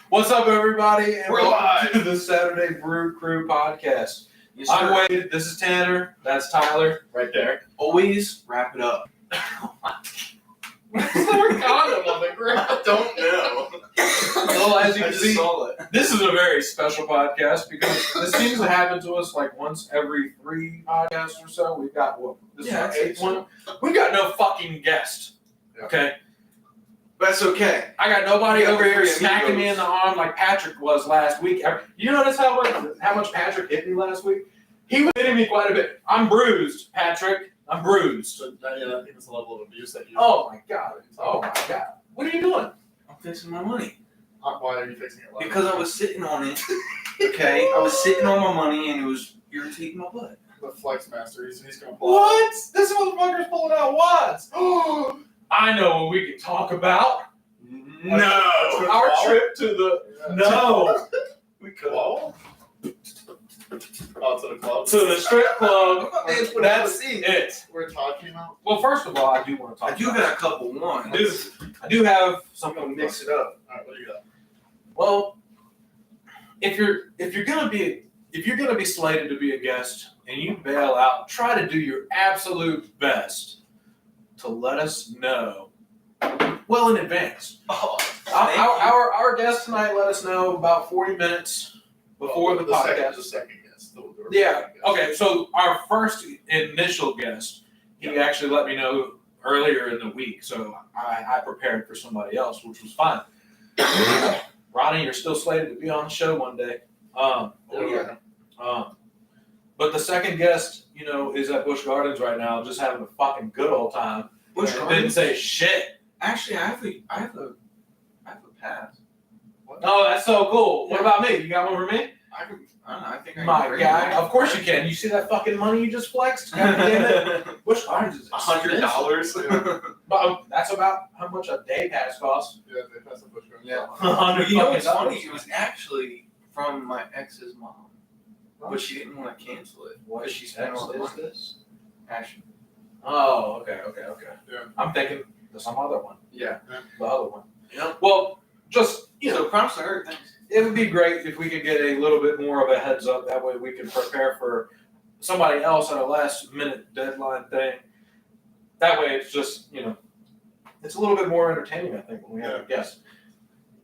What's up, everybody? And We're welcome live to the Saturday Brew Crew podcast. Yes, I'm sir. Wade. This is Tanner. That's Tyler. Right there. Always wrap it up. What's the word condom on the ground? I don't know. Well, as you I can just see, saw it. this is a very special podcast because this seems to happen to us like once every 3 podcasts or so. We've got this is our 8th one. We've got no fucking guest. Okay. That's okay. I got nobody Yeah, over here three smacking me in amigos. the arm like Patrick was last week. You notice how much Patrick hit me last week? He was hitting me quite a bit. I'm bruised, Patrick. I'm bruised. So, I think it's a level of abuse that you. Oh my god. Oh my god. What are you doing? I'm fixing my money. Why are you fixing it? Because I was sitting on it. Okay? I was sitting on my money and it was irritating my butt. The flex master. He's going. What? This motherfucker's pulling out watts. I know what we can talk about. No. Our trip to the no. We could. Whoa. Oh, to the club. To the strip club. That's it. it. We're talking about. Well, first of all, I do want to talk. I do about got a couple ones. I do have I'm something gonna to mix it up. All right, what do you got? Well, if you're gonna be slated to be a guest and you bail out, try to do your absolute best to let us know well in advance. Oh, Our guest tonight let us know about 40 minutes before the podcast. The second guest. Yeah. Okay. So our first initial guest, he actually let me know earlier in the week, so I prepared for somebody else, which was fine. Ronnie, you're still slated to be on the show one day. But the second guest, is at Busch Gardens right now, just having a fucking good old time. Busch And Gardens? didn't say shit. Actually, I have a pass. Oh, that's so cool. What about me? You got one for me? I don't know. I think I My can bring guy, it. of course you can. You see that fucking money you just flexed? God damn it. Busch Gardens is expensive. $100. But that's about how much a day pass costs. Yeah, they passed the Busch Gardens. Yeah. $100 You know what's fucking funny? dollars. It was actually from my ex's mom, but she didn't want to cancel it because she spent all the money. This? Actually, Oh, okay. Yeah. I'm thinking some other one. yeah. The other one. Yeah. Well, just, So props to her. Thanks. it would be great if we could get a little bit more of a heads up. That way we can prepare for somebody else at a last minute deadline thing. That way it's just, it's a little bit more entertaining, I think, when we have a guest.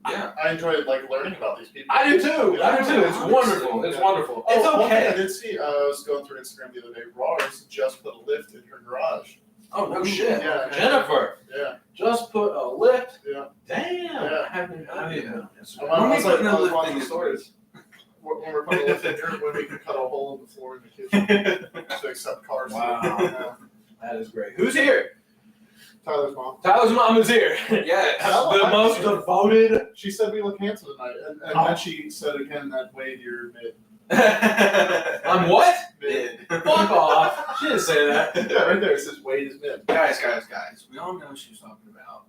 Yeah. I enjoyed learning about these people. I do too. Yeah. It's wonderful. It's wonderful. It's One thing I okay. did see, I was going through Instagram the other day. Ross just put a lift in her garage. Oh, no shit. Yeah. Jennifer Yeah. just put a lift. Yeah. Damn. Yeah. I haven't Yeah. been. When we putting a I was lift watching in the stories. When we're putting a lift in here, when we can cut a hole in the floor in the kitchen to accept cars. Wow. Yeah. That is great. Who's here? Tyler's mom. Tyler's mom is here. Yes. The most devoted. She said we look handsome tonight, and then she said again that Wade, you're mid. I'm what? Mid. Fuck off. She didn't say that. Yeah, right there. It says Wade is mid. Guys. We all know what she was talking about.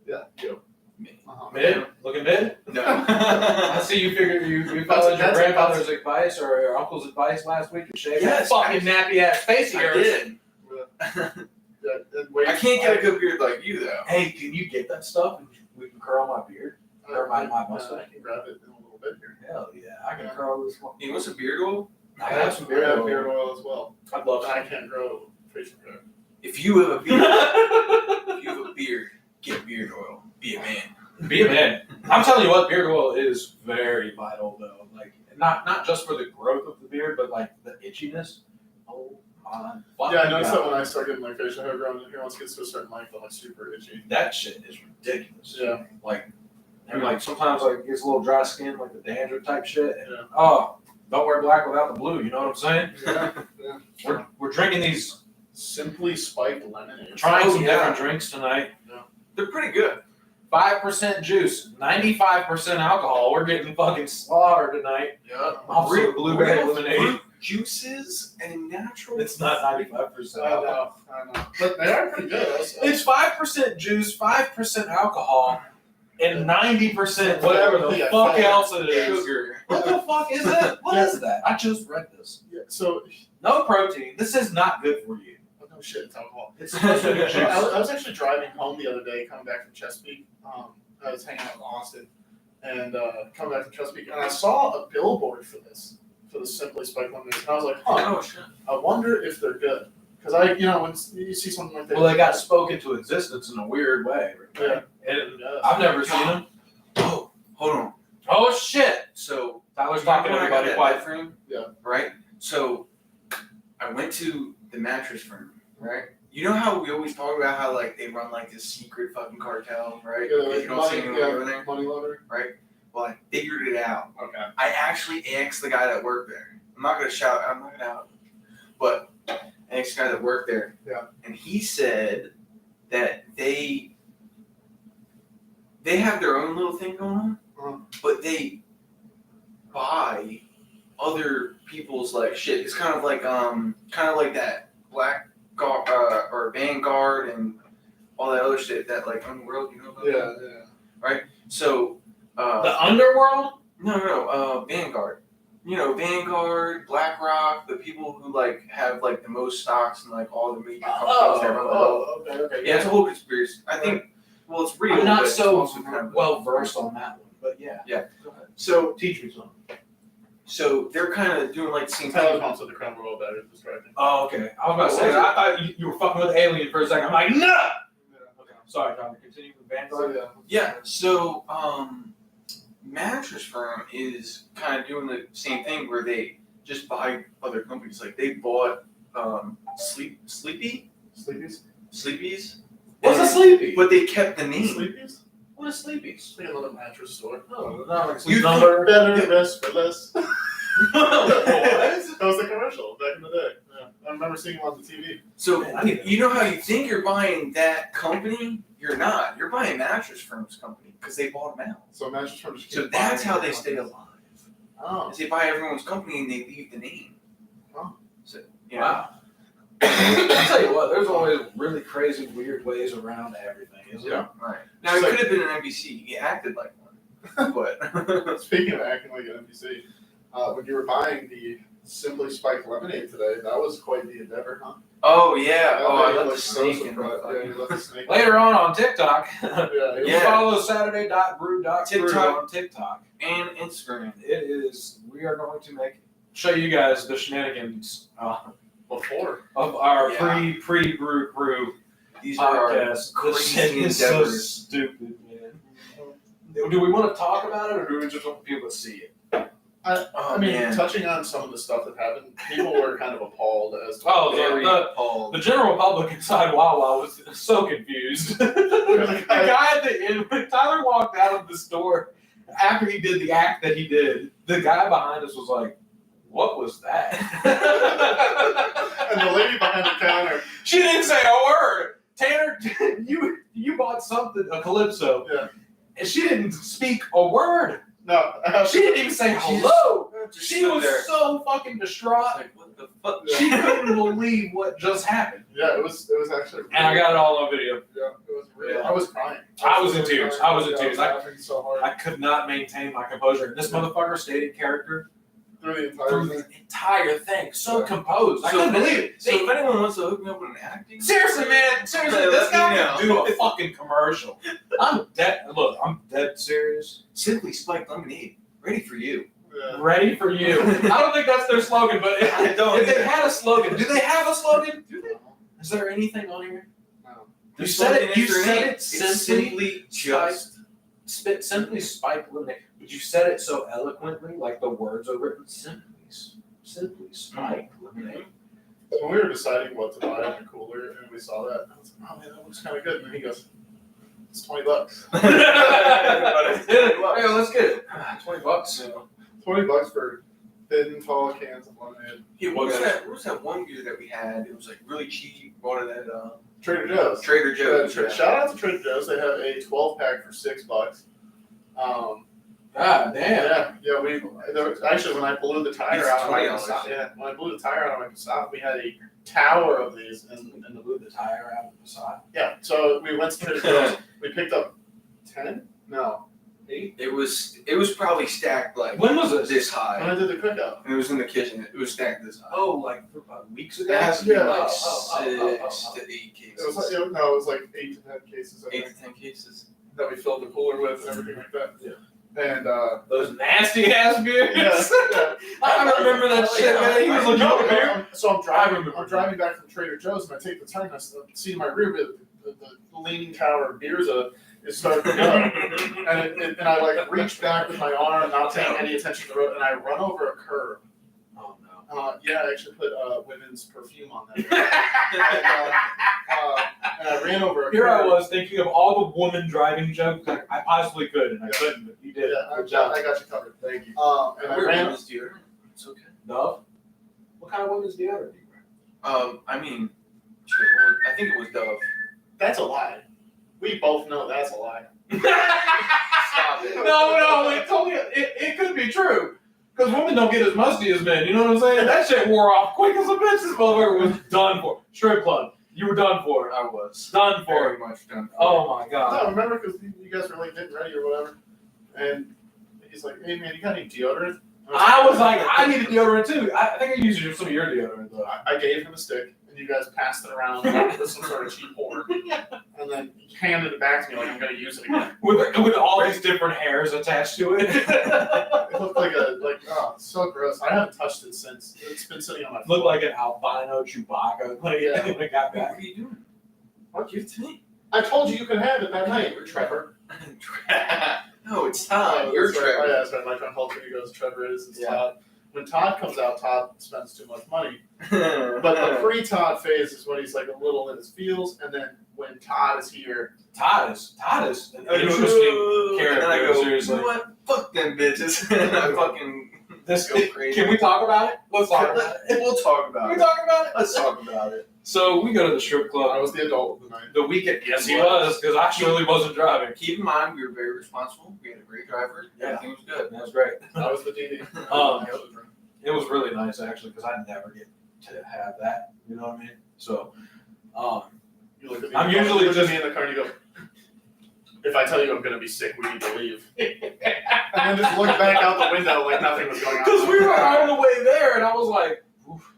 Yeah. You. Me. Mid? Looking mid? No. I see you figured you followed your That's- grandfather's advice or your uncle's advice last week and shaved Yes, that fucking nappy ass face of I yours. did. Yeah, and Wade, I can't get a good beard like you though. Hey, can you get that stuff and we can curl my beard? Or my mustache? I can grab it in a little bit here. Hell yeah, I can curl this one. Hey, what's a beard oil? I have some I beard have oil. beard oil as well. I'd love But I can't grow facial hair. If you have a beard, some. get beard oil. Be a man. Be a man. I'm telling you what, beard oil is very vital though. Like not just for the growth of the beard, but like the itchiness. Oh my fucking Yeah, I noticed God. that when I start getting my facial hair grown, here once it gets to a certain length, I'm like super itchy. That shit is ridiculous. Yeah. Like, and like sometimes like it gets a little dry skin, like the dandruff type shit. And, Yeah. don't wear black without the blue. You know what I'm saying? Yeah. We're drinking these, Simply spiked lemonade. trying some yeah. different drinks tonight. They're pretty good. 5% juice, 95% alcohol. We're getting fucking slaughtered tonight. Yeah. Off some blueberry Real lemonade. fruit juices and natural. It's not 95% I alcohol. know. But they are pretty good. It's 5% juice, 5% alcohol, and 90% whatever the Yeah, fuck fat, else it is. sugar. What the fuck is it? What is that? I just read this. Yeah, so, No protein. This is not good for you. oh, no shit, it's alcohol. It's supposed to be I juice. was actually driving home the other day, coming back from Chesapeake. I was hanging out with Austin, and coming back to Chesapeake, and I saw a billboard for the Simply Spiked lemonade, and I was like, huh, Oh shit. I wonder if they're good. Because when you see something like that. Well, they got spoken to existence in a weird way. Yeah. And Yes. I've never seen them. Oh, hold on. Oh shit! So Tyler's talking to everybody that quiet. bed frame. Yeah. Right. So I went to the mattress firm. Right. You know how we always talk about how like they run like this secret fucking cartel, right? Yeah, Because you don't see anyone over there. money laundering. Right. Well, I figured it out. Okay. I actually asked the guy that worked there. I'm not gonna shout. I'm not gonna out. But I asked the guy that worked there. Yeah. And he said that they have their own little thing going on, Uh-huh. but they buy other people's like shit. It's kind of like that Black Guard or Vanguard and all that other shit. That like Underworld, you know about that? Yeah. So. The Underworld? No, Vanguard. You know, Vanguard, BlackRock, the people who like have like the most stocks and like all the major companies that run the world. Okay. Yeah, it's a whole conspiracy. I think, well, it's real. I'm not but so it's also kind of well versed on that one, but yeah. Yeah. Go ahead. So Teach me something. they're kind of doing like the same Tyler thing. Thompson, the Crown Royal better describing. Oh, okay. I was about to say, I thought you were fucking with Alien for a second. I'm like, no! Okay, I'm sorry, Tyler. Continue with Vanguard. Yeah. So mattress firm is kind of doing the same thing where they just buy other companies. Like they bought Sleepy's. Sleepies? What's a And- Sleepy? But they kept the name. Sleepies? What is Sleepy's? It's like another mattress store. Oh, not like You Sleep Number. Better, rest for less. What? That was a commercial back in the day. Yeah. I remember seeing it on the TV. So Man, I need to- you know how you think you're buying that company? You're not. You're buying mattress firm's company because they bought them out. So mattress firm just So keep that's buying how they companies. stay alive. Oh. Is they buy everyone's company and they leave the name. Oh. So you know. Wow. I'll tell you what, there's always really crazy, weird ways around everything, isn't Yeah. Right. Now It's it like- could have been an NBC. He acted like one, but Speaking of acting like an NPC, when you were buying the Simply Spiked lemonade today, that was quite the endeavor, huh? oh yeah. That Oh, I made left it the look snake so in. surprised. Yeah, The you left the snake. Later on TikTok, Yeah. you Yeah. follow Saturday.brew.crew TikTok. on TikTok. and Instagram. We are going to show you guys the shenanigans Before. of our Yeah. pre-brew crew These are our podcast. This crazy shit is so endeavors. stupid, man. Do we want to talk about it, or do we just want people to see it? I mean, man. touching on some of the stuff that happened, people were kind of appalled as to Oh, Very the appalled. The general public inside Wawa was so confused. The guy at the end, when Tyler walked out of the store after he did the act that he did, the guy behind us was like, "What was that?" And the lady behind the counter. She didn't say a word. Tanner, you bought something, a Calypso, Yeah. and she didn't speak a word. No. She didn't even say hello. Just She stood was there. so fucking distraught. Like, what the fuck? Yeah. She couldn't believe what just happened. Yeah, it was actually. And I got it all on video. Yeah, it was real. Yeah. I was crying. I was in really tears. crying. I was in Yeah, tears. I was laughing so hard I could not maintain my composure. This motherfucker stayed in character through the entire through thing. the entire thing. So Yeah. composed. I So couldn't believe it. So if anyone wants to hook me up with an acting, Seriously, man. Seriously, Let this me guy know. can do a fucking commercial. I'm dead. Look, I'm dead serious. Simply Spiked Lemonade, ready for you. Yeah. Ready for you. I don't think that's their slogan, but I don't if they either. had a slogan, do they have a slogan? Is there anything on here? No. You said it. You said it It's simply just. simply spiked lemonade. But you said it so eloquently, like the words are written. Simply spiked lemonade. When we were deciding what to buy in the cooler, and we saw that, I was like, "Oh man, that looks kind of good." And he goes, "It's $20." Yeah, let's get it. $20. $20 for thin, tall cans of lemonade. Hey, what was that one beer that we had? It was like really cheap. Bought it at Trader Joe's. Trader Joe's. Shout out to Trader Joe's. They have a 12-pack for $6. God damn. Yeah. Actually, when I blew the tire It's out on my $20. Passat, when I blew the tire out on my Passat, we had a tower of these in the Blew the tire out of the side. Yeah, so we went to Trader Joe's. We picked up 10? No, 8. It was probably stacked like When was this? this When I high. did the cookout. And it was in the kitchen. It was stacked this high. Oh, like weeks ago? That has to be Yeah. like Oh. 6 to 8 It was cases. it was like 8 to 10 cases, I 8 think, to 10 cases. that we filled the cooler with and everything like that. Yeah. And Those nasty ass beers. yeah. I remember that shit, man. He was like, "You want a beer?" So I'm driving back from Trader Joe's, and I take the turn. I see in my rear view the leaning tower of beers is starting to go, and I like reach back with my arm, not paying any attention to the road, and I run over a curb. Oh no. Yeah, I actually put women's perfume on that. And I ran over a Here curb. I was thinking of all the woman driving jokes I possibly could, and I couldn't, but you did. Yeah, Good job. I got you covered. Thank you. And I ran. It's okay. Dove? What kind of women's deodorant do you wear? I mean, shit, what was, I think it was Dove. That's a lie. We both know that's a lie. Stop it. No, it told me it could be true. Because women don't get as musty as men, you know what I'm saying? That shit wore off quick as a bitch. This motherfucker was done for. Strip club. You were done for. I was. Done for. Very much done for. Oh my god. No, remember because you guys were like getting ready or whatever, and he's like, "Hey man, you got any deodorant?" I was like, I need a deodorant too. I think I used some of your deodorant though. I gave him a stick, and you guys passed it around like with some sort of cheap whore, and then he handed it back to me like I'm gonna use it again. With all these different hairs attached to it. It looked like it's so gross. I haven't touched it since. It's been sitting on my floor. Looked like an albino Chewbacca when I got back. What are you doing? What? Give it to me. I told you could have it that night. Trevor. No, it's Todd. Oh, You're that's right. Trevor. Oh, yeah, that's right. My friend Hulk, he goes, Trevor is Yeah. Todd. When Todd comes out, Todd spends too much money. But the pre-Todd phase is when he's like a little in his feels, and then when Todd is here, Todd is an And interesting then I character. go, Seriously. you know what? Fuck them bitches. And I fucking This go crazy. Can we talk about it? Let's talk about it. We'll talk about Can we it. talk about it? Let's talk about it. So we go to the strip I club was the adult of the night. the weekend. Yes, he was, because I surely wasn't driving. Keep in mind, we were very responsible. We had a great driver. Yeah. Everything was good. That was great. I was the DD. It was really nice actually, because I never get to have that. You know what I mean? So, You look at me. I'm you usually look at just- me in the car and you go, "If I tell you I'm gonna be sick, we need to leave." And then just look back out the window like nothing was going on. because we were on the way there, and I was like, oof,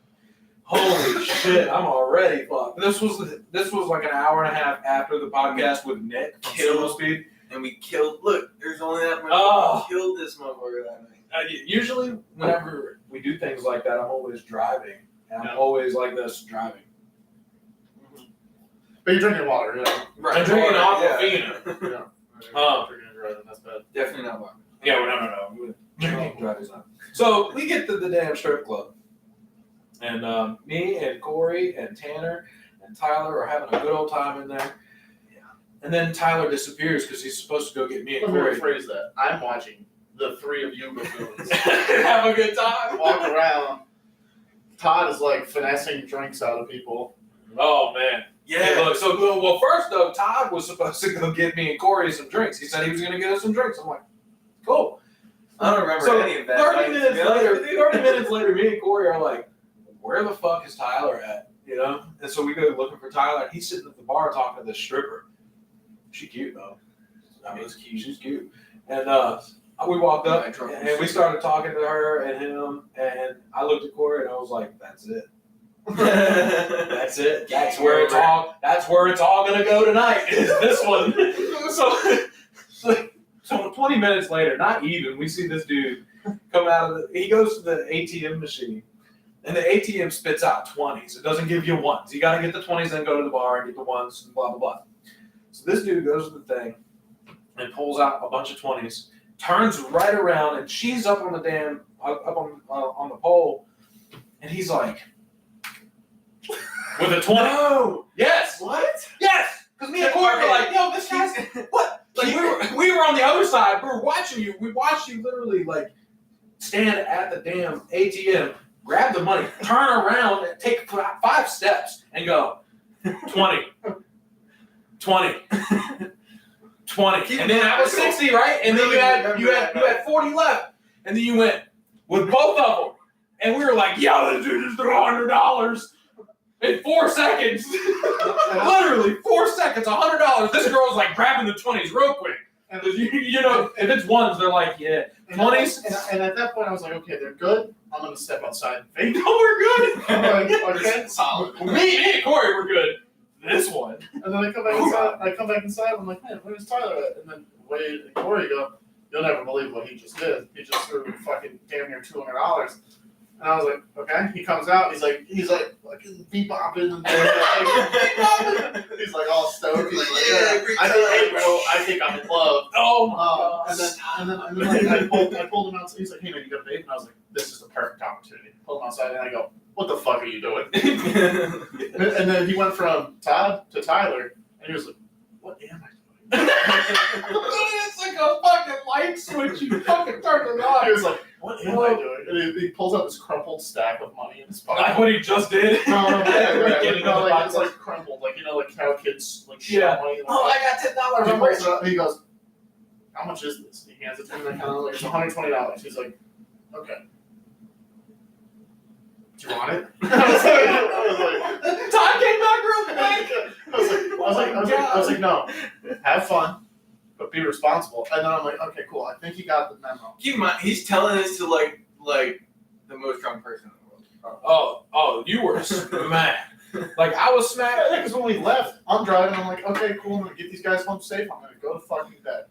"Holy shit, I'm already fucked." This was like an hour and a half after the podcast with Nick from Sumo Speed. And we killed. Look, there's only that much. Oh. We killed this motherfucker that night. Usually, whenever we do things like that, I'm always driving, and I'm Yeah. always like this driving. But you're drinking water, yeah. Right. I'm drinking Yeah. Aquafina. Yeah. Drinking and driving, that's bad. Definitely not vodka. Yeah, well, no. Drinking driving's not. So we get to the damn strip club, and me and Corey and Tanner and Tyler are having a good old time in there. And then Tyler disappears because he's supposed to go get me and Let me Corey. rephrase that. I'm watching the three of you buffoons Have a good time. walk around. Todd is like finessing drinks out of people. Oh man. Hey, Yeah. look. So well, first though, Todd was supposed to go get me and Corey some drinks. He said he was going to get us some drinks. I'm like, cool. I don't remember So any of that. 30 minutes To be honest later, with you. 30 minutes later, me and Corey are like, where the fuck is Tyler at? You know? And so we go looking for Tyler, and he's sitting at the bar talking to this stripper. She cute though. I mean, she's cute. And we walked up and we started talking to her and him, and I looked at Corey and I was like, that's it. That's it. That's where it's all. That's where it's all gonna go tonight. Is this one? So 20 minutes later, not even, we see this dude come out of he goes to the ATM machine, and the ATM spits out 20s. It doesn't give you ones. You got to get the 20s, then go to the bar and get the ones, and blah blah blah. So this dude goes to the thing and pulls out a bunch of 20s, turns right around, and she's up on the damn up on the pole, and he's like, with a 20. No. Yes. What? Yes. Because me and Corey were like, yo, this guy's what? Like we were on the other side. We were watching you. We watched you literally like stand at the damn ATM, grab the money, turn around, and take 5 steps, and go 20, 20, 20, and then I was 60, right? And then you had 40 left, and then you went with both of them, and we were like, yo, this dude just threw $100. In 4 seconds, literally 4 seconds, $100. This girl's like grabbing the 20s real quick. And you know, if it's ones, they're like, yeah, 20s. And at that point, I was like, okay, they're good. I'm gonna step outside and They fake. know we're good. I'm like, okay. Solid. Me and Corey were good. This one. And then I come back inside. I'm like, man, where's Tyler at? And then Wade and Corey go, you'll never believe what he just did. He just threw fucking damn near $200. And I was like, okay. He comes out. He's like fucking bebopping and he's like all stoked. He's like, yeah, I think I'm in love. Oh my God. And then like, I pulled him out. He's like, hey man, you got a babe? And I was like, this is the perfect opportunity. Pull him outside and I go, what the fuck are you doing? And then he went from Todd to Tyler, and he was like, what am I doing? It's like a fucking light switch. You fucking turned it on. He was like, what am I doing? And he pulls out this crumpled stack of money in his pocket. Like what he just did. No, Getting no, on the like, it's podcast. like crumpled, like, you know, like how kids like shit Yeah. money. Oh, I got $10. He I'm pulls rich. it up, and he goes, how much is this? He hands it to me, and I'm like, it's $120. He's like, okay. Do you want it? I was like, Todd came back real quick. I was like, no, have fun, but be responsible. And then I'm like, okay, cool. I think he got the memo. Keep in mind, he's telling this to like the most drunk person in the world. Oh, you were smacked. Like I was smacked. Because when we left, I'm driving. I'm like, okay, cool. I'm gonna get these guys home safe. I'm gonna go to fucking bed.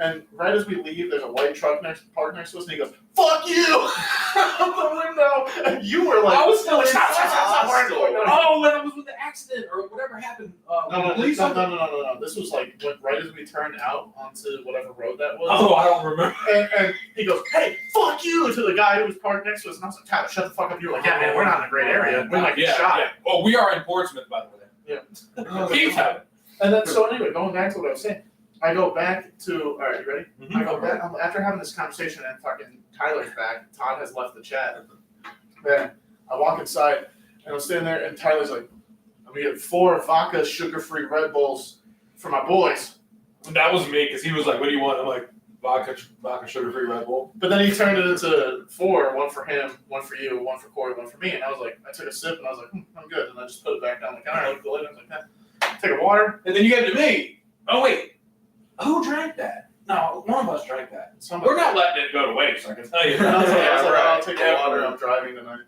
And right as we leave, there's a white truck parked next to us, and he goes, "Fuck you!" out the window, and you were like, I was still like, stop. Oh, Oh, when I was with the accident or whatever happened. no. Police. This was like right as we turned out onto whatever road that was. Oh, I don't remember. And he goes, "Hey, fuck you!" to the guy who was parked next to us, and I was like, "Tyler, shut the fuck up." You were like, "Yeah, man, we're not in a great area. We might get shot." Yeah. Oh, we are in Portsmouth, by the way. Yeah. Keep telling. And then, so anyway, going back to what I was saying, I go back to, all right, you ready? Mm-hmm. I go back, after having this conversation and fucking Tyler's back, Todd has left the chat. Then I walk inside and I'm standing there and Tyler's like, I'm gonna get 4 vodka sugar-free Red Bulls for my boys. That was me, because he was like, what do you want? I'm like, vodka sugar-free Red Bull. But then he turned it into 4, 1 for him, 1 for you, 1 for Corey, 1 for me. And I was like, I took a sip and I was like, I'm good. And I just put it back down the counter. I looked at the lid and I was like, take a water. And then you gave it to me. Oh, wait. Who drank that? No, one of us drank that. We're not letting it go to waste, I can tell you. And I was like, I'll take Yeah. a water. I'm driving tonight.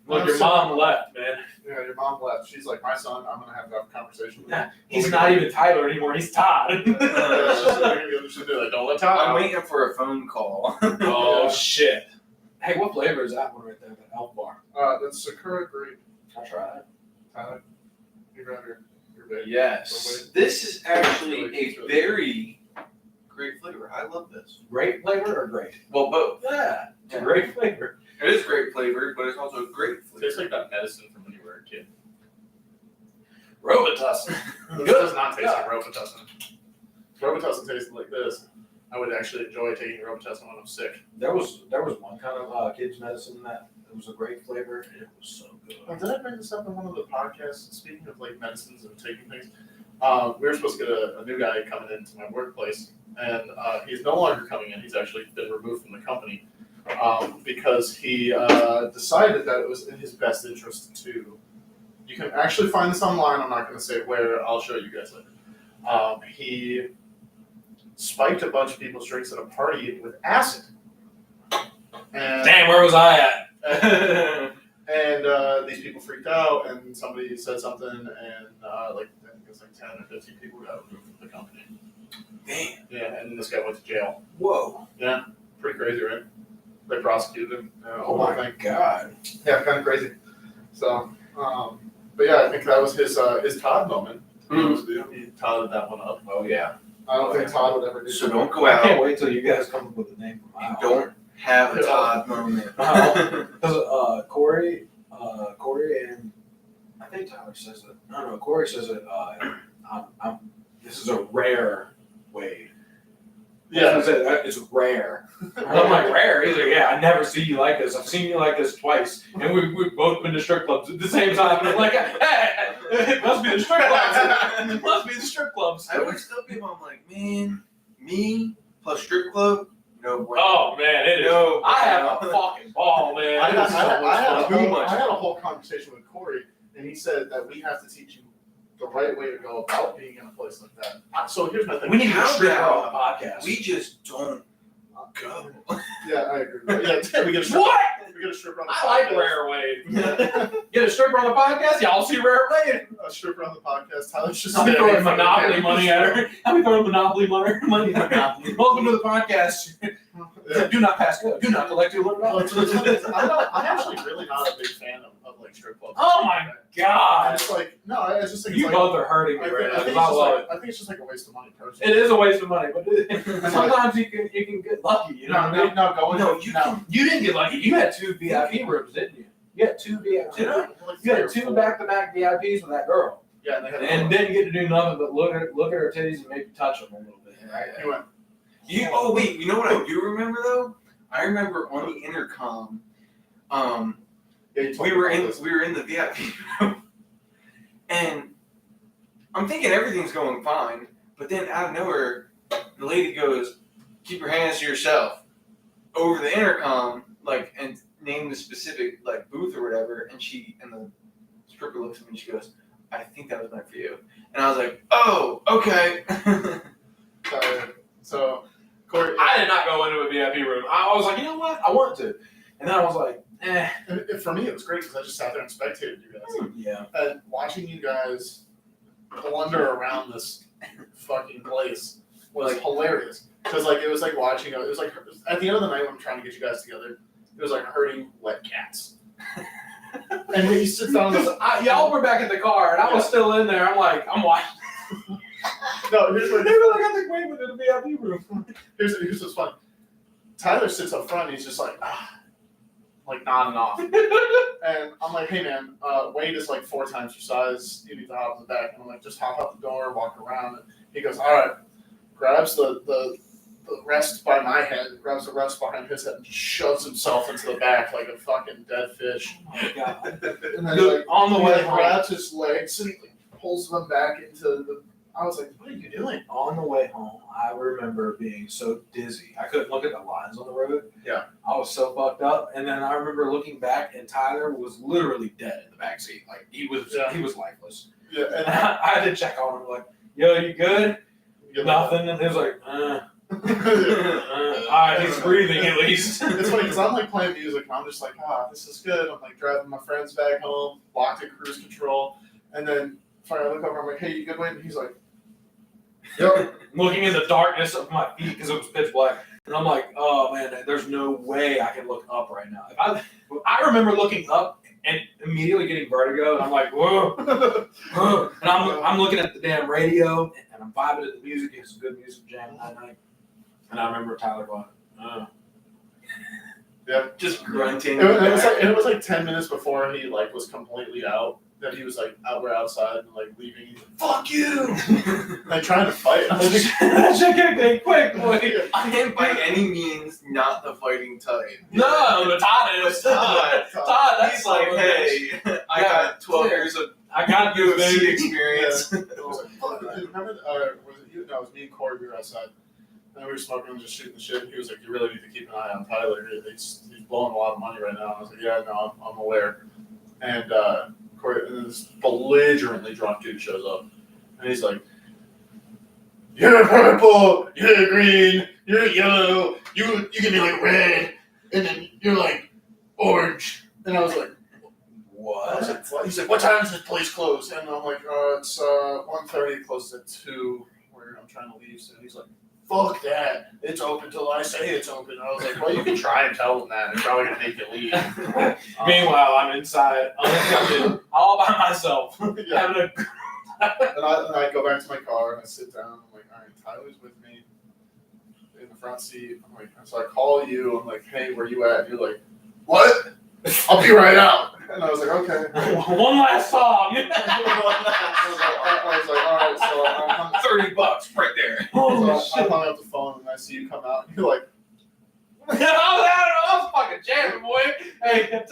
Look, your mom left, man. Yeah, your mom left. She's like, my son, I'm going to have a conversation with him. He's not even Tyler anymore. He's Todd. Don't let Todd I'm out. waiting for a phone call. Oh, shit. Hey, what flavor is that one right there? That Elf Bar. That's Sakura Grape. I'll try it. Tyler, you grab your bag. Yes. This is actually a very great flavor. I love this. Grape flavor or grape? Well, both. Yeah. It's a Yeah. great flavor. It is great flavor, but it's also great flavor. Tastes like that medicine from when you were a kid. Robitussin. This does not taste like Robitussin. Robitussin tastes like this. I would actually enjoy taking Robitussin when I'm sick. There was one kind of kids medicine that it was a great flavor. It was so good. Did I bring this up in one of the podcasts? Speaking of like medicines and taking things, we were supposed to get a new guy coming into my workplace, and he's no longer coming in. He's actually been removed from the company because he decided that it was in his best interest to. You can actually find this online. I'm not going to say where. I'll show you guys later. He spiked a bunch of people's drinks at a party with acid. And, Damn, where was I at? and these people freaked out, and somebody said something, and I think it was like 10 or 15 people got removed from the company. Damn. Yeah, and this guy went to jail. Whoa. Yeah, pretty crazy, right? They prosecuted him. Oh my god. Yeah, kind of crazy. So, but yeah, I think that was his Todd moment. Mm-hmm. He Todded that one up. Oh yeah. I don't think Todd would ever do So that. don't go I out can't wait till you guys come up with a name for my and house. don't have a Todd moment. Because Corey and I think Tyler says it. No, Corey says it. This is a rare Wade. Yeah. It's rare. I'm like, rare? He's like, yeah, I never see you like this. I've seen you like this twice. And we've both been to strip clubs at the same time. And I'm like, hey, it must be the strip clubs. It must be the strip clubs. I always tell people, I'm like, man, me plus strip club, no way. Oh, man, it is. No, I have a fucking ball, man. I had a Too whole conversation with Corey, and he said that we have to teach you the right way to go about being in a place like that. So here's my thing. We need to How strip about- on the podcast. We just don't go. Yeah, I agree. Yeah, we get a strip. What? We get a stripper on the I like podcast. Rare Wade. Get a stripper on the podcast, y'all see Rare Wade. a stripper on the podcast. Tyler's just I'll be staring throwing in front of the Monopoly camera. money at her. I'll be throwing Monopoly money. Welcome to the podcast. Yeah. Do not pass go. Do not collect $200. I'm actually really not a big fan of like strip clubs. Oh my I god. just like no, I just think You it's like, both are hurting me right now. I think I love it. I think it's just like a waste of money personally. It is a waste of money, but sometimes you can get lucky. You know what I mean? You didn't get lucky. You had 2 VIP rooms, didn't you? You had 2 VIP. You had 2 back-to-back VIPs with that girl, Yeah, and they had and didn't get to do nothing but look at her titties and maybe touch them a little bit. Right? You went. Oh wait, you know what I do remember though? I remember on the intercom, we were in the VIP room, and I'm thinking everything's going fine, but then out of nowhere, the lady goes, "Keep your hands to yourself," over the intercom, like, and name the specific like booth or whatever, and the stripper looks at me and she goes, "I think that was meant for you," and I was like, "Oh, okay." So, Corey, I did not go into a VIP room. I was like, you know what? I want to. And then I was like, and for me, it was great because I just sat there and spectated you guys. Yeah. And watching you guys blunder around this fucking place was hilarious. Because like it was like watching. It was like at the end of the night when I'm trying to get you guys together, it was like herding wet cats. And he sits down. And y'all were back in the car, and I was still in there. I'm like, I'm watching. No, here's what. They were like, I think Wade went to the VIP room. Here's what's fun. Tyler sits up front. And he's just like nodding off. And I'm like, hey man, Wade is like 4 times your size. You need to hop in the back. And I'm like, just hop out the door, walk around. And he goes, all right. Grabs the rest by my head, grabs the rest behind his head, and just shoves himself into the back like a fucking dead fish. Oh my god. And then like on the he way like home. grabs his legs and like, pulls them back into the. I was like, what are you doing? On the way home, I remember being so dizzy. I couldn't look at the lines on the road. Yeah. I was so fucked up. And then I remember looking back, and Tyler was literally dead in the backseat. Like, he was lifeless. Yeah. And I had to check on him, like, yo, you good? Nothing. And he was like, all right, he's breathing at least. It's funny because I'm like playing music and I'm just like, this is good. I'm like driving my friends back home, locked in cruise control, and then finally I look over. I'm like, hey, you good, Wayne? And he's like, yep. Looking in the darkness of my feet because it was pitch black, and I'm like, oh man, there's no way I can look up right now. I remember looking up and immediately getting vertigo, and I'm like, whoa, whoa. And I'm looking at the damn radio, and I'm vibing to the music. It's a good music jam that night. And I remember Tyler going, yeah, just grunting. It was like 10 minutes before he like was completely out. That he was like we're outside and like leaving. He's like, fuck you! Like trying to fight. I was like, that shit kicked in quick, boy. I am by any means not the fighting type. No, the Todd is. Todd, that's He's like, hey, I got 12 years of I got you, UFC baby. experience. It was like, fuck, remember? Was it you? No, it was me and Corey. We were outside. And we were smoking and just shooting the shit. He was like, you really need to keep an eye on Tyler. He's blowing a lot of money right now. I was like, yeah, no, I'm aware. And Corey, and this belligerently drunk dude shows up. And he's like, you're purple, you're green, you're yellow, you can be like red, and then you're like orange. And I was like, what? I was like, what? He's like, what time does this place close? And I'm like, it's 1:30, it closes at 2, where I'm trying to leave. So he's like, fuck that. It's open till I say it's open. I was like, well, you can try and tell them that. They're probably going to make you leave. Meanwhile, I'm inside, unattended, all by myself. Yeah. Having a... And I go back to my car and I sit down. I'm like, all right, Tyler's with me in the front seat. I'm like, so I call you. I'm like, hey, where you at? And you're like, what? I'll be right out. And I was like, okay. One last song. I was like, all right, so I'm $30 right there. I hung up the phone and I see you come out. And you're like, I was fucking jamming, boy. Hey,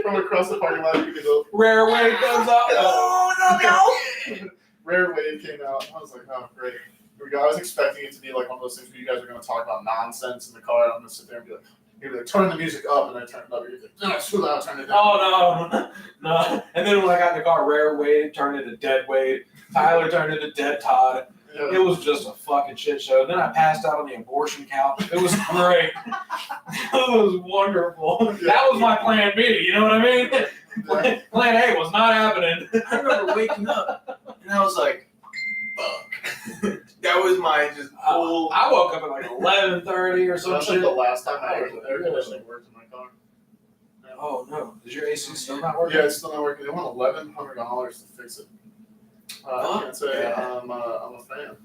from across the parking lot, you could go. Rare Wave comes up. No. Rare Wave came out. I was like, oh, great. Here we go. I was expecting it to be like one of those things where you guys are going to talk about nonsense in the car. And I'm going to sit there and be like, you're like, turn the music up, and I turn it up. You're like, no, it's too loud, turn it down. Oh, no. And then when I got in the car, Rare Wade turned into Dead Wade. Tyler turned into Dead Todd. Yeah. It was just a fucking shit show. Then I passed out on the abortion couch. It was great. It was wonderful. Yeah. That was my plan B, you know what I mean? Yeah. Plan A was not happening. I remember waking up and I was like, fuck. That was my just whole. I woke up at like 11:30 or some That's like shit. the last time I heard air conditioning worked in my car. Oh no, is your AC still not working? Yeah, it's still not working. They want $1,100 to fix it. I can't say yeah. I'm a fan.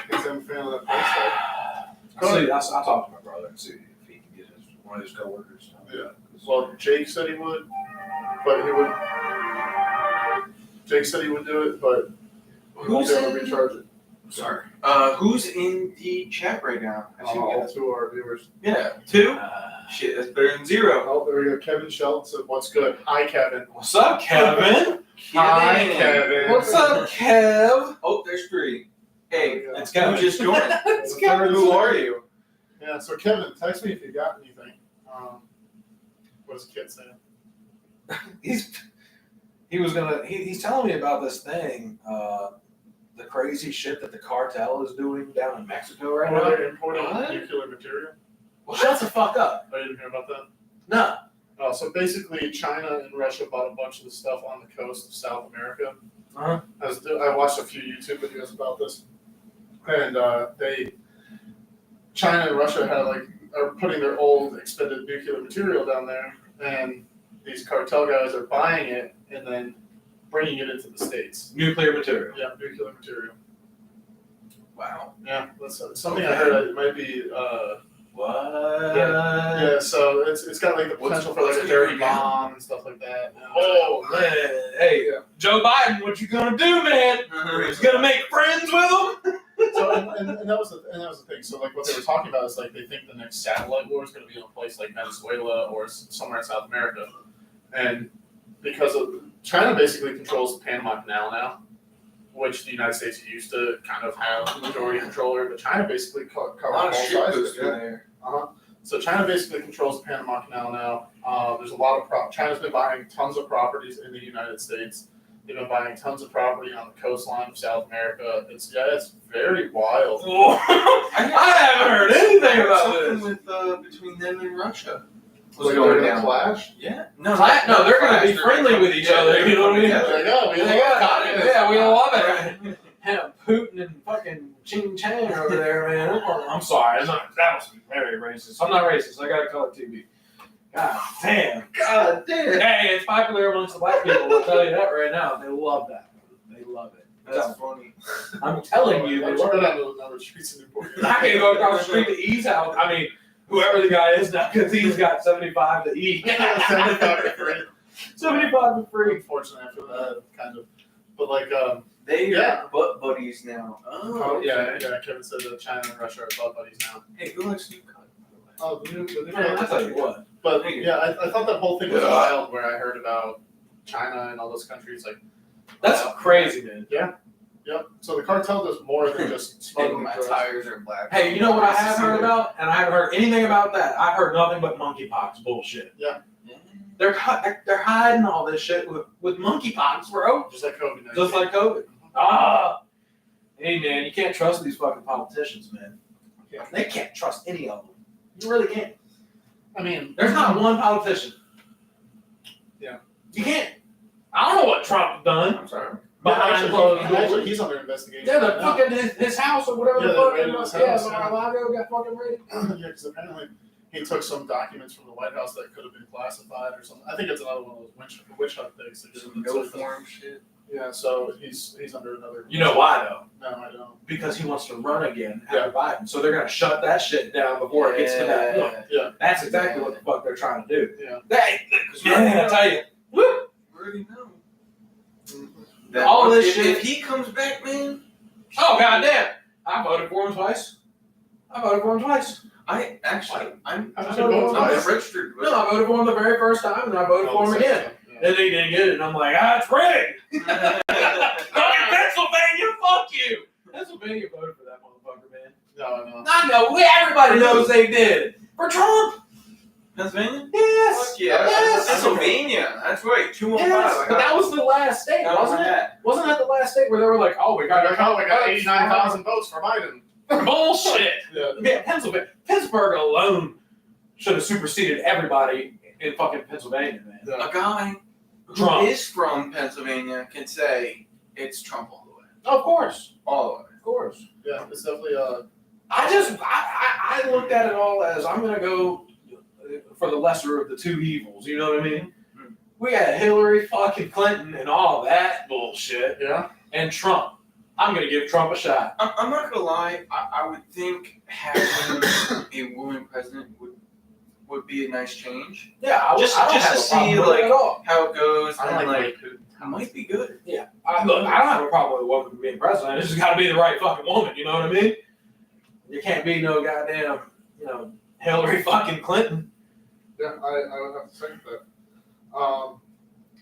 Because I'm a fan of that price tag. I'll talk to my brother and see if he can get one of his coworkers. Yeah. Well, Jake said he would, but he would. Jake said he would do it, but Who's he would in- recharge it. Sorry. Who's in the chat right now? I should All get two of our viewers. Yeah, 2. Shit, that's better than 0. Oh, there we go. Kevin Shelton said, "What's good?" Hi, Kevin. What's up, Kevin? Hi, Kevin. What's up, Kev? Oh, there's 3. Hey, It's who Kevin. just joined? It's The Kevin. third Who is- are you? Yeah. So Kevin, text me if you got anything. What does Kit say? He's telling me about this thing, the crazy shit that the cartel is doing down in Mexico right now. They're importing What? nuclear material. Well, shut the fuck up. I didn't hear about that. No. So basically, China and Russia bought a bunch of the stuff on the coast of South America. Uh-huh. I watched a few YouTube videos about this, and China and Russia are putting their old expended nuclear material down there, and these cartel guys are buying it and then bringing it into the States. Nuclear material. Yeah, nuclear material. Wow. Yeah, that's something I heard. It might be. What? Yeah, so it's got like the potential for like a what's dirty it gonna bomb and stuff like that. Oh man. Hey, Yeah. Joe Biden, what you gonna do, man? He's gonna make friends with them? So and that was the thing. So like what they were talking about is like they think the next satellite war is going to be in a place like Venezuela or somewhere in South America, and because of China basically controls the Panama Canal now, which the United States used to kind of have majority control over, but China basically covers A lot of both shit sides of goes it. through there. So China basically controls the Panama Canal now. There's a lot of China's been buying tons of properties in the United States. They've been buying tons of property on the coastline of South America. It's very wild. I haven't heard anything about Something this. with between them and Russia. What's What's going going to down? clash? Yeah. No, they're gonna be friendly with each other. You know what I mean? There you go. We Yeah, we love it. Yeah, Putin and fucking Ching Chang over there, man. I'm sorry, that was very racist. I'm not racist. I got a color TV. God damn. God damn. Hey, it's popular amongst the white people. I'll tell you that right now. They love that. They love it. That's funny. I'm telling you, they Let's love go it. down to another streets in Newport. I can go across the street to E's house. I mean, whoever the guy is now, because he's got 75 to eat. 75 for free. 75 to free. Unfortunately, after that, kind of. But like, They Yeah. are butt buddies now. Oh, yeah. Kevin said that China and Russia are butt buddies now. Hey, who likes Snoop Dogg? Oh, the new Man, I tell you what. But yeah, I thought that whole thing was wild where I heard about China and all those countries. Like, That's crazy, man. yep. So the cartel does more than just Hey, smuggling my drugs. tires are black. Hey, you know what I have heard about? And I haven't heard anything about that. I've heard nothing but monkeypox bullshit. They're hiding all this shit with monkeypox, bro. Just like COVID-19. Just like COVID. Ah. Hey, man, you can't trust these fucking politicians, man. They can't trust any of them. You really can't. I mean, There's not one politician. Yeah. You can't. I don't know what Trump's done I'm sorry. behind closed doors. actually, he's under investigation. Yeah, the right now. fucking his house or whatever Yeah, the they fuck. raided his Yeah, house, Mar-a-Lago got fucking raided. Yeah, because apparently he took some documents from the White House that could have been classified or something. I think it's another one of those witch hunt things. No form shit. Yeah, so he's under another. You know why though? No, I don't. Because he wants to run again after Biden. So they're gonna shut that shit down before it gets to that point. Yeah. That's exactly what the fuck they're trying to do. Yeah. Man, I tell you, woo, We already know. Mm-hmm. All this if, shit- If he comes back, man. oh goddamn, I voted for him twice. I actually, I'm How I much don't you know. vote I'm twice? registered. No, I voted for him the very first time, and I voted for him again. Then he didn't get it, and I'm like, it's rigged. Fucking Pennsylvania, fuck you. Pennsylvania voted for that motherfucker, man. No. I know, everybody knows they did. For Trump. Pennsylvania? Yes. Fuck yeah. Yes. Pennsylvania. That's right. 215. Yes. But that was the last state, wasn't it? Wasn't that the last state where they were like, oh, we got 89,000 votes for Biden. Bullshit. Yeah. Yeah, Pennsylvania. Pittsburgh alone should have superseded everybody in fucking Pennsylvania, man. Yeah. A guy Trump. is from Pennsylvania can say it's Trump all the way. Of course. All the way. Of course. Yeah, it's definitely I looked at it all as I'm gonna go for the lesser of the two evils. You know what I mean? Mm. We got Hillary fucking Clinton and all that bullshit, yeah. and Trump. I'm gonna give Trump a shot. I'm not gonna lie. I would think having a woman president would be a nice change. Yeah, I Just don't to have a see, problem with it like, at all. How it goes, I and like like it might be good. Yeah, look, I don't have a problem with a woman being president. It's just got to be the right fucking woman. You know what I mean? You can't be no goddamn, Hillary fucking Clinton. Yeah, I would have to think that.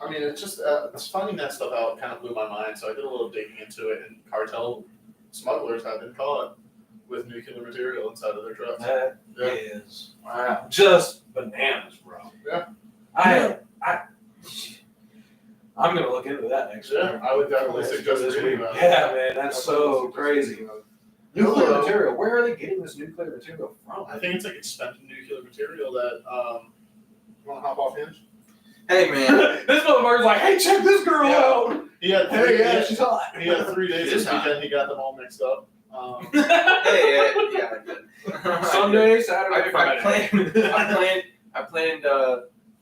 I mean, it's just it's finding that stuff out kind of blew my mind. So I did a little digging into it, and cartel smugglers have been caught with nuclear material inside of their trucks. That Yeah. is wow, just bananas, bro. Yeah. I'm gonna look into that next Yeah, week. I would definitely suggest this reading week. about it. Yeah, man, that's so crazy. Nuclear Hello. material. Where are they getting this nuclear material from? I think it's like expensive nuclear material that you want to hop off Hinge? Hey man, This motherfucker's like, hey, check this girl Yeah. out. He had Hey, yeah, she's hot. He had 3 days It is this hot. weekend. He got them all mixed up. hey, yeah, I did. Sunday, Saturday, Friday. I planned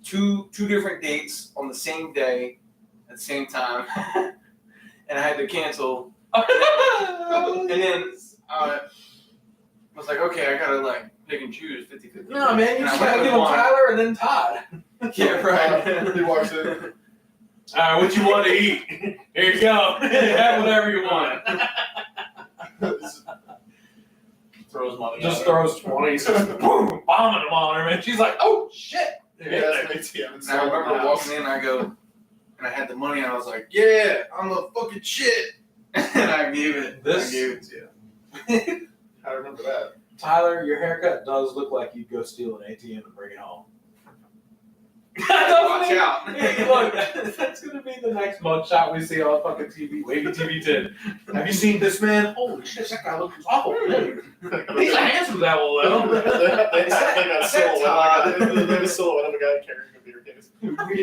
2 different dates on the same day at the same time, and I had to cancel. And then I was like, okay, I gotta like pick and choose 50-50. No, man, you And I just went gotta with give him one. Tyler and then Todd. Yeah, right. He walks in. All right, what you want to eat? Here you go. Have whatever you want. Throws money. Just at throws 20s, boom, bombing them on her, man. She's like, oh, shit. her. Yeah, that's an ATM. And I remember walking in, I go, and I had the money, and I was like, yeah, I'm a fucking shit. And I gave it. I gave it to you. I remember that. Tyler, your haircut does look like you'd go steal an ATM and bring it home. Watch out. Hey, look, that's going to be the next mugshot we see on fucking TV, Wavy TV 10. Have you seen this man? Holy shit, that guy looks awful. He's a handsome devil, though. They got a silhouette. They have a silhouette of a guy carrying a beer case.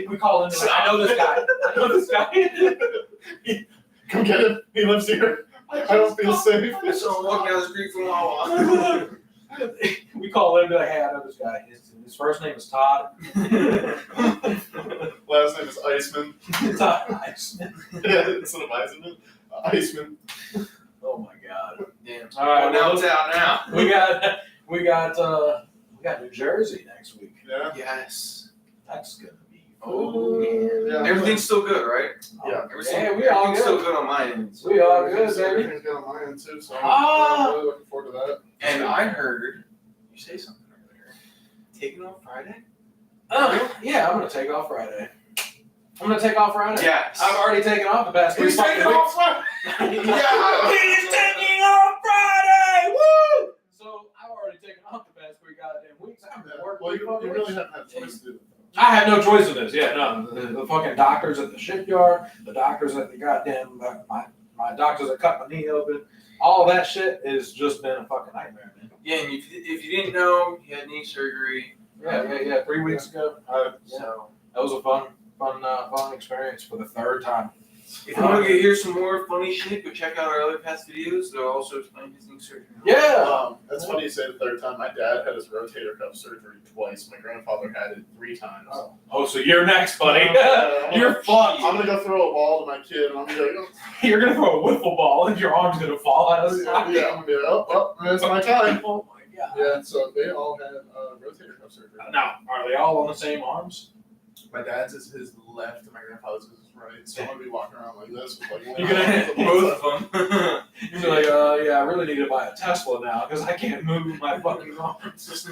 We call him, I know this guy. I know this guy. Come get him. He lives here. I don't feel safe. I saw him walking down the street from Wawa. We call him and be like, hey, I know this guy. His first name is Todd. Last name is Iceman. Todd Iceman. Yeah, instead of Eisenman, Iceman. Oh my god. Damn. All right, now well, it's out now. we got New Jersey next week. Yeah. Yes. That's gonna be Oh, yeah. Everything's still good, right? Yeah. We all Everything's still good. good on my end. We all good, baby. Everything's good on my end too, so Ah. I'm really looking forward to that. And I heard you say something earlier. Taking off Friday? Yeah, I'm gonna take off Friday. Yes. I've already taken off the past 3 fucking weeks. Friday. Yeah. He's taking off Friday! Woo! So I've already taken off the past 3 goddamn weeks. I've been working Well, 3 you fucking really weeks. haven't had a choice to do it. I have no choice in this. Yeah, no. The fucking doctors at the shipyard, the doctors at the goddamn, my doctors that cut my knee open, all that shit has just been a fucking nightmare, man. Yeah, and if you didn't know, he had knee surgery. Yeah. 3 weeks ago. So that was a fun experience for the 3rd time. If you want to hear some more funny shit, go check out our other past videos. They'll also explain his knee surgery. Yeah. That's funny you say the 3rd time. My dad had his rotator cuff surgery twice. My grandfather had it 3 times. Oh, so you're next, buddy. You're fucked. I'm gonna go throw a ball to my kid, and I'm gonna be like, You're gonna throw a wiffle ball and your arm's gonna fall out of the yeah, socket. I'm gonna be like, oh, it's my time. Oh my god. Yeah, so they all had rotator cuff surgery. Now, are they all on the same arms? My dad's is his left, and my grandfather's is his right. So I'm gonna be walking around like this. With like, You're gonna Both of them. You're like, yeah, I really need to buy a Tesla now because I can't move my fucking arms. just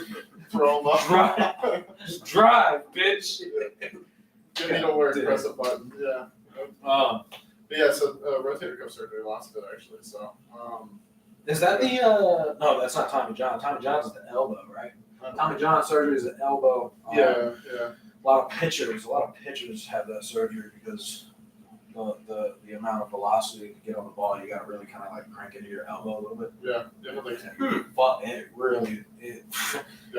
throw them up. Drive. Just drive, bitch. Give me to work, press a button. Yeah. Um, But yeah, so rotator cuff surgery, lots of it actually. So is that the no, that's not Tommy John. Tommy John's is the elbow, right? Tommy John surgery is the elbow. yeah. A lot of pitchers have that surgery because the amount of velocity to get on the ball, you got to really kind of like crank into your elbow a little bit. Yeah, definitely. But it really, Yeah.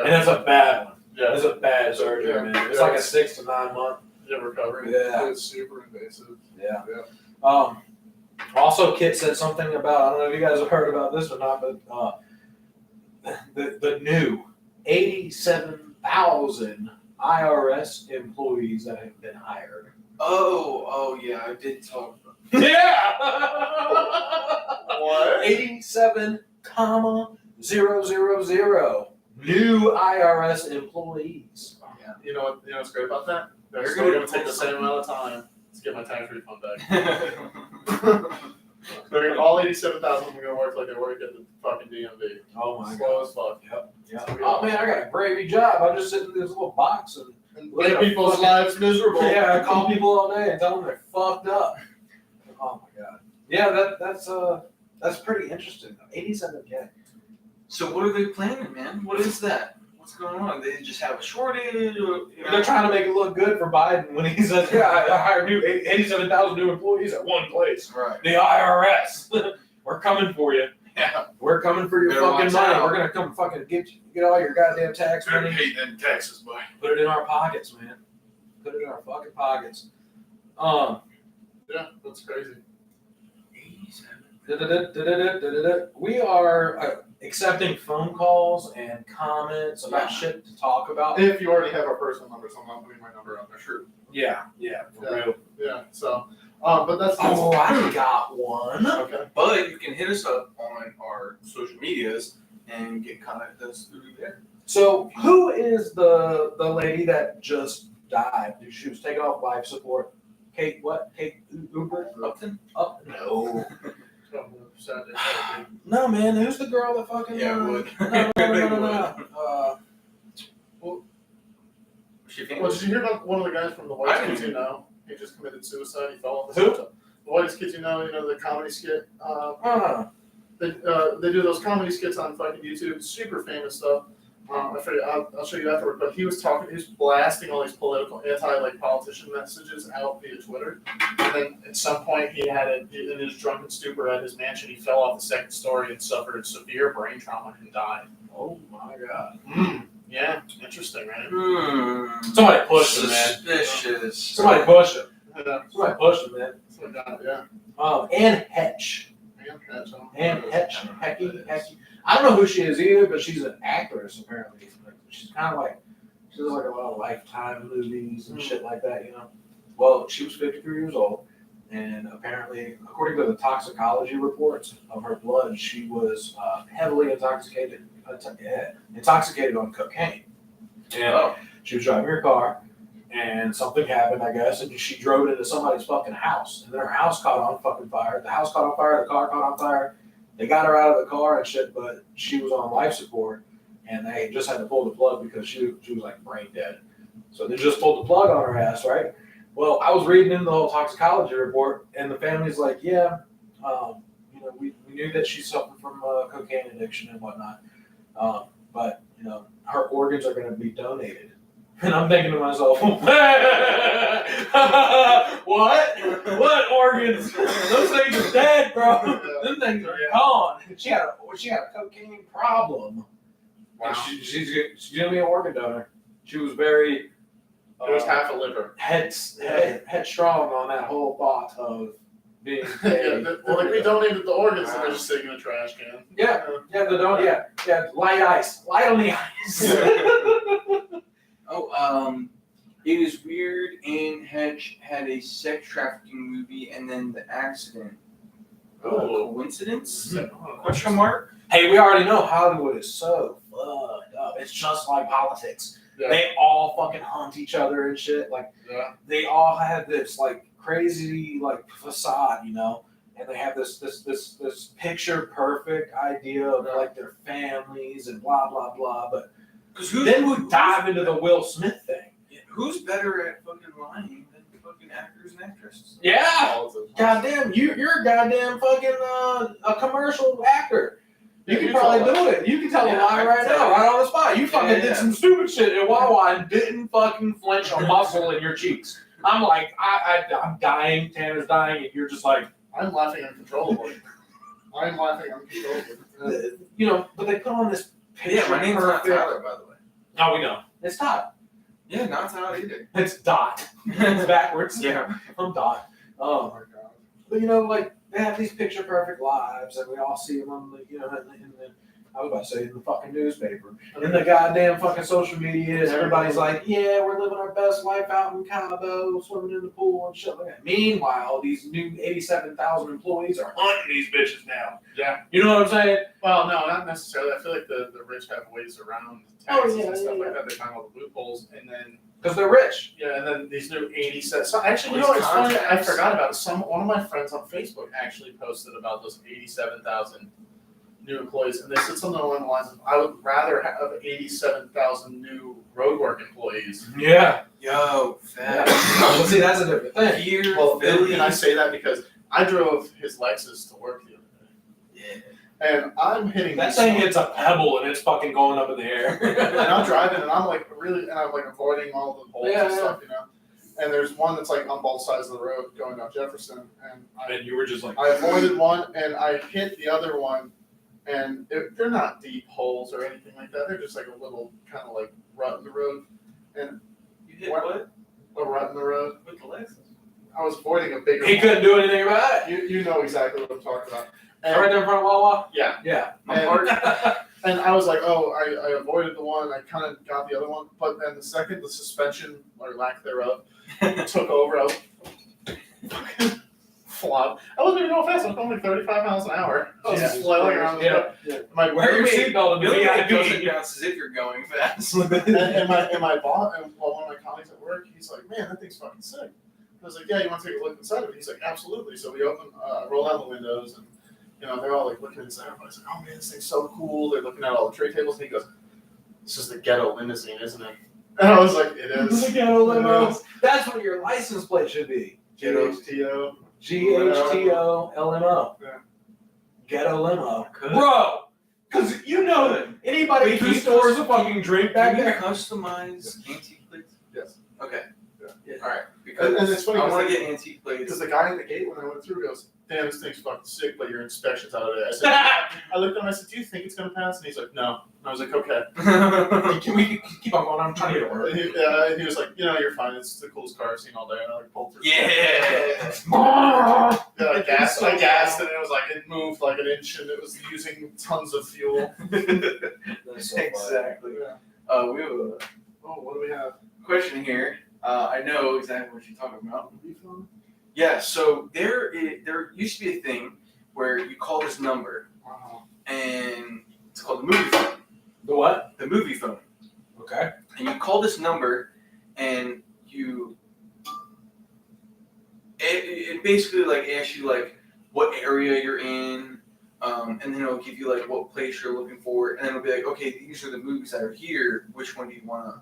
and it's a bad one. Yeah. It's a bad surgery, Yeah. man. It's Yeah. like a 6 to 9 month Yeah, recovery. Yeah. It's super invasive. Yeah. Yeah. Also, Kit said something about, I don't know if you guys have heard about this or not, but the new 87,000 IRS employees that have been hired. Oh yeah, I did talk about Yeah! What? 87,000 new IRS employees. You know what's great about that? They're You're still gonna going to take the pull same amount of time to get my tax refund back. that. All 87,000 of them are going to work like they work at the fucking DMV. Oh my Slow god. as fuck. Yep. Oh man, I got a gravy job. I just sit in this little box and And Look make at people's fucking- lives miserable. yeah, I call people all day and tell them they're fucked up. Oh my god. Yeah, that's pretty interesting. 87K. So what are they planning, man? What is that? What's going on? They just have a shortage? Or, They're trying to make it look good for Biden when he says, "Yeah, I hired 87,000 new employees at one place." Right. The IRS. We're coming for you. Yeah. We're coming for your Better fucking watch money. out. We're gonna come fucking get all your goddamn tax money. Pay them taxes, boy. Put it in our pockets, man. Put it in our fucking pockets. Yeah, that's crazy. 87. We are accepting phone calls and comments about shit to talk about. If you already have our personal number, so I'm not putting my number on there. Sure. Yeah, for real. Yeah. So, but that's Oh, I got one. okay. But you can hit us up on our social medias and get contact us through there. So, who is the lady that just died? She was taken off life support. Kate, what? Kate Uber? Upton? Up? No. Saturday. No, man. Who's the girl that fucking? Yeah, it would. No. She Well, famous? did you hear about one of the guys from the I White didn't. Kids You Know? He just committed suicide. He fell off the Who? The White Kids You Know, the comedy skit. Uh, They do those comedy skits on fucking YouTube. Super famous stuff. I'll show you afterward. But he was blasting all these political, politician messages out via Twitter. And then at some point, he had it in his drunken stupor at his mansion. He fell off the second story and suffered severe brain trauma and died. oh my god. Yeah, interesting, right? Somebody push him, man. Suspicious. Somebody push him. Yeah, Somebody push him, man. so yeah. Anne Hetch. Anne Hetch. Hecky. I don't know who she is either, but she's an actress apparently. She's kind of like, she does like a lot of Lifetime movies and shit like that, Well, she was 53 years old, and apparently, according to the toxicology reports of her blood, she was heavily intoxicated on cocaine. And she was driving her car, and something happened, I guess, and she drove into somebody's fucking house, and then her house caught on fucking fire. The house caught on fire, the car caught on fire. They got her out of the car and shit, but she was on life support, and they just had to pull the plug because she was like brain dead. So they just pulled the plug on her ass, right? Well, I was reading in the whole toxicology report, and the family's like, yeah, we knew that she suffered from cocaine addiction and whatnot, but her organs are going to be donated. And I'm thinking to myself, what organs? Those things are dead, bro. Them things are gone. She had a cocaine problem. Wow. She's gonna be an organ donor. She was very It was half a liver. headstrong on that whole thought of being. We donated the organs and they're just sitting in a trash can. Yeah, light ice, light on the ice. It was weird, and Hedge had a sex trafficking movie, and then the accident. Coincidence? Question mark? Hey, we already know Hollywood is so fucked up. It's just like politics. Yeah. They all fucking hunt each other and shit. Like, they all have this like crazy like facade, and they have this picture perfect idea of like their families and blah blah blah. But then we dive into the Will Smith thing. Who's better at fucking lying than fucking actors and actresses? Yeah. Goddamn, you're a goddamn fucking a commercial actor. You can probably do it. You can tell a lie right now, right on the spot. You fucking did some stupid shit in Wawa and didn't fucking flinch a muscle in your cheeks. I'm like, I'm dying, Tanner's dying, and you're just like, I'm laughing uncontrollably. But they put on this picture. Yeah, my name's not Tyler, by the way. Oh, we know. It's Todd. Yeah, not out either. It's dot. It's backwards. Yeah. From dot. Oh my god. But you know, like they have these picture perfect lives, and we all see them on the, in the, I was about to say in the fucking newspaper, in the goddamn fucking social media, and everybody's like, yeah, we're living our best life out in Cabo, swimming in the pool and shit like that. Meanwhile, these new 87,000 employees are hunting these bitches down. Yeah. You know what I'm saying? Well, no, not necessarily. I feel like the rich have ways around taxes and stuff like that. They find all the loopholes, and then Because they're rich. yeah, and then these new 87. So actually, you All know these what's funny? I contacts. forgot about it. One of my friends on Facebook actually posted about those 87,000 new employees, and they said something along the lines of, "I would rather have 87,000 new roadwork employees." Yeah. Yo, fat. Well, see, that's a different thing. Here, Well, Philly. and I say that because I drove his Lexus to work the other day, Yeah. and I'm hitting That these thing hits a pebble and it's fucking going up in the air. and I'm driving, and I'm like really, and I'm like avoiding all the holes Yeah, and stuff, you know. And there's one that's like on both sides of the road going down Jefferson, and And you were just like, I avoided one, and I hit the other one, and they're not deep holes or anything like that. They're just like a little kind of like rut in the road, You hit What? a rut in the road. with the Lexus? I was avoiding a bigger. he one. couldn't do anything about it. You know exactly what I'm talking about. And, Right there in front of Wawa? Yeah. Yeah. And- And I was like, oh, I avoided the one. I kind of got the other one, but then the second the suspension or lack thereof took over, I was fucking flop. I wasn't even going fast. I was going like 35 miles an hour. I was just flailing around the road. Yeah. My Wear your seatbelt in the Billy doesn't VIP. bounce as if you're going fast. and my boss, and one of my colleagues at work, he's like, man, that thing's fucking sick. I was like, yeah, you want to take a look inside of it? He's like, absolutely. So we roll down the windows, and they're all like looking inside. I was like, oh man, this thing's so cool. They're looking at all the tray tables, and he goes, this is the ghetto limousine, isn't it? And I was like, it is. The ghetto limo. It is. That's what your license plate should be. GHTO. GHTO-LMO. Yeah. Ghetto limo. Could. Bro! Because anybody Wait, who can you stores a fucking drink back Can you there. customize antique plates? Yes. Okay. Yeah. All right. Because And it's funny I 'cause want to like- get antique plates. Because the guy at the gate when I went through goes, damn, this thing's fucking sick, but your inspection's out of there. I said, I looked at him, I said, do you think it's going to pass? And he's like, no. And I was like, okay. Can we keep on going? I'm trying to get to work. And he was like, you're fine. It's the coolest car I've seen all day. And I like pulled through. Yeah. Yeah, I gassed, and it was like, it moved like an inch, and it was using tons of fuel. That's so funny. Exactly. Yeah. We have a Oh, what do we have? question here. I know exactly what you're talking about. Yeah, so there used to be a thing where you call this number, and it's called the movie phone. The what? The movie phone. Okay. And you call this number, and it basically like asks you like what area you're in, and then it'll give you like what place you're looking for, and then it'll be like, okay, these are the movies that are here. Which one do you want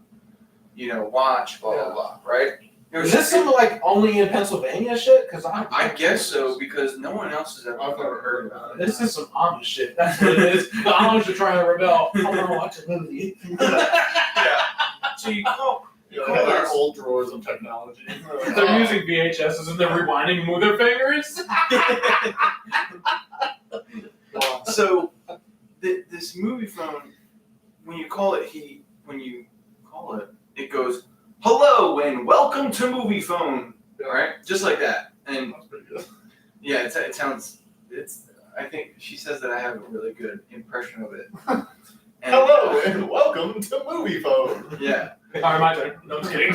to, watch? Blah blah blah. Right? Is this something like only in Pennsylvania shit? Because I guess so, because no one else has ever heard about it. This is some Amish shit. That's what it is. The Amish are trying to rebel. I want to watch a movie. Yeah. So you call. Our old drawers of technology. They're using VHSs and they're rewinding them with their fingers. So this movie phone, when you call it, it goes, "Hello and welcome to movie phone." Yeah. All right, just like that. And That's pretty good. yeah, it sounds. I think she says that I have a really good impression of it. And, Hello and welcome to Movie Phone. Yeah. All right, my turn. No, I'm just kidding.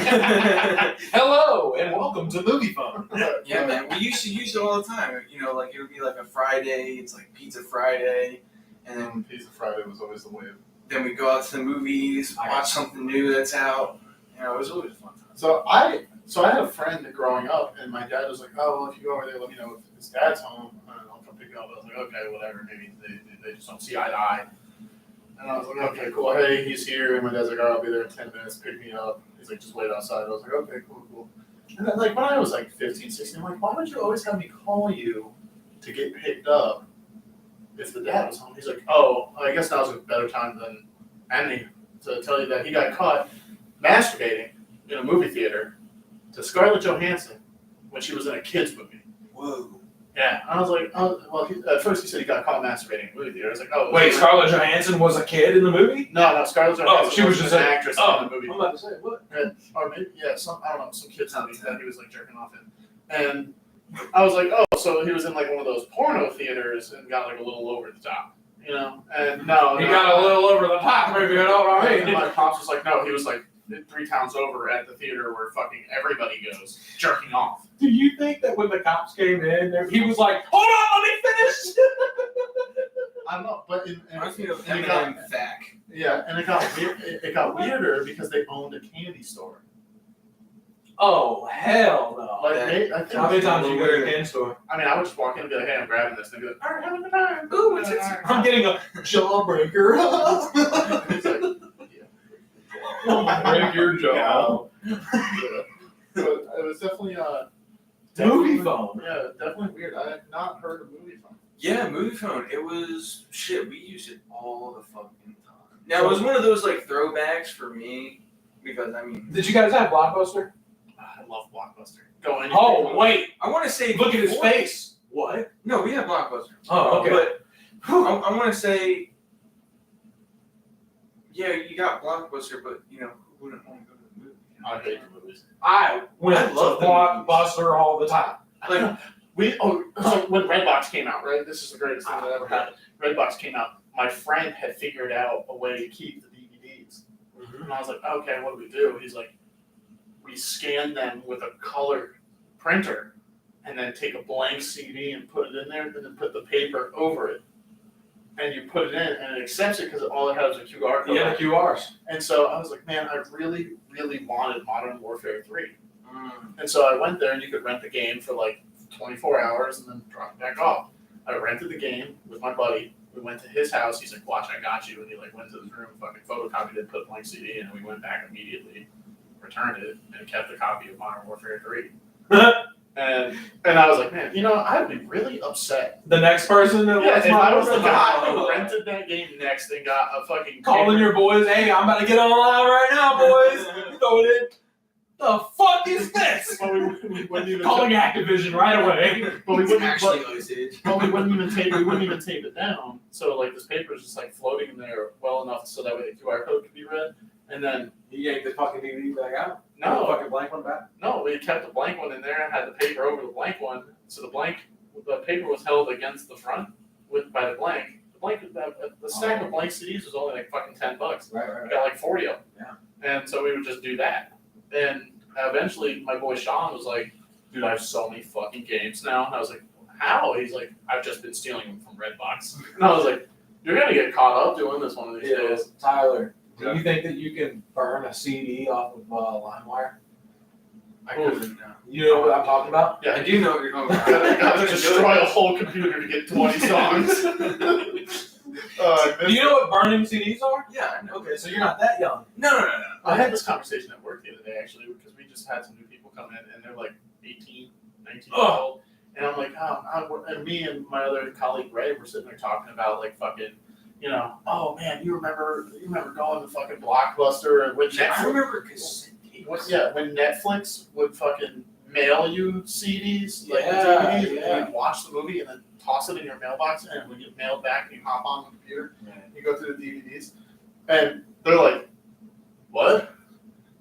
Hello and welcome to Movie Phone. Yeah, man. We used to use it all the time. Like it would be like a Friday. It's like Pizza Friday, and then Pizza Friday was always the wave. then we go out to the movies, watch something new that's out. It was always a fun time. So I had a friend growing up, and my dad was like, "Oh, well, if you go over there, let me know if his dad's home, and I'll come pick you up." I was like, "Okay, whatever. Maybe they just don't see eye to eye." And I was like, "Okay, cool. Hey, he's here." And my dad's like, "All right, I'll be there in 10 minutes. Pick me up." He's like, "Just wait outside." I was like, "Okay, cool." And then like when I was like 15, 16, I'm like, "Why would you always have me call you to get picked up if the dad was home?" He's like, "Oh, I guess now's a better time than any to tell you that he got caught masturbating in a movie theater to Scarlett Johansson when she was in a kids movie." Whoa. Yeah, I was like, at first he said he got caught masturbating in the movie theater. I was like, oh. Wait, Scarlett Johansson was a kid in the movie? No, Scarlett Johansson. She was just an a- actress oh, in the movie. I'm about to say, what? Or maybe, yeah, I don't know, some kids movie that he was like jerking off in. And I was like, oh, so he was in like one of those porno theaters and got like a little over the top, you know? And no. He got a little over the top, maybe, you know what I And mean? my pops was like, no, he was like 3 towns over at the theater where fucking everybody goes jerking off. Do you think that when the cops came in, he was like, hold on, let me finish? I don't know, but I feel and it got, Eminem fact. yeah, and it got weird. It got weirder because they owned a candy store. Oh, hell no. Like, Yeah. I think How many times did you go to a candy store? I mean, I would just walk in and be like, hey, I'm grabbing this. And they'd be like, all right, have a good time. Ooh, what's this? I'm getting a jawbreaker. He's like, Break your jaw. yeah. But it was definitely Movie phone. Yeah, definitely weird. I had not heard of movie phone. Yeah, movie phone. It was shit. We used it all the fucking time. Now it was one of those like throwbacks for me because I mean. Did you guys have Blockbuster? I love Blockbuster. Go in. Oh, wait. I want to say. Look at his before- face. What? No, we have Blockbuster. Oh, okay. But I want to say. Yeah, you got Blockbuster, but you know who wouldn't want to go to the movie? I hate the movies. I went I love to the Blockbuster all the time. Like so when Redbox came out, right? This is the greatest thing that ever happened. Redbox came out. My friend had figured out a way to keep the DVDs, and I was like, okay, what do we do? He's like, we scan them with a color printer, and then take a blank CD and put it in there, and then put the paper over it, and you put it in, and it accepts it because all it has is a QR code. Yeah, the QRs. And so I was like, man, I really, really wanted Modern Warfare 3. Mm. And so I went there, and you could rent the game for like 24 hours and then drop it back off. I rented the game with my buddy. We went to his house. He's like, watch, I got you. And he like went to his room, fucking photocopied it, put a blank CD in, and we went back immediately, returned it, and kept a copy of Modern Warfare 3. And I was like, man, you know, I'd be really upset. The next person that Yeah, wants if I was the Warfare, guy who rented that game next and got a fucking calling paper- your boys, hey, I'm about to get online right now, boys. Throw it in. The fuck is this? But we wouldn't even Calling Activision right away. but we wouldn't Actually, but, Osage. but we wouldn't even tape it down. So like this paper is just like floating in there well enough so that way the QR code could be read. And then You yanked the fucking DVD back out? no, The fucking blank one back? no, we kept the blank one in there and had the paper over the blank one. So the paper was held against the front by the blank. The stack of blank CDs was only like fucking $10. Right, We got like 40 of them. Yeah. And so we would just do that. And eventually my boy Sean was like, dude, I have so many fucking games now. And I was like, how? He's like, I've just been stealing them from Redbox. And I was like, you're going to get caught up doing this one of these days. Tyler, do you think that you can burn a CD off of LimeWire? I couldn't. You know what I'm talking about? I do know what you're talking about. I gotta destroy a whole computer to get 20 songs. Do you know what burning CDs are? Yeah, I know. Okay, so you're not that young. No. I had this conversation at work the other day, actually, because we just had some new people come in, and they're like 18, 19 years old. And I'm like, and me and my other colleague, Ray, were sitting there talking about, like, fucking, you know, oh, man, you remember going to fucking Blockbuster and when I Netflix, remember cassette tapes. when Netflix would fucking mail you CDs, like Yeah, DVDs, yeah. and you'd watch the movie and then toss it in your mailbox, and it would get mailed back, and you hop on the computer, you go through the DVDs, and they're like, what?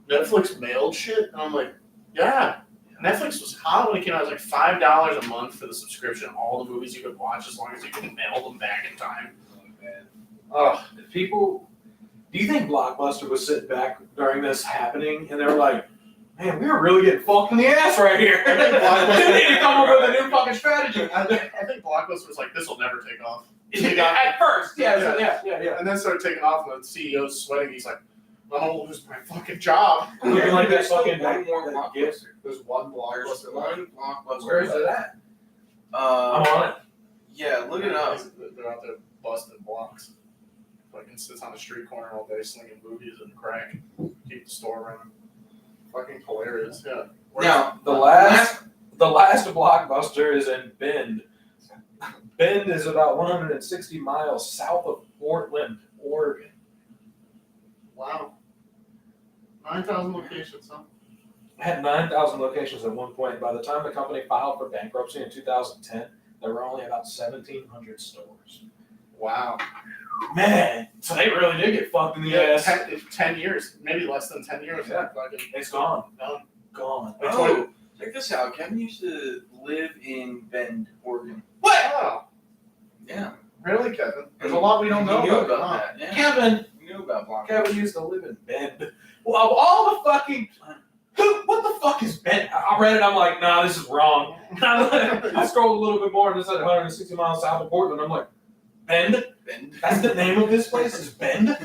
Netflix mailed shit? And I'm like, yeah. Netflix was hot when it came out. It was like $5 a month for the subscription, all the movies you could watch as long as you could mail them back in time. Oh, people, do you think Blockbuster was sitting back during this happening and they were like, man, we were really getting fucked in the ass right here. I think Blockbuster- They need to come up with a new fucking strategy. I think Blockbuster was like, this will never take off. At first, yeah. And then started taking off, and the CEO's sweating. He's like, I'm gonna lose my fucking job. Looking like that There's still fucking one more that gift. Blockbuster. There's one There's Blockbuster. one Blockbuster. Where is it at? Uh, I'm on it. yeah, look it up. They're out there busting blocks. Fucking sits on the street corner all day slinging movies and crack. Keep the store running. Fucking hilarious. Yeah. Now, The last Blockbuster is in Bend. Bend is about 160 miles south of Portland, Oregon. Wow. 9,000 locations, huh? Had 9,000 locations at one point. By the time the company filed for bankruptcy in 2010, there were only about 1,700 stores. Wow. Man, so they really did get fucked in the ass. 10 years, maybe less than 10 years. Yeah. It's gone. Done. Gone. Oh, check this out. Kevin used to live in Bend, Oregon. Wow. Yeah. Really, Kevin? There's a lot we don't know You knew about. about that. Yeah. Kevin, You knew about Block. Kevin used to live in Bend. Well, of all the fucking, what the fuck is Bend? I read it. I'm like, nah, this is wrong. I scrolled a little bit more and it said 160 miles south of Portland. I'm like, Bend? Bend. That's the name of this place? Is Bend?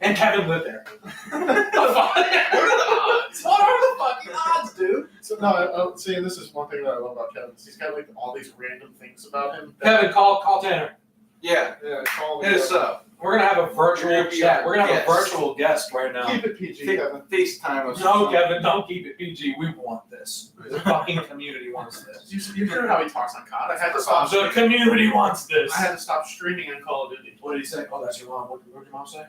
And Kevin lived there. What are the odds? What are the fucking odds, dude? So no, see, and this is one thing that I love about Kevin. He's got like all these random things about him. Kevin, call Tanner. Yeah. Yeah, call Hit us up. We're gonna have a virtual We're gonna be chat. our We're gonna have guest. a virtual guest right now. Keep it PG, Kevin. FaceTime us. No, Kevin, don't keep it PG. We want this. The fucking community wants this. You hear how he talks on COD? I had to stop. The community wants this. I had to stop streaming on Call of Duty. What did he say? Oh, that's your mom. What did your mom say?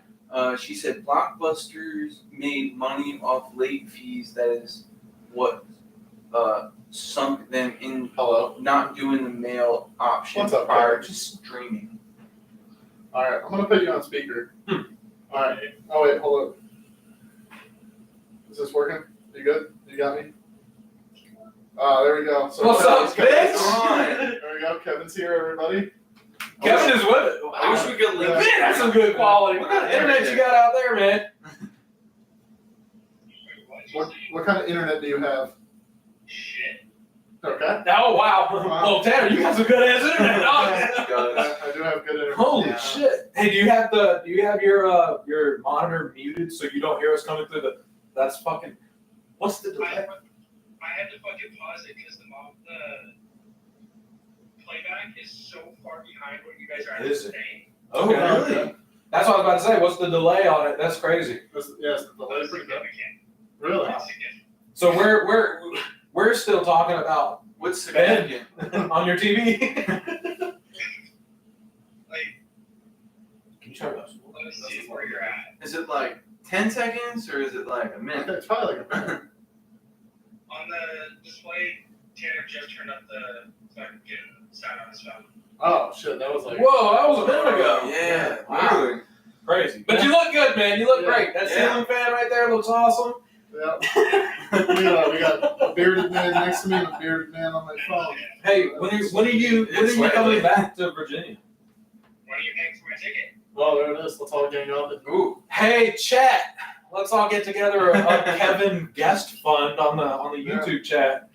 She said Blockbusters made money off late fees. That is what sunk them in not doing the mail option What's up, prior Kevin? to streaming. All right, I'm gonna put you on speaker. All right. Oh wait, hold up. Is this working? You good? You got me? There we go. So What's up, what's going bitch? on? There we go. Kevin's here, everybody. Kevin is with it. I wish we could link. Man, that's some good quality. What kind of internet you got out there, man? What kind of internet do you have? Shit. Okay. Oh wow. Oh Tanner, you got some good ass internet. dog. I do have good internet. Holy Yeah. shit! Hey, do you have your monitor muted so you don't hear us coming through the? That's fucking. What's the I delay? had to fucking pause it because the playback is so far behind what you guys are Is it? saying. Oh, really? really? That's what I was about to say. What's the delay on it? That's crazy. Yes, the delay It's pretty good. significant. Really? It's significant. So we're still talking about What's Ben. significant? on your TV. Like, Can you turn those? let me see where you're at. Is it like 10 seconds or is it like a minute? Okay, it's probably like a minute. On the display, Tanner just turned up the fucking sound on his phone. Oh shit, that was like. Whoa, that was a minute ago. Yeah, Wow. literally. Crazy. But you look good, man. You look Yeah. great. That Yeah. ceiling fan right there looks awesome. Yeah. We got a bearded man next to me and a bearded man on my phone. Hey, when are you It's coming like- back to Virginia? When are you paying for my ticket? Well, there it is. Let's all gang up. Ooh. Hey, chat. Let's all get together a Kevin guest fund on the Yeah. YouTube chat.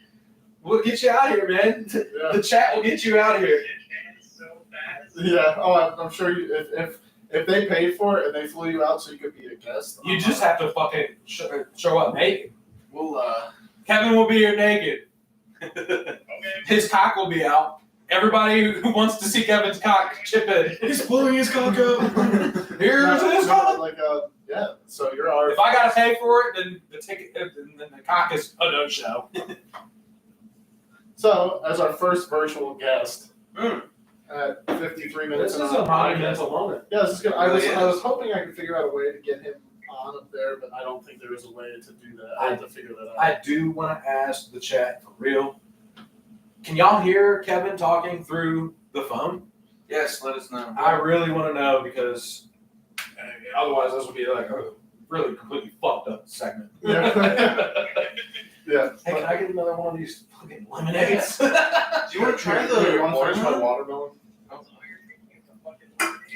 We'll get you out here, man. Yeah. The chat will get you out here. It's so fast. Yeah. Oh, I'm sure you. If they paid for it and they flew you out so you could be a guest. You just have to fucking show up naked. We'll Kevin will be here naked. Okay. His cock will be out. Everybody who wants to see Kevin's cock, chip in. He's blowing his cock up. Here's his cock. Like yeah. So you're our. If I gotta pay for it, then the ticket, then the cock is a no-show. So as our first virtual guest Mm. at 53 minutes. This in is our a podcast. monumental moment. Yeah, this is good. I Really was is. hoping I could figure out a way to get him on up there, but I don't think there was a way to do that. I have to figure that out. I do want to ask the chat for real. Can y'all hear Kevin talking through the phone? Yes, let us know. I really want to know because otherwise this would be like a really completely fucked up segment. Yeah. Yeah. Hey, can I get another one of these fucking lemonades? Do you want to try the You want to finish my watermelon? watermelon?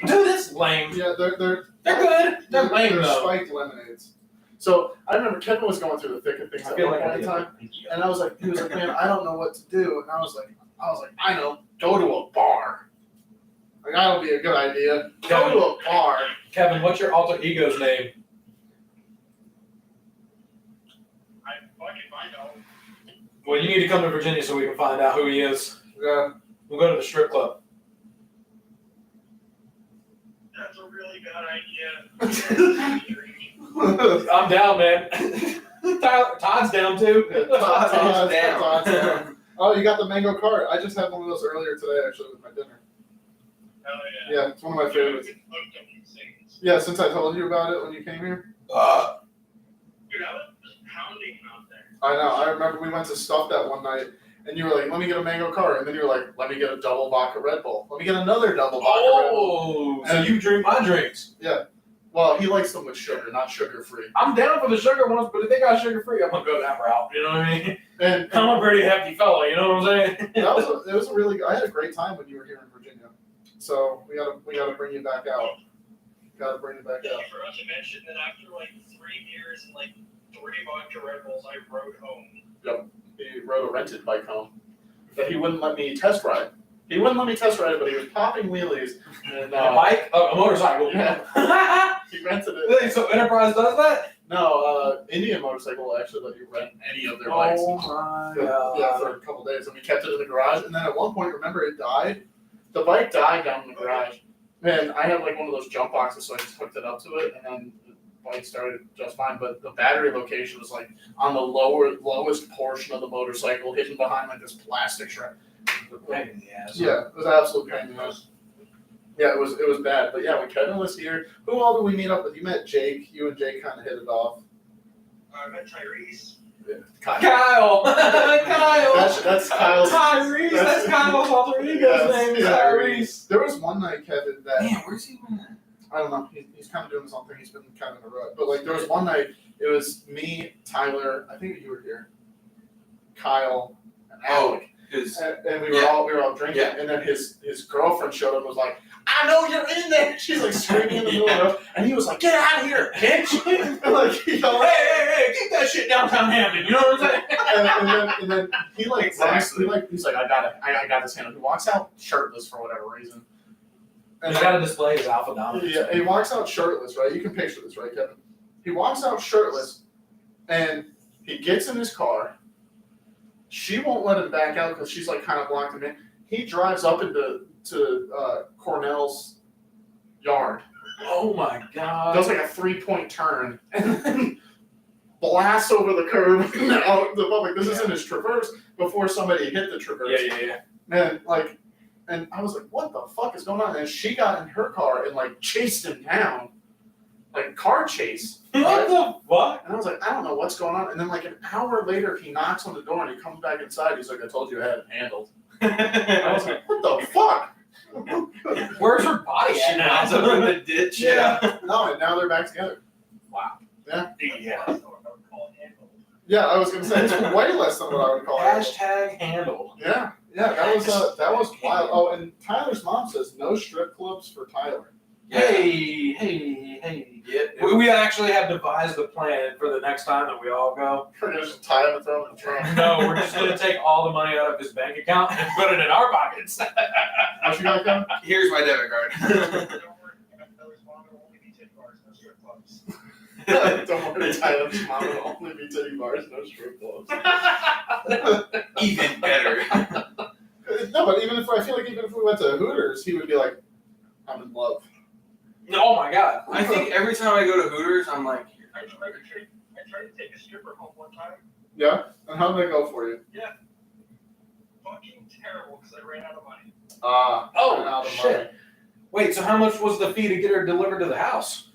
Dude, that's lame. Yeah, they're They're good. They're lame they're though. spiked lemonades. So I remember Kevin was going through the thick of things I at feel one like point in time, and he was like, man, I don't know what to do, and I was like, I know, go to a bar. Like that'll be a good idea. Go to a bar. Kevin, what's your alter ego's name? I fucking find out. Well, you need to come to Virginia so we can find out who he is. Yeah. We'll go to the strip club. That's a really bad idea. I'm down, man. Todd's down too. Todd's down. down. Oh, you got the mango cart. I just had one of those earlier today, actually, with my dinner. Hell yeah. Yeah, it's one of my favorites. Yeah, since I told you about it when you came here. Dude, I was just pounding out there. I know. I remember we went to Stuff that one night, And you were like, let me get a mango cart. And then you were like, let me get a double vodka Red Bull. Let me get another double vodka Red Bull. Oh, so you drink my drinks. Well, he likes them with sugar, not sugar-free. I'm down for the sugar ones, but if they got sugar free, I'm gonna go that route. You know what I mean? And I'm a pretty hefty fella. You know what I'm saying? it was a really. I had a great time when you were here in Virginia. So we gotta bring you back out. Gotta bring you back Yeah, out. I forgot to mention that after like 3 beers and like 3 vodka Red Bulls, I rode home. He rode a rented bike home that he wouldn't let me test ride. He wouldn't let me test ride it, but he was popping wheelies. And, A bike? A motorcycle. Yeah. He rented it. So Enterprise does that? No, Indian Motorcycle will actually let you rent any of their bikes. Oh my Yeah, god. for a couple days. And we kept it in the garage. And then at one point, remember, it died? The bike died down in the garage. And I had like one of those jump boxes, so I just hooked it up to it. And then the bike started just fine. But the battery location was like on the lowest portion of the motorcycle, hidden behind like this plastic shred. Pain in the ass. Yeah, it was absolutely pain in the ass. Yeah, it was bad. But yeah, when Kevin was here, who all did we meet up with? You met Jake. You and Jake kind of hit it off. I met Tyrese. Kyle. Kyle. That's Kyle's. Tyrese. That's Kyle's alter ego's name. Is Tyrese. There was one night, Kevin, that Man, where's he been? I don't know. He's kind of doing his own thing. He's been kind of in a rut. But like, there was one night. It was me, Tyler. I think you were here. Kyle and Alec. And we were all drinking. Yeah. And then his girlfriend showed up and was like, "I know you're in there." She's like screaming in the middle of the road, and he was like, "Get out of here, bitch!" And like, he yelled, Hey, keep that shit downtown Hampton. You know what I'm saying? and then he like Exactly. he's like, I got this handle. He walks out shirtless for whatever reason. And He's got to display his alpha dominance. yeah, he walks out shirtless, right? You can picture this, right, Kevin? He walks out shirtless, and he gets in his car. She won't let him back out because she's like kind of blocked him in. He drives up into Cornell's yard, Oh my god. does like a 3-point turn, and then blasts over the curb and out the public. This is in his Traverse before somebody hit the Traverse. Yeah. And I was like, what the fuck is going on? And she got in her car and like chased him down, like car chase. What the fuck? And I was like, I don't know what's going on. And then like an hour later, he knocks on the door and he comes back inside. He's like, I told you I had it handled. I was like, what the fuck? Where's her body She at now? knocks over in the ditch. Yeah. No, and now they're back together. Wow. Yeah. Yeah. Yeah, I was gonna say it's way less than what I would call it. Hashtag handle. Yeah, that was wild. Oh, and Tyler's mom says no strip clubs for Tyler. Hey. Yeah. We actually have devised a plan for the next time that we all go. We're gonna just tie him and throw him in the trunk. No, we're just going to take all the money out of his bank account and put it in our pockets. What you got, Kevin? Here's my debit card. Don't worry, Tyler's mom will only be titty bars, no strip clubs. Even better. No, but even if we went to Hooters, he would be like, I'm in love. Oh my god. I think every time I go to Hooters, I'm like, I tried to take a stripper home one time. Yeah? And how did it go for you? Fucking terrible because I ran out of money. Oh, shit. Wait, so how much was the fee to get her delivered to the house?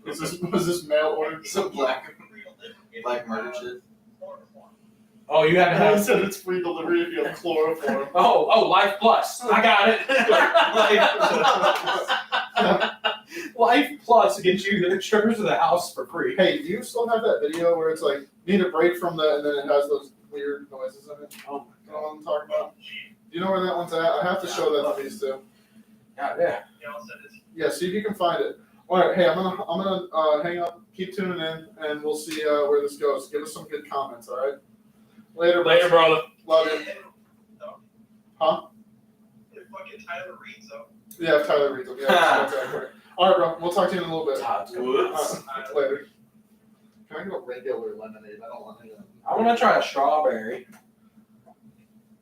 Was this mail order? some black murder shit. Oh, you had to I have... said it's free delivery if you have chloroform. Oh, Life Plus. I got it. Life Plus gets you the strippers to the house for free. Hey, do you still have that video where it's like, need a break from the, and then it has those weird noises in it? Oh You know what I'm talking about? Do you know where that one's at? I have to show that to these two. Yeah. Yeah, I'll send it. Yeah, see if you can find it. All right, hey, I'm gonna hang up, keep tuning in, and we'll see where this goes. Give us some good comments, all right? Later, brother. Love you. Huh? If fucking Tyler reads them. Yeah, if Tyler reads them. Yeah, that's exactly right. All right, bro. We'll talk to you in a little bit. Todd's coming. Whoops. Later. Can I get a regular lemonade? I don't want any. I want to try a strawberry.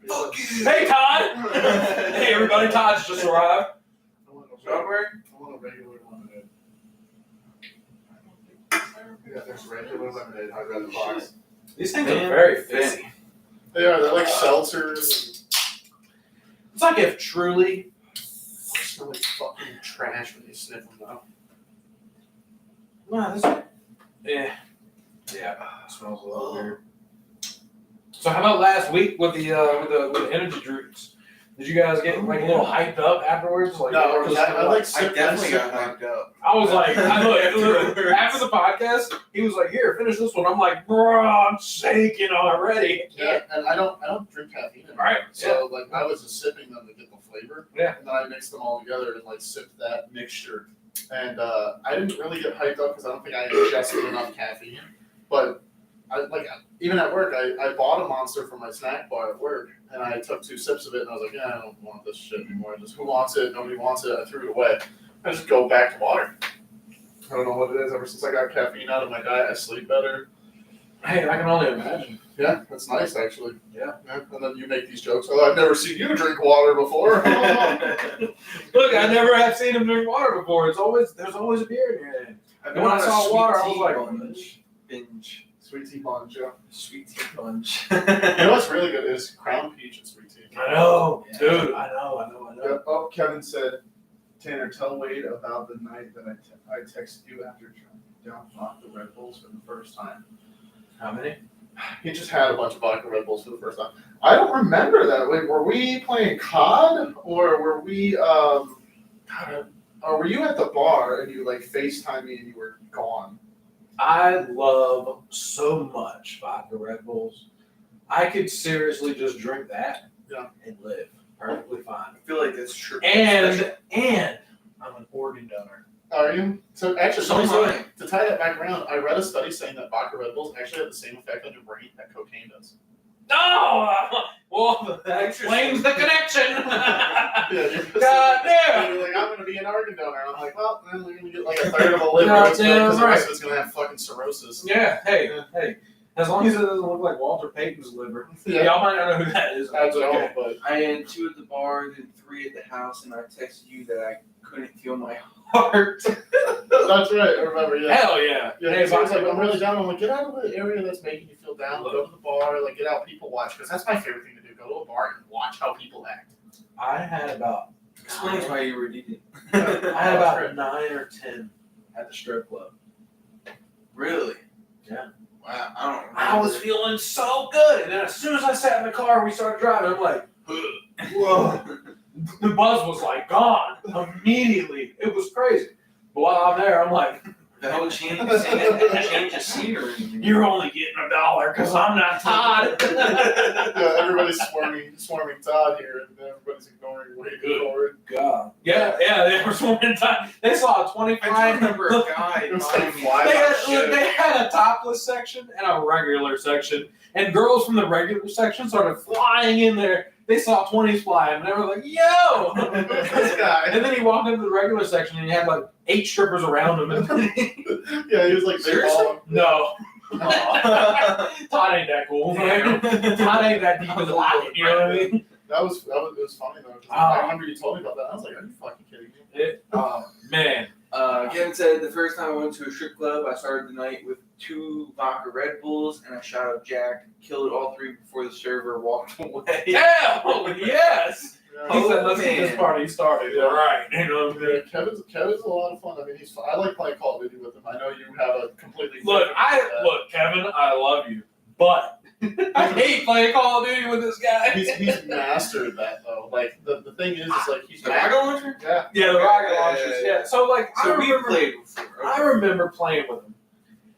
Fuck you. Hey, Todd! Hey, everybody. Todd's just arrived. I want a Strawberry? regular lemonade. Yeah, there's regular lemonade. I'd rather box. These things are very fizzy. They are. They're like seltzers. It's like if Truly... They smell like fucking trash when you sniff them, though. Wow, this... Yeah. Yeah, it smells a little weird. So how about last week with the energy drinks? Did you guys get like a little hyped up afterwards? Like, No, because I like I sipped definitely got one. hyped up. I was like, Afterwards. after the podcast, he was like, "Here, finish this one." I'm like, "Bro, I'm shaking already." Yeah, and I don't drink caffeine anymore. Right, So like I was just sipping them to get the flavor. Yeah. And then I mixed them all together and like sipped that mixture. And I didn't really get hyped up because I don't think I ingested enough caffeine. But I like even at work, I bought a Monster from my snack bar at work, and I took 2 sips of it, and I was like, yeah, I don't want this shit anymore. Just who wants it? Nobody wants it. I threw it away. I just go back to water. I don't know what it is. Ever since I got caffeine out of my diet, I sleep better. Hey, I can only imagine. Yeah, that's nice actually. Yeah. And then you make these jokes. Oh, I've never seen you drink water before. Look, I never have seen him drink water before. There's always a beer in your hand. I've And when I saw water, I was like, binge. Sweet tea bunch, yeah. Sweet tea bunch. You know what's really good is Crown Peach and sweet tea. I know, Yeah. dude. I know. Yeah. Oh, Kevin said, Tanner, tell Wade about the night that I texted you after trying to down the Red Bulls for the first time. How many? He just had a bunch of vodka Red Bulls for the first time. I don't remember that. Wait, were we playing COD or were we or were you at the bar and you like FaceTime me and you were gone? I love so much vodka Red Bulls. I could seriously just drink that and live perfectly fine. I feel like that's true. And I'm an organ donor. Are you? So actually, So am I. to tie that back around, I read a study saying that vodka Red Bulls actually have the same effect on your brain that cocaine does. No! Well, that explains the connection. Yeah, God damn! You're like, I'm going to be an organ donor. I'm like, well, then we're going to get like a third of a liver. Yeah, Because the right. rest of it's going to have fucking cirrhosis. Yeah, hey. As long as it doesn't look like Walter Payton's liver. Yeah. Y'all might not know who that is. I That's don't know, okay. but I had 2 at the bar, then 3 at the house, and I texted you that I couldn't feel my heart. that's right. I remember, yeah. Hell yeah. Yeah, Hey, so it's like, vodka I'm really down. I'm like, get out of the area that's making you feel down. Go to the bar. Like, get out, people watch. Because that's my favorite thing to do. Go to a bar and watch how people act. I had about Explains why you were needed. I had about 9 or 10 at the strip club. Really? Yeah. Wow, I don't remember. I was feeling so good, and then as soon as I sat in the car, we started driving. I'm like, whoa. The buzz was like gone immediately. It was crazy. But while I'm there, I'm like, The whole change of scenery. you're only getting $1 because I'm not Todd. Yeah, everybody's swarming Todd here, and everybody's ignoring way forward. God. Yeah, they were swarming Todd. They saw a 25. I do remember a guy It was buying like me. flies They on had, shit. they had a topless section and a regular section, and girls from the regular section started flying in there. They saw 20s flying, and they were like, "Yo!" This guy. And then he walked into the regular section, and he had like 8 strippers around him. Yeah, he was like, Seriously? No, Aw. Todd ain't that cool. Damn. Todd ain't that deep in the pocket. You know what I mean? it was funny though. 'Cause I remember you told me about that. I was like, are you fucking kidding me? Man. Kevin said the first time I went to a strip club, I started the night with 2 vodka Red Bulls and a shot of Jack. Killed all 3 before the server walked away. Hell yes. Yeah. He said, "Let's get this man. party started." Yeah. Right. You know what I mean? Yeah, Kevin's a lot of fun. I mean, he's fun. I like playing Call of Duty with him. I know you have a completely Look, different- Kevin, I love you, but I hate playing Call of Duty with this guy. He's mastered that though. Like the thing is like he's The rocket launcher? Yeah. Yeah, the rocket Yeah, launchers. yeah. Yeah. So like, So I we remember, played before. I remember playing with him,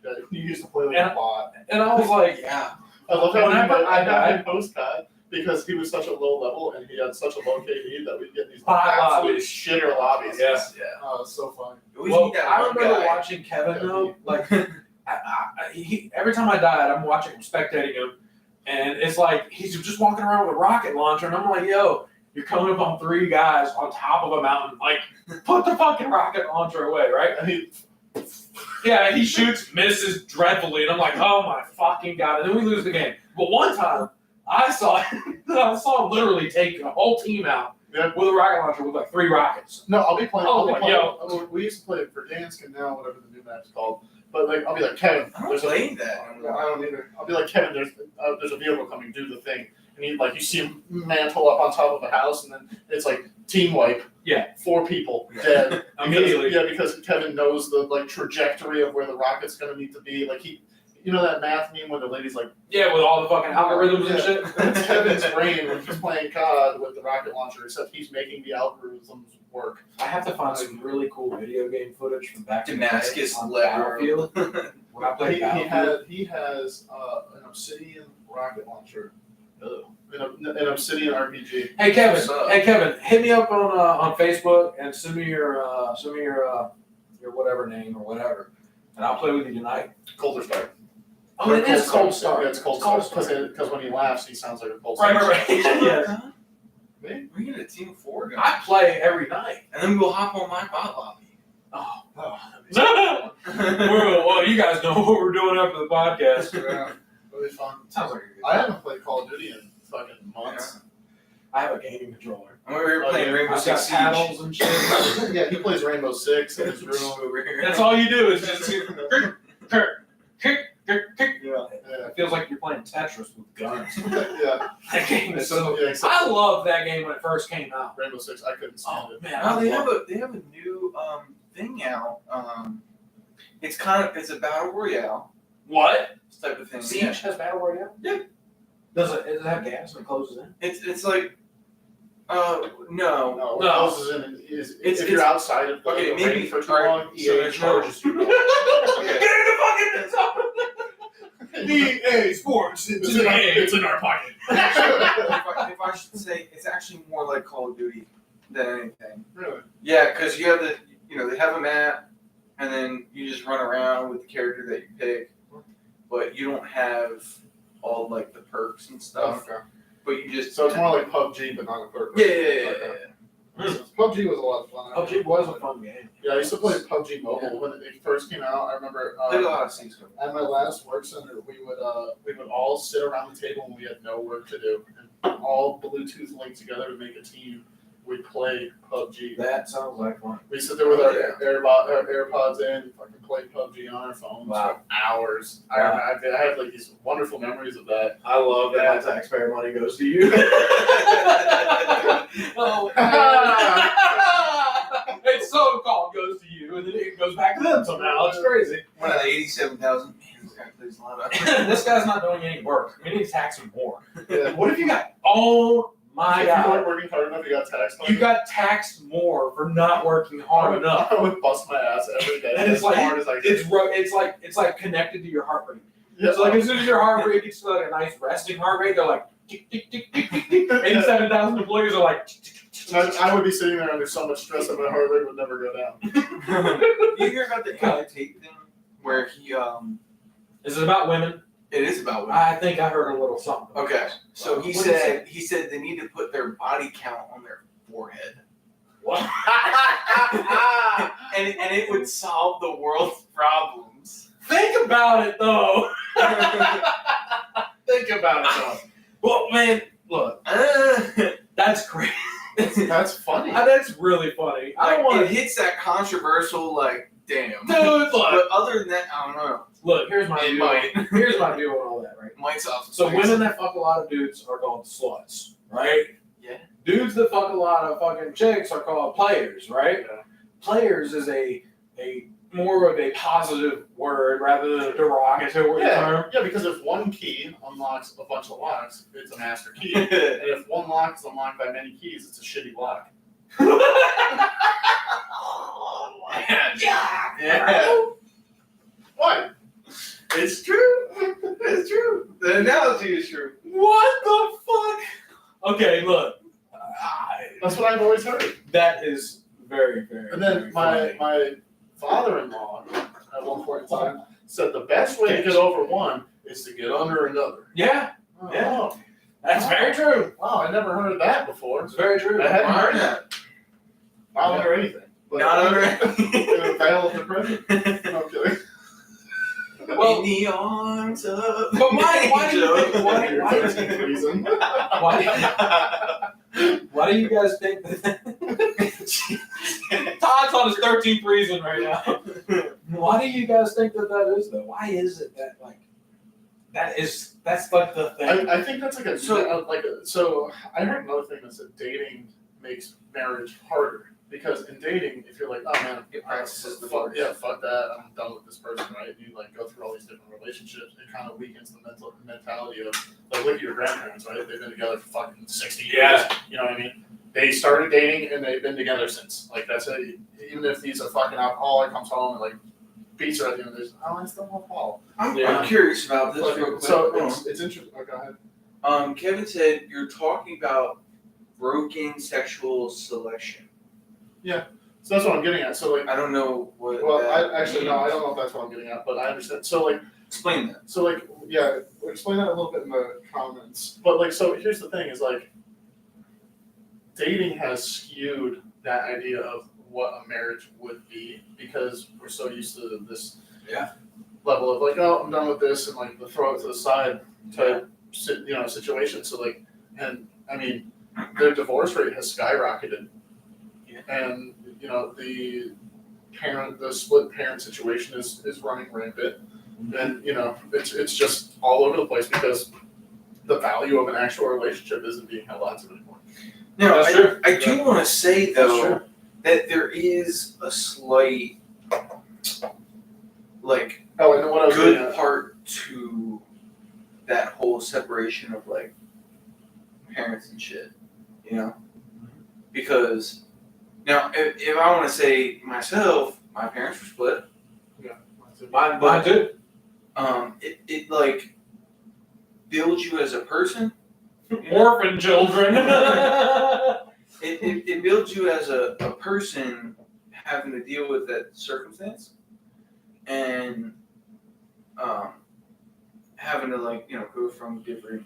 Yeah, he used to play like Yeah. a bot. and I was like, Yeah. I love how Whenever I died- post-COD because he was such a low level and he had such a low KD that we'd get these Bot absolute lobbies. shitter lobbies. Yeah. Yeah. Oh, it's so funny. We well, need that I one remember guy. watching Kevin though. Like, every time I died, I'm watching him, spectating him, and it's like he's just walking around with a rocket launcher, and I'm like, "Yo, you're coming up on 3 guys on top of a mountain. Like, put the fucking rocket launcher away, right?" And he Yeah, he shoots, misses dreadfully, and I'm like, "Oh my fucking god!" And then we lose the game. But one time, I saw him literally take a whole team out Yeah. with a rocket launcher with like 3 rockets. No, I'll be playing. Oh, I'll be playing yo. we used to play it for Dansk and now whatever the new map's called. But like, I'll be like, Kevin, I don't there's play that. I don't either. I'll be like, Kevin, there's a vehicle coming, do the thing. And you see him mantle up on top of a house, and then it's like team wipe. Yeah. 4 people dead. Immediately. Because Kevin knows the like trajectory of where the rocket's gonna need to be. Like You know that math meme where the lady's like, Yeah, with all the fucking algorithms and shit. that's Kevin's brain when he's playing COD with the rocket launcher, except he's making the algorithms work. I have to find some really cool video game footage from back in the day Damascus on lever. Battlefield. When I played Battlefield. He has an obsidian rocket launcher. An obsidian RPG. Hey Kevin, What's up? hit me up on Facebook and send me your whatever name or whatever, and I'll play with you tonight. Coulter Strike. Oh, it is Cold Start. Yeah, it's Cold Start because when he laughs, he sounds like a Cold Right, Start. right, right. Yes. Me? We get a team of 4 guys. I play every night. And then we'll hop on my bot lobby. Well, you guys know what we're doing after the podcast. Yeah, really fun. Sounds like a good I time. haven't played Call of Duty in fucking months. I have a gaming controller. And we were playing Rainbow I've Six got Siege. paddles and shit. Yeah, he plays Rainbow Six in his room. Over here. That's all you do is just kick. Yeah. It feels like you're playing Tetris with guns. Yeah. That game is so. Yeah, except I loved that game when it first came out. Rainbow Six, I couldn't stand Oh it. man, Oh, I they loved have a new thing out. It's a battle royale what? type of thing. Siege Yeah. has battle royale. Yeah. Does it have gas and it closes in? It's like no. No, what No. else is in it is It's- if you're outside of the okay, ring maybe- for too alright, long, so EA there's no- charges you. Okay. Get in the fucking EA Sports. It's in our pocket. if I should say, it's actually more like Call of Duty than anything. Really? Yeah, because you have they have a map, and then you just run around with the character that you pick, but you don't have all like the perks and stuff. Okay. But you just So it's more like PUBG, but not a perk. yeah. PUBG was a lot of fun. PUBG was a fun game. Yeah, I used to play PUBG Mobile when it first came out. I remember Played a lot of Siege. at my last work center, we would all sit around the table when we had no work to do, and all Bluetooth linked together to make a team. We'd play PUBG. That sounds like fun. We sit there with our AirPods in, fucking play PUBG on our phones Wow. for hours. Wow. I have like these wonderful memories of that. I love that my taxpayer money goes to you. Oh, it's so called goes to you, and then it goes back to them somehow. It's crazy. One of the 87,000. Man, this guy plays a lot of. This guy's not doing any work. We need to tax him more. Yeah. What if you got? Oh my If you god! weren't working hard enough, you got taxed. You got taxed more for not working hard enough. I would bust my ass every day. And it's as like- hard as I could. It's like connected to your heart rate. Yeah. So like as soon as your heart rate gets to like a nice resting heart rate, they're like tick tick tick tick tick tick. 87,000 employees are like. Tick, tick, tick, tick, tick. I would be sitting there under so much stress that my heart rate would never go down. You hear about the AI tape thing where he Is it about women? it is about women. I think I heard a little something. Okay, so What he did he said they need to put their body count on their forehead, What? and it would solve the world's problems. Think about it though. Think about it though. Well, man, look, that's crazy. That's funny. That's really funny. I don't want It to. hits that controversial like damn. Dude, look. But other than that, I don't know. Look, here's my It deal. might. Here's my deal with all that, right? Might solve some So things. women that fuck a lot of dudes are called sluts, right? Yeah. Dudes that fuck a lot of fucking chicks are called players, right? Yeah. Players is a more of a positive word rather than a derogatory term. Yeah, because if one key unlocks a bunch of locks, it's a master key. And if one lock is unlocked by many keys, it's a shitty lock. Yeah. What? It's true. It's true. The analogy is true. What the fuck? Okay, look. That's what I've always heard. That is very, very. And then very my funny. my father-in-law at one point in time said the best way to get over one is to get under another. Yeah, yeah. Oh, that's very true. wow, I never heard of that before. It's very true. I hadn't heard that. Not under anything. But Not under in a veil of the present. No kidding. Well- in the arms of But why do you think? angel. Why do you 13th reason. Why do you guys think that? Todd's on his 13th reason right now. Why do you guys think that is though? Why is it that like that's like the thing? I think that's like so I heard another thing that said dating makes marriage harder. Because in dating, if you're like, oh man, It practices the fuck, words. yeah, fuck that, I'm done with this person, right? You like go through all these different relationships. It kind of weakens the mentality of like look at your grandparents, right? They've been together for fucking 60 years. Yeah. You know what I mean? They started dating and they've been together since. Like that's it. Even if he's a fucking alcoholic, comes home and like beats her at the end of this, oh, I still love Paul. I'm curious about this real quick. So Hold on. it's interesting. Oh, go ahead. Kevin said you're talking about broken sexual selection. So that's what I'm getting at. So like, I don't know what. well, that I actually no, I means. don't know if that's what I'm getting at, but I understand. So like, Explain that. so like, yeah, explain that a little bit in the comments. But like, so here's the thing: is like, dating has skewed that idea of what a marriage would be because we're so used to this Yeah. level of like, oh, I'm done with this, and like the throw it to the side type situation. So like, and I mean, their divorce rate has skyrocketed, and the split parent situation is running rampant, and it's just all over the place because the value of an actual relationship isn't being held on to anymore. Now, That's true. I do want to say though true. that there is a slight, like, Oh, and then what I was getting good at, part to that whole separation of like parents and shit, because now if I want to say myself, my parents were split. Mine too. It like builds you as a person. Orphan children. It builds you as a person having to deal with that circumstance and having to like go from different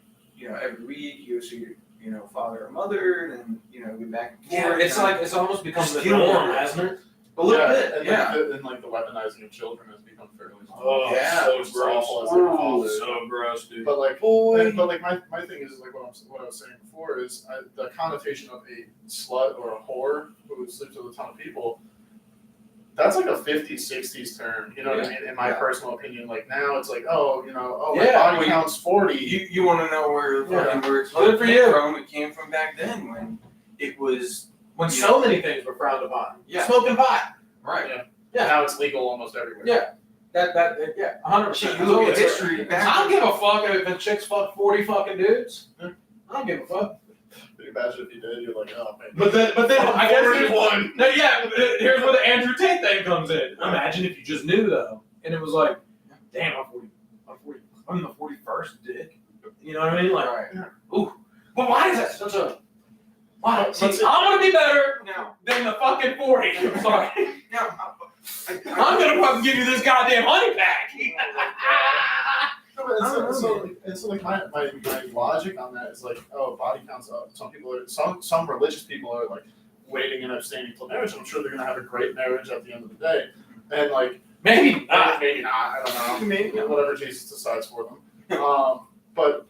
every week you see your father or mother and then go back and Yeah, forth. it's almost become the Still norm, is. hasn't it? a little yeah, bit, and yeah. Like the weaponizing of children has become fairly Oh, Yeah. so Which is gross. awful as a father. So gross, dude. But like, my thing is like what I was saying before is the connotation of a slut or a whore who sleeps with a ton of people. That's like a 50s, 60s term, you know what I mean? In my personal opinion, like now it's like, my Yeah, body well, count's 40. You want to know where the fucking words Good for came you. from? It came from back then when it was When so many things were frowned upon. Yeah. Smoking pot. right. Yeah. Now it's legal almost everywhere. Yeah. That 100%. Shit, you look at history back. I don't give a fuck if the chicks fuck 40 fucking dudes. I don't give a fuck. Can you imagine if you did? You're like, oh man. But then I guess there's 41. No, yeah, but here's where the Andrew Tate thing comes in. Imagine if you just knew though, and it was like, damn, I'm the 41st dick. You know what I mean? Like, Right. ooh. But why is that such a? Why? But See, see- I want to be better Now, than the fucking 40. I'm sorry. I'm gonna fucking give you this goddamn honey pack. No, but so like my logic on that is like, oh, body counts up. Some religious people are like waiting and abstaining till marriage. I'm sure they're gonna have a great marriage at the end of the day. And like Maybe not. maybe not. I don't know. Maybe not. Whatever Jesus decides for them. But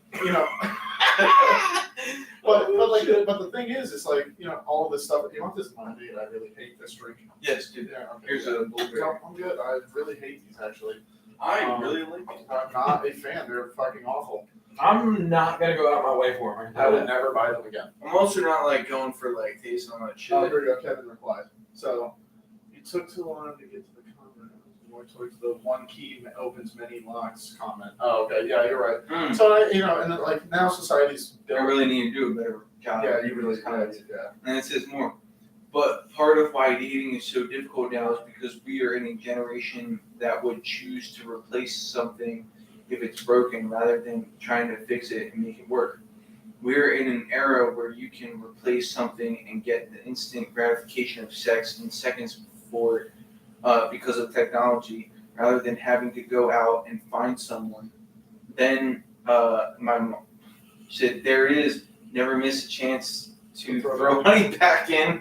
but the thing is, it's like all of this stuff. You want this money? I really hate this drink. yes, dude. Yeah, okay. Here's a blueberry. No, I'm good. I really hate these actually. I really like it. I'm not a fan. They're fucking awful. I'm not gonna go out my way for them. I would never buy them again. I'm also not like going for like tasting all that shit. Oh, here we go. Kevin replied. So, you took too long to get to the comment. More towards the one key opens many locks comment. Oh, okay. Yeah, you're right. Mm. So, and then, like now society's I really need to do a better job. Yeah, you really kind of yeah. And it says more. But part of why dating is so difficult now is because we are in a generation that would choose to replace something if it's broken rather than trying to fix it and make it work. We're in an era where you can replace something and get the instant gratification of sex in seconds before because of technology rather than having to go out and find someone. Then my mom said, there it is, never miss a chance to throw money back in.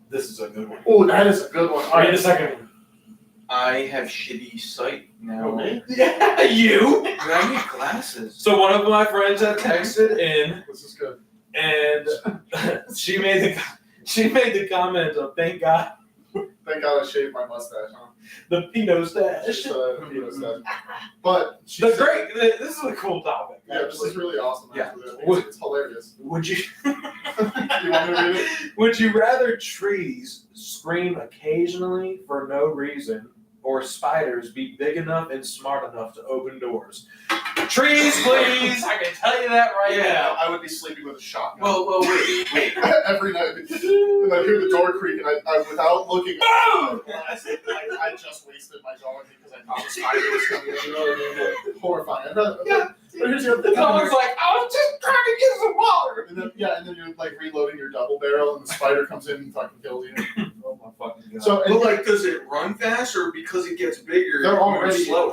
This is a good one. Oh, that is a good one. All Wait right, a second. I have shitty sight now. Oh, me? Yeah, you. Dude, I need glasses. So one of my friends had texted in, This is good. and she made the comment of thank God Thank God I shaved my mustache, huh? The Pinot stash. Just, but she That's said- great. This is a cool topic. Yeah, this is really awesome. Yeah. Actually. I think it's hilarious. Would you? You want me to read it? Would you rather trees scream occasionally for no reason, or spiders be big enough and smart enough to open doors? Trees, please! I can tell you that right now. I would be sleeping with a shotgun. Well, wait. Every night. And I'd hear the door creak, and I without looking, I just wasted my dog because I thought the spider was coming. You know what I mean? Horrifying. Yeah. But here's the other thing. The dog's like, I was just trying to get some water. And then you're like reloading your double barrel, and the spider comes in and fucking kills you. Oh my fucking god. So But like, does it run fast, or because it gets bigger, they're it moves already slower?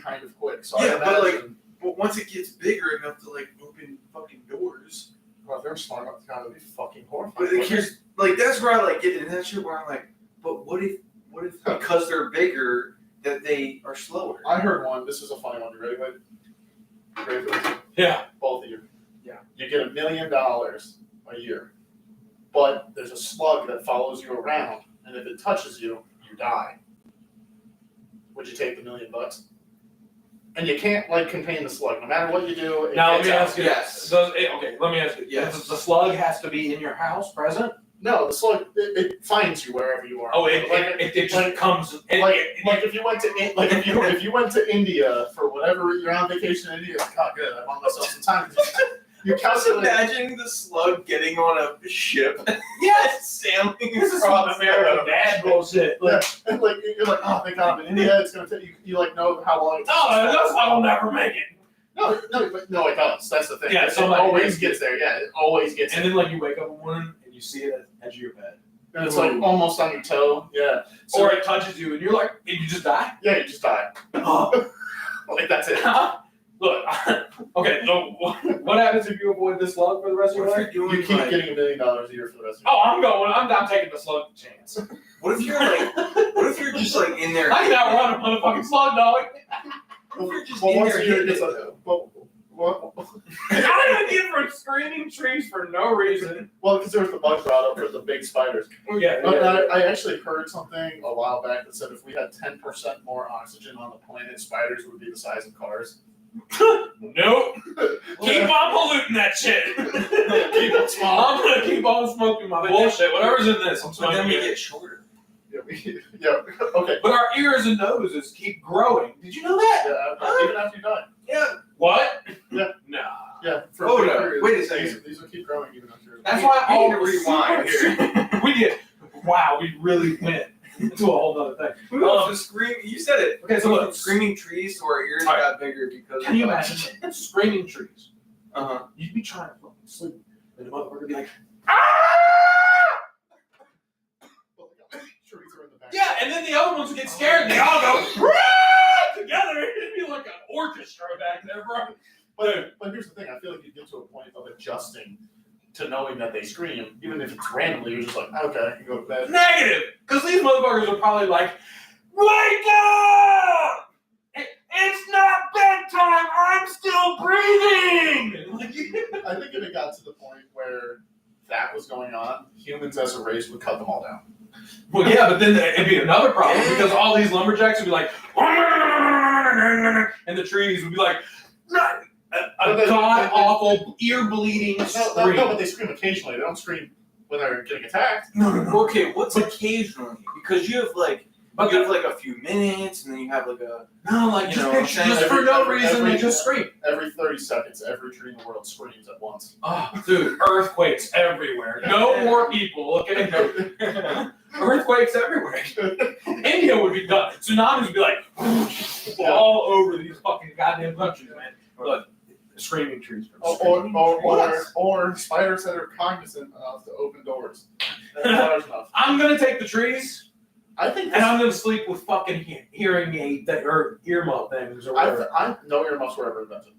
kind of quick. So Yeah, I but, like, imagine, But once it gets bigger enough to like open fucking doors, well, if they're smart enough to kind of be fucking horrifying. but like, here's like that's where I like get in that shit where I'm like, but what if because they're bigger that they are slower? I heard one. This is a funny one. You ready, Wade? Ready for this? Yeah. Both of you. Yeah. You get $1 million a year, but there's a slug that follows you around, and if it touches you, you die. Would you take the $1 million? And you can't like contain the slug, no matter what you do. Now let gets me out. ask you. Yes. Okay, let me ask you. Yes. The slug has to be in your house, present. No, the slug it finds you wherever you are. Oh, it just like- comes. Like if you went to if you went to India for whatever you're on vacation in India, it's like, oh good, I want myself some time. You Just calculate. imagining the slug getting on a ship, Yes. sailing This is across some American dad bullshit. Like, And like you're like, oh thank God I'm in India. It's gonna take you. You like know how long. It takes oh, to that's why I'll never make it. No, it does. That's the thing. Yeah, it somebody always makes gets there. Yeah, it always gets And there. then like you wake up in the morning and you see it at the edge of your bed, And it's like almost on your toe. Yeah. So or it touches you and you're like, and you just die. yeah, you just die. Oh. Like that's it. Look, okay. So what happens if you avoid this slug for the rest of your What life? if you're doing You keep like, getting $1 million a year for the rest of Oh, I'm going. I'm taking the slug chance. what if you're like, what if you're just like in there? I can outrun a motherfucking slug, dog. What if you're just Well, in once there a year, hitting it's it, like, though? I don't get for screaming trees for no reason. well, because there was the bug brought up for the big spiders. Yeah, But yeah. I actually heard something a while back that said if we had 10% more oxygen on the planet, spiders would be the size of cars. Nope. Keep on polluting that shit. Keep it small. I'm gonna keep on smoking my But bullshit. Whatever's in this, I'm But smoking then we it. get shorter. Yeah, okay. But our ears and noses keep growing. Did you know that? Yeah, even after you die. Yeah. What? Yeah. Nah. Yeah. For Hold big up. periods, Wait a second. These will keep growing even after. That's We- why we all need to the rewind super- We did. Wow, we really went into a whole other thing. We went from screaming. You said it. Okay, so We look. went from screaming trees to our ears All right. got bigger because. Can you imagine screaming trees? Uh-huh. You'd be trying to fucking sleep, and the motherfucker would be like, Trees are in the back. yeah, and then the other ones would get scared, and they all go "Rah!" together. It'd be like an orchestra back there, bro. But here's the thing, I feel like you get to a point of adjusting to knowing that they scream, even if it's randomly, you're just like, okay, I can go to bed. Negative, because these motherfuckers are probably like, wake up! It's not bedtime. I'm still breathing. I think if it got to the point where that was going on, humans as a race would cut them all down. Well, yeah, but then it'd be another problem because all these lumberjacks would be like, and the trees would be like, a god awful ear bleeding scream. No, but they scream occasionally. They don't scream when they're getting attacked. No. Okay, what's occasionally? Because you have like a few minutes, and then you have like a. No, like You just know, picture, just every- for no every- reason every- they just scream. Every 30 seconds, every tree in the world screams at once. Oh, dude, earthquakes everywhere. No more people, okay? Earthquakes everywhere. India would be done. Tsunamis would be like all over these fucking goddamn countries, man. Look, screaming trees. Or spiders that are cognizant enough to open doors. That's enough. I'm gonna take the trees, I think and I'm gonna sleep with fucking hearing aid or earmuff things or whatever. I no earmuffs were ever invented.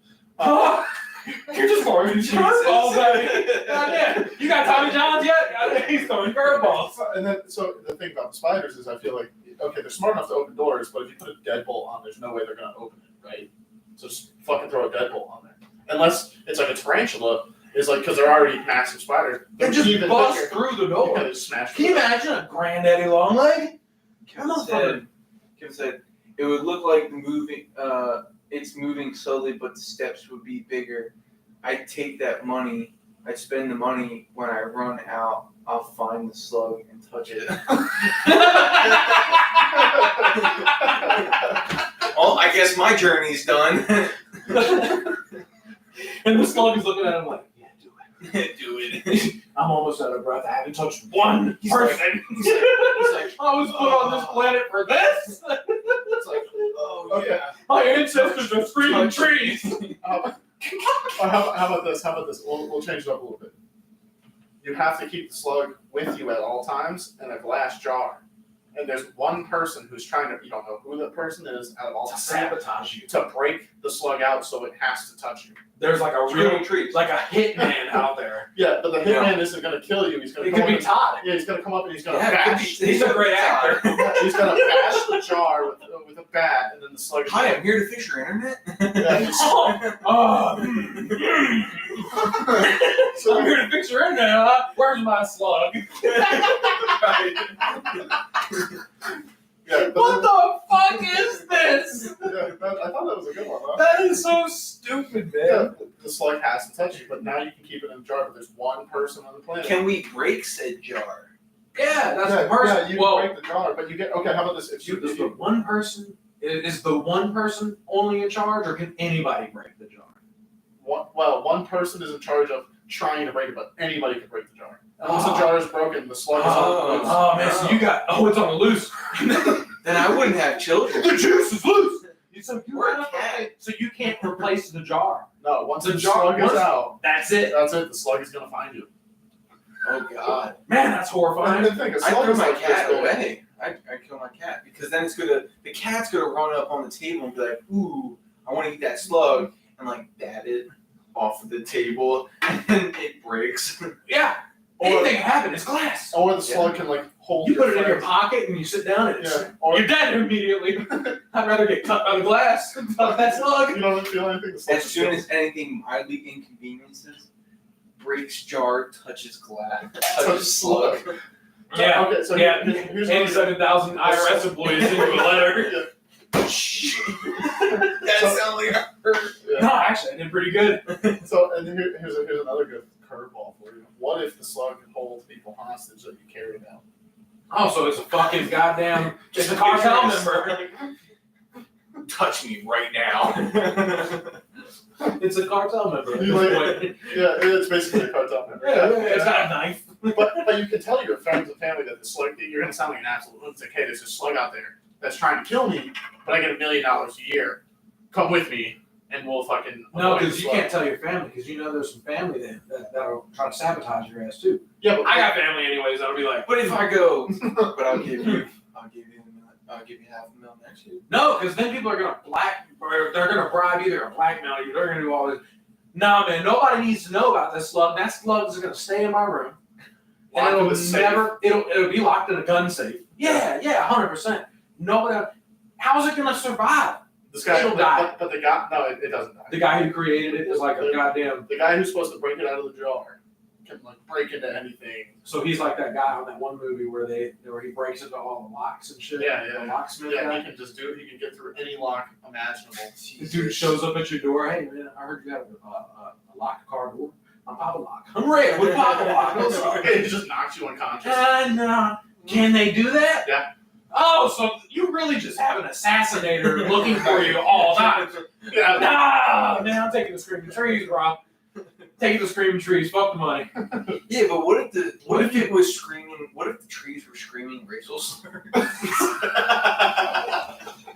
You're just throwing curveballs at me. Goddamn. You got Tommy John's yet? Goddamn, he's throwing curveballs. And then, so the thing about the spiders is I feel like, okay, they're smart enough to open doors, but if you put a deadbolt on, there's no way they're going to open it, right? So just fucking throw a deadbolt on there. Unless it's like a tarantula, is like, because they're already massive spiders. They just even bust bigger. through the Yeah, door. they just smash Can you imagine a granddaddy long leg? Kevin said it would look like it's moving slowly, but the steps would be bigger. I'd take that money. I'd spend the money. When I run out, I'll find the slug and touch it. Well, I guess my journey's done. And the slug is looking at him like, yeah, do it. Do it. I'm almost out of breath. I haven't touched one He's person. He's like, I was put on this planet for this. it's like, oh Okay. yeah. My ancestors are screaming Touch trees. How about this? We'll change it up a little bit. You have to keep the slug with you at all times in a glass jar. And there's one person who's trying to, you don't know who the person is out of all To the sabotage you. to break the slug out so it has to touch you. There's like a real, Screaming trees. like a hitman out there. Yeah, but the hitman isn't going to kill you. He's going It to could come be up. Todd. Yeah, he's going to come up and he's going to Yeah, it could bash. be- He's a great actor. He's going to bash the jar with a bat, and then the slug. Hi, I'm here to fix your internet. Yeah, Oh. So I'm here to fix your internet, huh? Where's my slug? yeah, but What the fuck is this? I thought that was a good one, huh? That is so stupid, man. Yeah, the slug has to touch you, but now you can keep it in a jar. But there's one person on the planet. Can we break said jar? Yeah, that's yeah, the person. Yeah, you well, break the jar, but you get okay. How about this? If you, is if the you one person is the one person only in charge, or can anybody break the jar? one person is in charge of trying to break it, but anybody can break the jar. And once the jar is broken, the slug is on the loose. Oh man, so you got it's on the loose. Then I wouldn't have children. The juice is loose. So Or a cat. so you can't replace the jar. No, once The the jar- slug is once- out, That's it. that's it. The slug is gonna find you. Oh God. Man, that's I horrifying. didn't think a I slug throw is my like cat this big. away. I kill my cat because then the cat's gonna run up on the table and be like, ooh, I want to eat that slug, and like bat it off of the table, and then it breaks. Yeah. Anything can happen. It's glass. Or the slug can like hold You put it in friend. your pocket and you sit down and Yeah. Or you're dead immediately. I'd rather get cut by the glass than cut that slug. you don't feel anything. The slug As is soon dead. as anything mildly inconveniences, breaks jar, touches glass, Touch touches slug. Yeah. Okay, so Yeah. here's another- 87,000 IRS employees sent you a letter. Yeah. That sounds like a hurt. No, actually, I did pretty good. So, and here's another good curveball for you. What if the slug can hold people hostage that you carry out? Oh, so it's a fucking goddamn, it's a cartel member. Touch me right now. It's a cartel member. at You this like- point. Yeah, it's basically a cartel member. Yeah, it's got a knife. But you can tell your friends and family that the slug, you're going to sound like an absolute lunatic. Hey, there's a slug out there that's trying to kill me, but I get $1 million a year. Come with me, and we'll fucking No, avoid the because you slug. can't tell your family, because you know there's some family that'll try to sabotage your ass too. Yeah, but I got family anyways that'll be like, But if I go, but I'll give you $500,000 next year. no, because then people are gonna they're gonna bribe you, they're gonna blackmail you, they're gonna do all this. Nah, man, nobody needs to know about this slug. That slug is gonna stay in my room, and Locked in it'll the safe. it'll be locked in a gun safe. Yeah, 100%. Nobody. How is it gonna survive? this guy, it'll die. but the guy, no, it doesn't die. The guy who created it is like a goddamn. The guy who's supposed to break it out of the jar can like break into anything. So he's like that guy on that one movie where he breaks into all the locks and shit. Yeah, yeah. The locksmith Yeah, guy. he can just do it. He can get through any lock imaginable. The dude shows up at your door. Hey man, I heard you have a locked car door. I'm Papa Lock. I'm Red with Papa Lock. I'm sorry. He just knocks you unconscious. And can they do that? Yeah. Oh, so you really just have an assassinator looking for you all the time? Yeah. Nah, man, I'm taking the screaming trees, bro. Taking the screaming trees. Fuck the money. Yeah, but what if it was screaming? What if the trees were screaming racial slurs?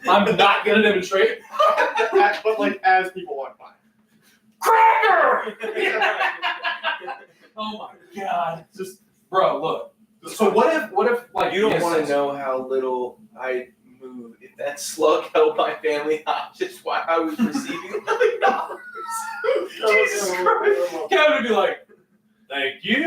I'm not gonna demonstrate. But like as people walk by. Cracker! Oh my god. Just Bro, look. So what if like You don't yes, want to yes. know how little I move if that slug held my family hostage while I was receiving $1 million. Jesus Christ. Kevin would be like, thank you.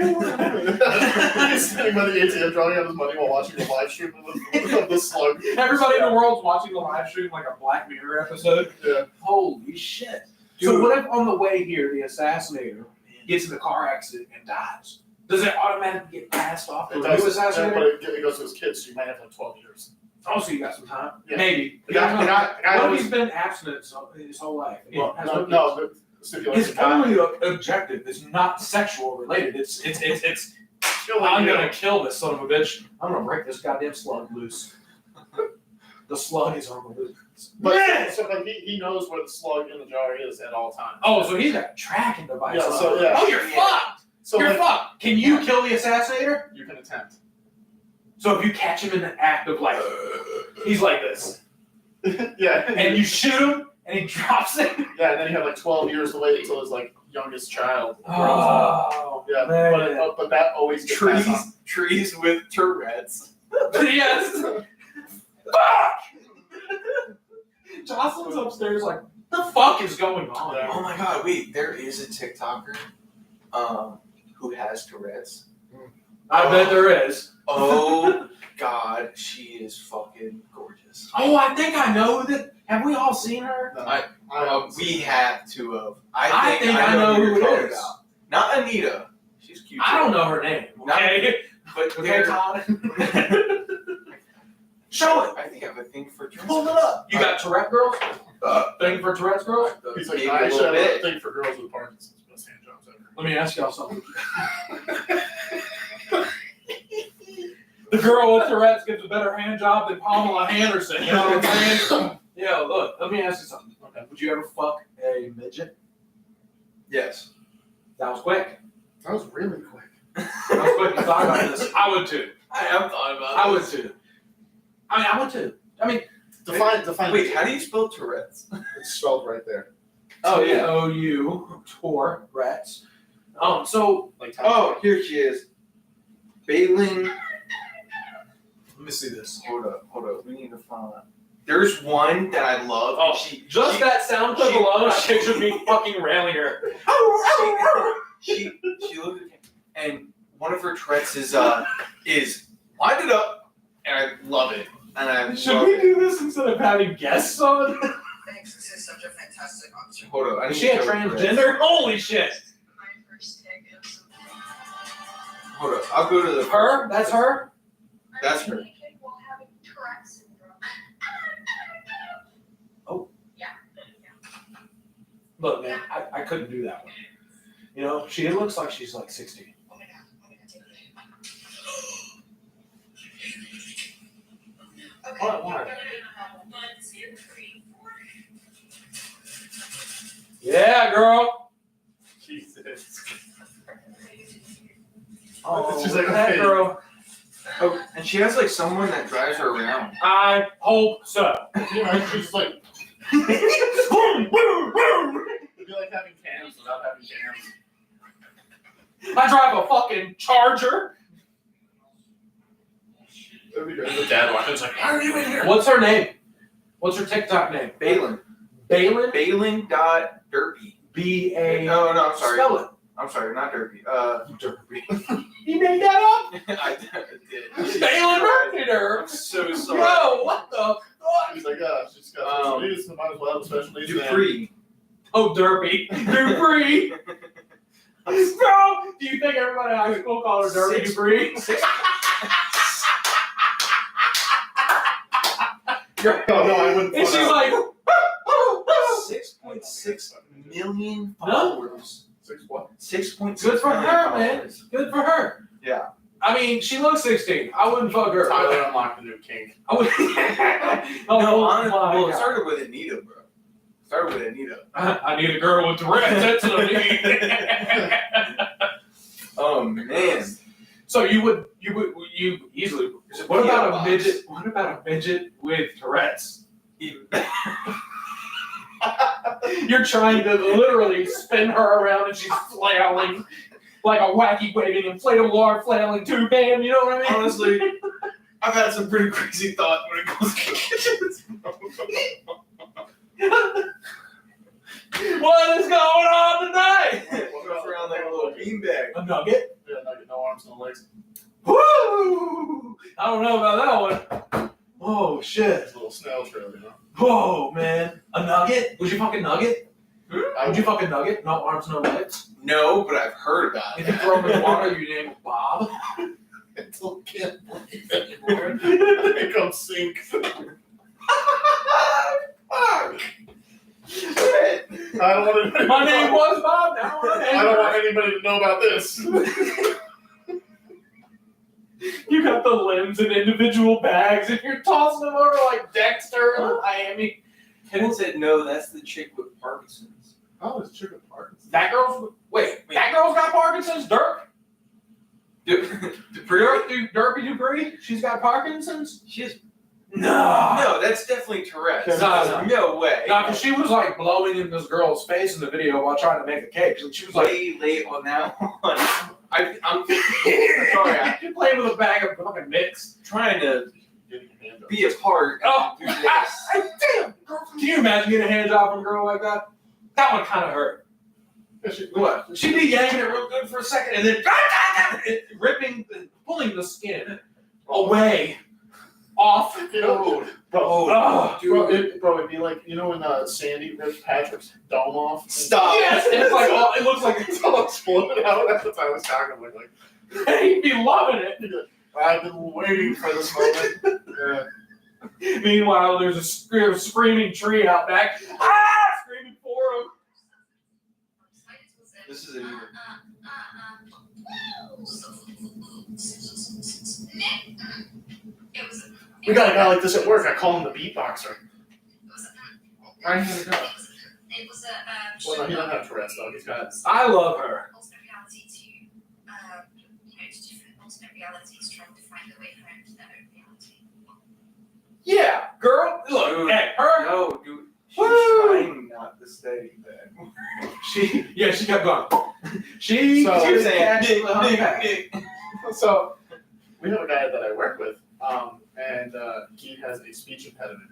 He's sitting by the ATM drawing out his money while watching the live stream of the slug. Everybody in the world's watching the live stream like a Black Mirror episode. Yeah. Holy shit. So what if on the way here the assassinator gets in a car accident and dies? Does it automatically get passed off to It a new does, but assassinator? it goes to his kids, so you might have like 12 years. Oh, so you got some time? Yeah. Maybe. The guy What if was, he's been abstinent his whole life? And well, has no, kids? no, the stipulation His only objective is not sexual related. It's I'm gonna kill this son of a bitch. I'm gonna break this goddamn slug loose. The slug is on the loose. But, Yes! so, but he knows where the slug in the jar is at all times. Oh, so he's got a tracking device. Yeah, on so, it. yeah. Oh, you're fucked. So You're like, fucked. Can you kill the assassinator? you can attempt. So if you catch him in the act of like, he's like this, Yeah. and you shoot him, and he drops it. Yeah, and then you have like 12 years to wait until his like youngest child grows up. Oh, Yeah, man. but that always gets passed on. Trees with Tourette's. Yes. Fuck! Jocelyn's upstairs like, the fuck is going on? Yeah. Oh my god, wait, there is a TikToker who has Tourette's. I bet there is. Oh god, she is fucking gorgeous. Oh, I think I know that. Have we all seen her? No, We have to have. I think I know you're who it talking is. about. Not Anita. She's cute. I don't know her name. Okay. But Okay, they're- Todd. Show it. I think I have a thing for Tourette's. Hold it up. You got Tourette girls? Thing for Tourette's girls? he's like, Maybe I a actually little have a bit. thing for girls with Parkinson's. Best hand jobs ever. Let me ask y'all something. The girl with Tourette's gets a better hand job than Pamela Anderson. You know what I'm saying? Yeah, look, let me ask you something. Okay. Would you ever fuck a midget? Yes. That was quick. That was really quick. That was quick. You thought about this. I would too. I have thought about I would too. I would too. Define. Wait, how do you spell Tourette's? It's spelled right there. Oh, yeah. T-O-U, Tourette's. So, Like Oh, here she is. Balin. let me see this. Hold up. We need to find. There's one that I love. Oh, she that sound clip she- alone, I pictured me fucking railing her. she looked at me, and one of her Tourette's is wind it up, and I love it. And I Should love we it. do this instead of having guests on? Thanks, this is such a fantastic option. Hold up. I Is need she to a show Tourette's. transgender? Holy shit! My first take is Hold up. I'll go to the Her? That's her? That's her. naked while having Tourette's syndrome. Look, man, I couldn't do that one. You know, she looks like she's like 60. Oh my god, take it. Okay. Why? One, two, three, four. Yeah, girl. Jesus. Oh, She's like, that okay. girl. Oh, and she has like someone that drives her around. I hope so. You know, she's just like, Boom, boom, boom. it'd be like having cams without having cams. I drive a fucking Charger. That'd be great. The dad watching, it's like, why are you in here? What's her name? What's her TikTok name? Balin. Balin? Balin.derpy. B-A. No, I'm sorry. Spell it. I'm sorry, not derpy. Derpy. You made that up? I did. Balin Murphy. I'm so sorry. Bro, what the fuck? He's like, she's got special needs, so might as well have a special needs. Dupree. Oh, Derpy. Dupree. Bro, do you think everybody in high school called her Derpy Dupree? No, I wouldn't. And she's like, 6.6 million No. followers. 6 what? 6.6 good for million her, man. followers. Good for her. Yeah. I mean, she looks 16. I wouldn't fuck her. Tyler unlocked the new kink. I would. No, Oh, honestly, my well, it God. started with Anita, bro. Started with Anita. I need a girl with Tourette's. That's what I need. Oh man. So you easily. What PO about a box. midget? What about a midget with Tourette's? You're trying to literally spin her around and she's flailing like a wacky waving inflatable arm flailing tube man. You know what I mean? Honestly, I've had some pretty crazy thought when it comes to kitchens. What is going on tonight? Walks around like a little beanbag. A nugget? Yeah, no arms, no legs. Woo! I don't know about that one. Oh shit. It's a little snail trail, you know. Whoa, man. A nugget? Would you fucking nugget? I Would you fucking nugget? No arms, no legs? No, but I've heard about If you it. throw him in the water, you name him Bob? Until can't breathe anymore. They come sink. Fuck. Shit. I don't want anybody. My name was Bob. Now I'm I don't want anybody to know about this. You got the limbs in individual bags, and you're tossing them over like Dexter in Miami. Kevin said no. That's the chick with Parkinson's. Oh, it's chicken Parkinson's. That girl's that girl's got Parkinson's. Dirk Derpy Dupree. She's got Parkinson's. She has. No. No, that's definitely Tourette's. No. No way. No, because she was like blowing in this girl's face in the video while trying to make a cake. She was like, Way late on that one. I'm sorry, I'm playing with a bag of fucking mix. trying to Getting your hand up. be a part Oh, do this. damn! Can you imagine getting a hand job from a girl like that? That one kind of hurt. What? She'd be yanking it real good for a second and then ripping, pulling the skin away, off. You know, Oh, it'd be like, you know when Sandy ripped Patrick's dome off? Stop. yes, it's like it looks like It's all exploded out. That's what I was talking about. Like, he'd be loving it. I've been waiting for this moment. Yeah. Meanwhile, there's a screaming tree out back. Screaming for him. This is a new We got a guy like this at work. I call him the beatboxer. Right here we go. It was a Well, no, he doesn't have Tourette's though. He's got. I love her. alternate reality to to different alternate realities, trying to find a way home to their own reality. Yeah, girl. Look, Dude. hey, her. No, dude. She's Woo! trying not to stay there. She kept going. She So- was She was saying, catching the Nick, pack. Nick. So we have a guy that I work with, and he has a speech impediment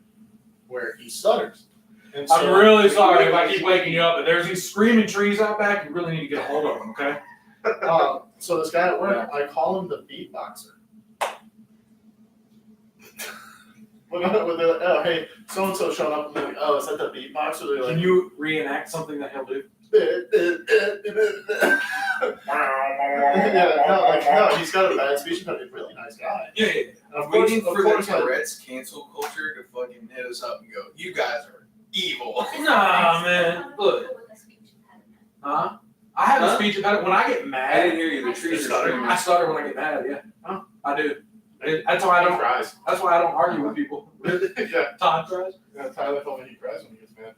where he stutters. And I'm so- really sorry if I keep waking you up, but there's these screaming trees out back. You really need to get a hold of them, okay? So this guy at work, I call him the beatboxer. When they're like, oh, hey, so and so showed up, and they're like, oh, is that the beatboxer? They're Can like, you reenact something that he'll do? no, he's got a bad speech impediment. Really nice guy. Yeah. And I'm of course, waiting of for the course, I- Tourette's cancel culture to fucking hit us up and go, you guys are evil. Nah, man. Look. Huh? I have a speech impediment. When I get I mad, didn't hear you. The trees are screaming. I stutter when I get mad. Yeah. Huh? I do. That's why I he don't. cries. That's why I don't argue with people. Yeah, Todd cries. Tyler told me he cries when he gets mad.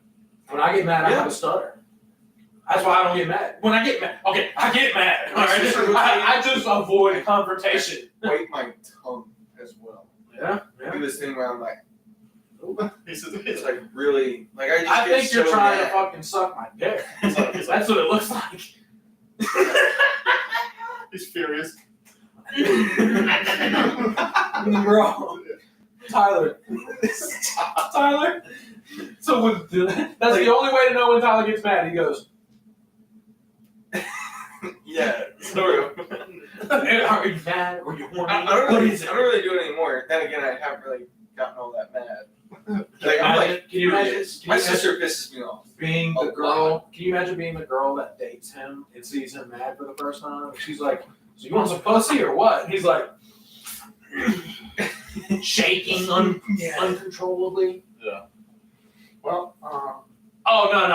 When I get mad, I have a stutter. That's why I don't get mad. When I get mad, okay, I get mad. All right? I just avoid confrontation. Bite my tongue as well. Yeah. Do this thing where I'm like, He says, it's like really, like I just I get think you're so trying mad. to fucking suck my dick. he's like, That's what it looks like. he's furious. Bro, Tyler. Tyler. So that's the only way to know when Tyler gets mad. He goes, Yeah, sort of. "Are you mad or you horny? I don't What really, is it?" I don't really do it anymore. Then again, I haven't really gotten all that mad. Like I'm like, Can you imagine? furious. Can My you imagine sister pisses me off. being the A girl? lot. Can you imagine being the girl that dates him and sees him mad for the first time? And she's like, "So you want some pussy or what?" And he's like, shaking uncontrollably. Well, Oh no.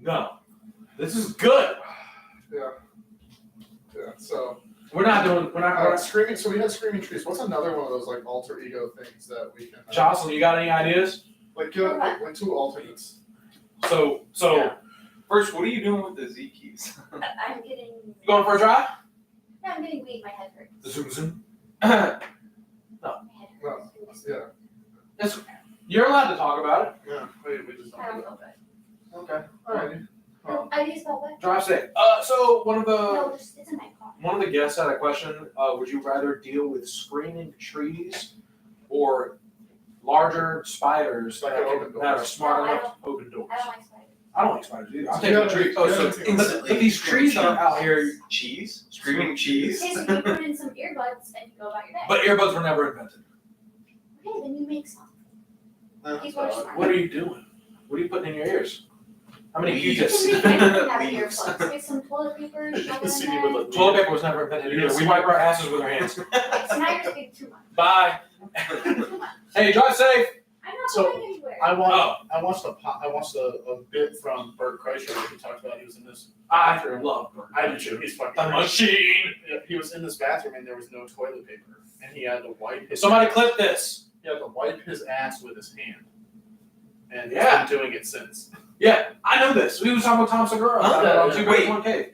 No. This is good. yeah. So We're not screaming. So we had screaming trees. What's another one of those like alter ego things that we can? Jocelyn, you got any ideas? Like when two alternates. So Yeah. First, what are you doing with the Z keys? I'm getting. you going for a drive? No, I'm getting weak. My head hurts. Zoom. My head Well, hurts. yeah. You're allowed to talk about it. Yeah. We just I don't don't do feel good. Okay. Alrighty. No, I just felt good. Drive safe. So one of the No, it's in my car. One of the guests had a question. Would you rather deal with screaming trees or larger spiders Like that, an open door. that are smart No, I enough to open doors? I don't like spiders. I don't like spiders either. I'm So taking you the gotta- tree. you Oh, gotta so, take- but these trees that are out here, Cheese? Screaming cheese? Okay, so you put in some earbuds and you go about your day. but earbuds were never invented. Okay, then you make some. Yeah. People are smart. What are you doing? What are you putting in your ears? How many Weeds. Q-tips? Just make anything out of Leaves. earplugs. Get some toilet paper, shove it See in me there. with a Toilet paper was never invented here. We wipe our asses with our hands. So now you're speaking too much. Bye. Too much. Hey, drive safe. I'm not So, going anywhere. I Oh. watched a bit from Bert Kreischer that he talked about. He was in this. I love Bert. I do too. He's fucking. The great. machine. Yeah, he was in this bathroom and there was no toilet paper, and he had to wipe his. Somebody clip this. He had to wipe his ass with his hand, and Yeah. he's been doing it since. Yeah, I know this. We was talking about Tom Segura. Huh? Two Wait. Birds, One Cave.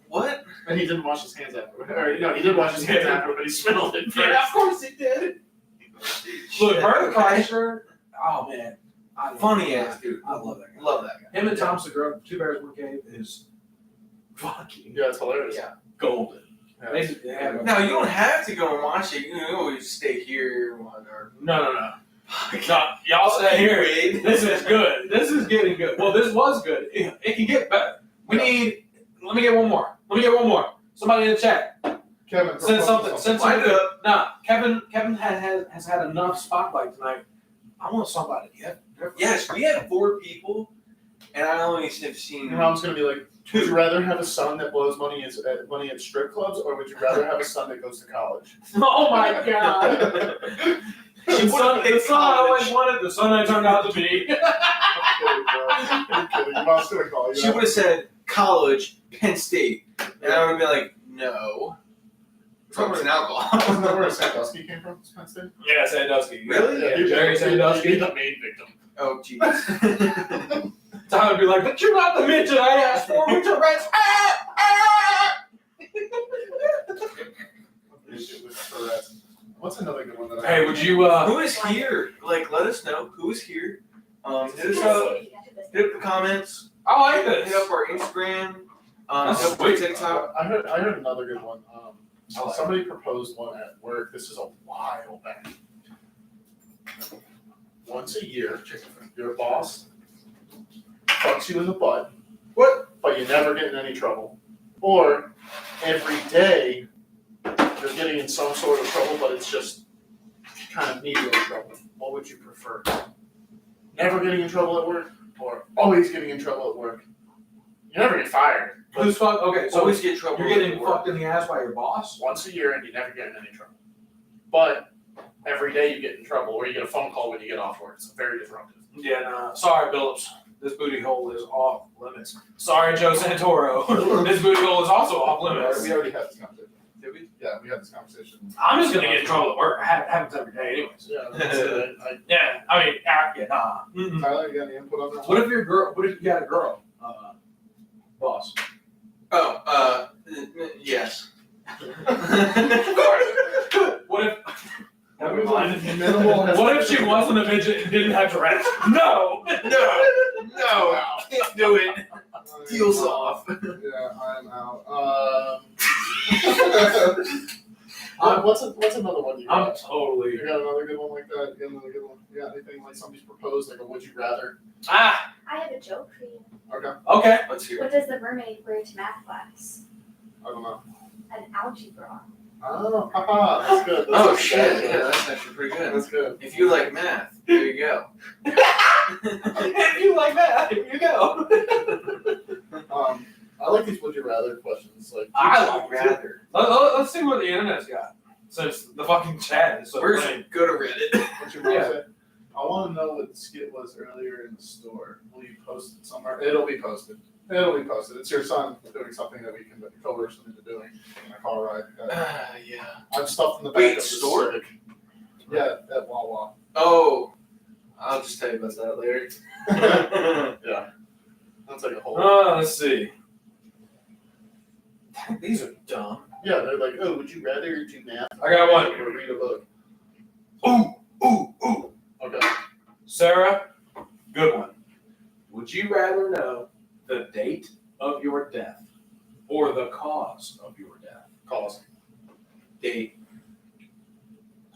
What? And he didn't wash his hands afterward. Or, he did wash his hands afterward, but he swindled it first. Yeah, of course he did. Look, Bert Kreischer. Oh man, I love Funny that ass guy. dude. I love that guy. Love that guy. Him and Tom Segura, Two Bears, One Cave is fucking Yeah, it's hilarious. Yeah. golden. Yeah. They have Now you don't have to go and watch it. You can always stay here. Or... no. Y'all stay here. Anyway. This is good. This is getting good. Well, this was good. It can get better. We need. Let me get one more. Somebody in the chat. Kevin, Send something. Send Wind something. it Good. Nah, Kevin has had enough spotlight tonight. I want somebody. Yes, we had 4 people, and I only have seen. Your mom's gonna be like, would you rather have a son that blows money at strip clubs, or would you rather have a son that goes to college? Oh my god. She would've picked the son I always college. wanted, the son I turned out to be. I'm kidding. Your mom's gonna call you. She would have said college, Penn State, and I would have been like, no. Drugs and alcohol. Isn't that where Sandusky came from? Penn State? Yeah, Sandusky. Really? Yeah, Jerry Sandusky. He's the main victim. Oh, jeez. Tyler would be like, but you're not the midget I asked for, with your rats. What's another good one that I Hey, would you, Who is here? Like, let us know who is here. Hit us up. Hit up the comments. I like this. Hit up our Instagram. That's Hit up our sweet. TikTok. I heard another good one. I like Somebody proposed one at work. This is a while back. Once a year, your boss fucks you in the butt. What? But you never get in any trouble. Or every day you're getting in some sort of trouble, but it's just kind of mediocre trouble. What would you prefer? Never getting in trouble at work, or always getting in trouble at work? You never get fired. Who's fuck? Okay, so Always get trouble. you're getting fucked in the ass by your boss? Once a year and you never get in any trouble. But every day you get in trouble, or you get a phone call when you get off work. It's very disruptive. Yeah, nah. Sorry, Billups. This booty hole is off limits. Sorry, Joe Santoro. This booty hole is also off limits. We already had this conversation. Did we? Yeah, we had this conversation. I'm just gonna get in trouble at work. It happens every day, anyways. Yeah, that's it. Yeah, I mean, yeah, nah. Mm-mm. Tyler, you got any input on that? What if your girl? What if you got a girl, boss? Oh, yes. What if? Never What mind. if minimal has- What if she wasn't a midget and didn't have Tourette's? No. No, can't do it. Deals off. Yeah, I'm out. What's another one you I'm got? totally. You got another good one like that? You got another good one? You got anything like somebody's proposed, like a would you rather? Ah. I have a joke for you. Okay. Okay. Let's hear it. What does the mermaid wear to math class? I don't know. An algae bra. Oh, haha, that's good. That's Oh good. shit, yeah, that's actually pretty good. That's good. If you like math, there you go. If you like that, here you go. I like these would you rather questions. Like I like rather. Let's see what the internet's got. Since the fucking chat is so Where's lame. go to Reddit? What's your mom say? I want to know what the skit was earlier in the store. Will you post it somewhere? It'll be posted. It'll be posted. It's your son doing something that we can coerce him into doing in a car ride. Yeah. I'm stuffed in the back Wait, of the store? Civic. Yeah, at Wawa. Oh, I'll just tell you about that later. Yeah. That's like a whole. Let's see. These are dumb. Yeah, they're like, oh, would you rather do math? I got one. Or read a book? Ooh. Okay. Sarah, good one. Would you rather know the date of your death or the cause of your death? Cause. Date.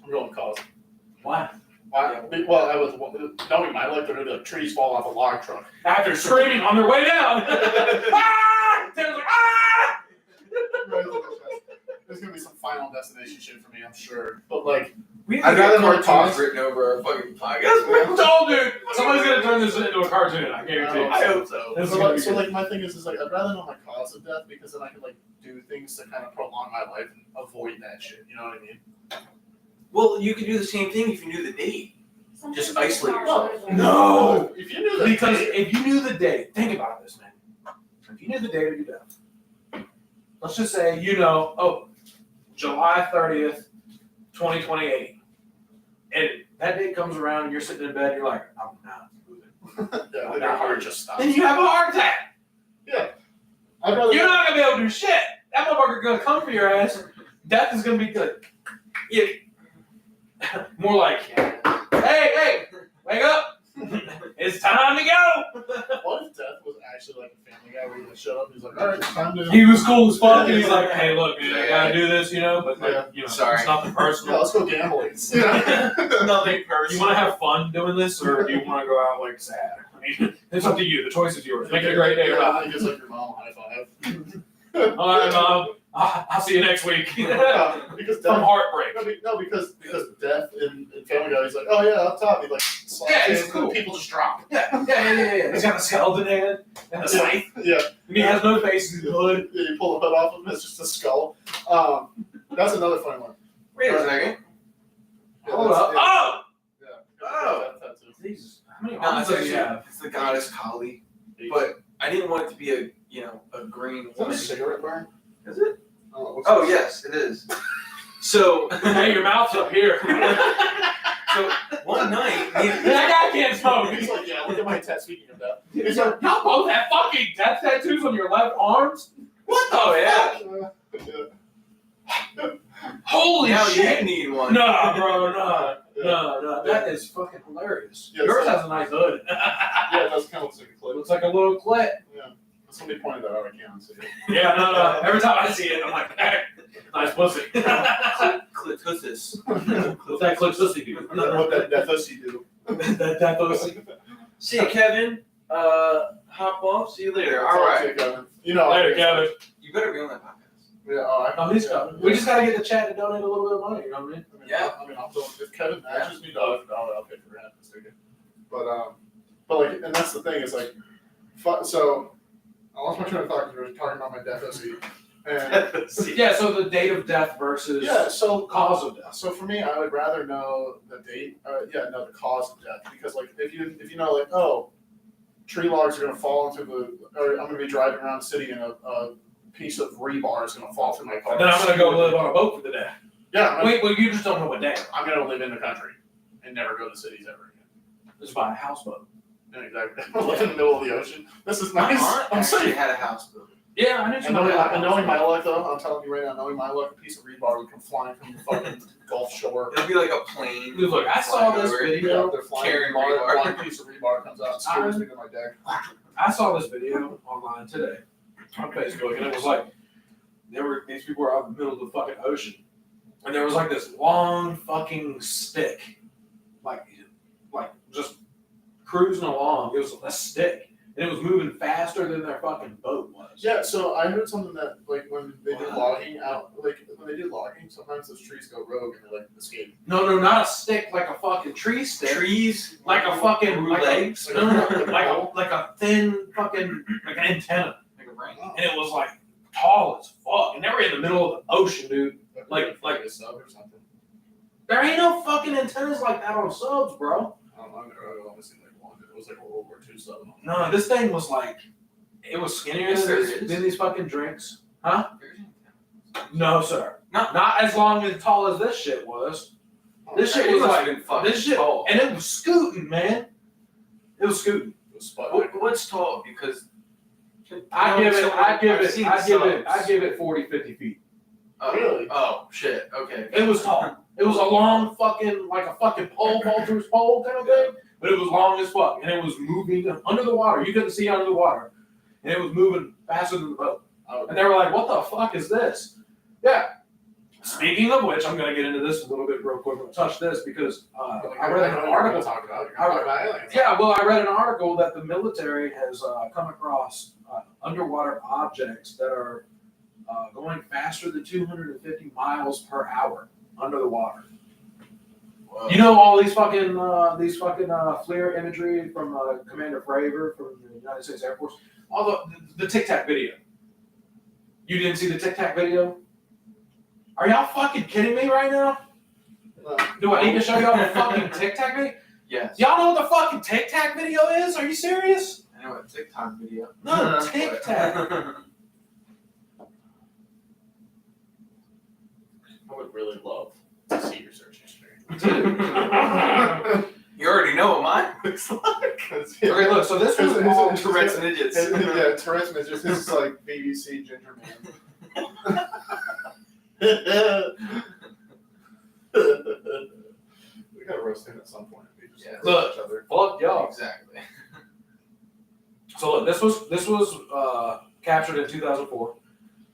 I'm going cause. Why? Why? Well, I was knowing my life, there'd be like trees fall off a log truck. After screaming on their way down. Ah! Taylor's like, ah! There's gonna be some Final Destination shit for me, I'm sure. But like, We need I'd to get rather more cartoons. talks written over our fucking podcast. Oh, dude, somebody's gonna turn this into a cartoon. I guarantee you. I hope so. This is So, gonna like, be so good. like my thing is like I'd rather know my cause of death because then I can like do things to kind of prolong my life and avoid that shit. You know what I mean? Well, you could do the same thing if you knew the date. Just isolate yourself. No, If you knew that, because if you knew the date, think about this, man. If you knew the date of your death, let's just say you know, July 30th, 2028, and that date comes around and you're sitting in bed, and you're like, I'm not moving. yeah, then your heart just stops. Then you have a heart attack. I'd rather. You're not gonna be able to do shit. That motherfucker gonna come for your ass. Death is gonna be good. Yeah. More like, hey, wake up. It's time to go. What if death was actually like a Family Guy where he just showed up and he's like, all right, it's time to. He was cool as fuck, and he's like, hey, look, man, I gotta do this, but like, Sorry. it's nothing Yeah, personal. let's go gambling. Nothing personal. You want to have fun doing this, or do you want to go out like sad? I mean, it's up to you. The choice is yours. Make it a great day or Yeah, not. I guess like your mom high five. All right, Mom. I'll see you next week. Because From death. heartbreak. No, because death in Family Guy, he's like, oh yeah, up top, he like slaps Yeah, it's in, cool. and people just drop. Yeah. He's got a skeleton hand and a scythe, Yeah, and he has no face. He's a hood. you pull the hood off of him, it's just a skull. That's another funny one. Wait a second. Yeah, Hold that's- up. yeah, Oh! yeah. Oh. That's it. Jesus. How many No, arms it's does he have? it's the goddess Kali. But I didn't want it to be a green Is that a one. cigarette burn? Is it? Oh, what's Oh this? yes, it is. So Hey, your mouth's up here. so one night, That guy can't smoke. He's like, yeah, look at my tattoo. Speaking of that, He's like, y'all both have fucking death tattoos on your left arms? What the Oh, fuck? yeah. Holy now shit. you need one. No, bro, no. That is fucking hilarious. Yeah, Yours so- has a nice hood. Yeah, it does kind of look like a clip. Looks like a little clit. Yeah. Somebody pointed that out. I can't see it. Yeah, no. Every time I see it, I'm like, hey, nice pussy. Clitosis. What's that clit pussy do? What that pussy do? that pussy. See you, Kevin. Hop off. See you later. All right. Okay, Kevin. You know. Later, Kevin. You better be on that podcast. Yeah. Oh, I Oh, he's coming. We just gotta get the chat to donate a little bit of money, you know what I mean? Yeah. I mean, I'll do if Kevin matches me, $1, I'll pay for half this ticket. But like, and that's the thing is like, so I lost my train of thought because we were talking about my death OC. And Yeah, so the date of death versus yeah, so cause of death. So for me, I would rather know the date. The cause of death because like if you know like tree logs are gonna fall into or I'm gonna be driving around the city and a piece of rebar is gonna fall through my car. Then I'm gonna go live on a boat for the day. Yeah, Wait, well, you just don't know what day. I'm gonna live in the country and never go to cities ever again. Just buy a houseboat. Yeah, exactly. Live in the middle of the ocean. This is My nice. aunt I'm actually saying. had a houseboat. Yeah, I knew And somebody knowing, had a and knowing my houseboat. luck, though, I'm telling you right now, knowing my luck, a piece of rebar would come flying from the fucking Gulf Shore. It'll be like a plane. Dude, look, I saw flying this over. video. Yeah, they're flying Carrying rebar. rebar. One piece of rebar comes out and screws me to my deck. I saw this video online today on Facebook, and it was like these people were out in the middle of the fucking ocean, and there was like this long fucking stick, like just cruising along. It was a stick, and it was moving faster than their fucking boat was. Yeah, so I heard something that like when they do logging out, like when they do logging, sometimes those trees go rogue and they like escape. No, not a stick like a fucking tree stick. Trees. Like a fucking Brew like legs. a, no, like a thin fucking like an antenna, Like a ring. and it was like tall as fuck, and they were in the middle of the ocean, dude. Like a sub or something. There ain't no fucking antennas like that on subs, bro. I don't know. I've only seen like one. It was like a World War II sub. No, this thing was like, it was skinnier Yes, there than is. these fucking drinks. Huh? No, sir. Not as long and tall as this shit was. This shit It was must like, have been fucking this shit, tall. and it was scooting, man. It was scooting. It was spud. What's tall? Because I give I've seen it 40, 50 feet. Oh, Really? Oh shit. Okay. It was tall. It was a long fucking, like a fucking pole, Vulture's pole kind of thing, but it was long as fuck, and it was moving under the water. You couldn't see under the water, and it was moving faster than the boat. And they were like, what the fuck is this? Yeah. Speaking of which, I'm going to get into this a little bit real quick. I'm going to touch this because I read an article. Talk about it. Yeah, well, I read an article that the military has come across underwater objects that are going faster than 250 miles per hour under the water. You know all these fucking FLIR imagery from Commander Fravor from the United States Air Force. All the Tic Tac video. You didn't see the Tic Tac video? Are y'all fucking kidding me right now? Do I need to show y'all the fucking Tic Tac video? Yes. Y'all know what the fucking Tic Tac video is? Are you serious? I know a TikTok video. No, Tic Tac. I would really love to see your search history. You already know what mine looks like. Okay, look, so this was all Tourette's and idiots. Yeah, Tourette's and idiots. This is like BBC Ginger Man. We gotta roast him at some point. We just Yeah. roast Look. each other. Fuck y'all. Exactly. So look, this was captured in 2004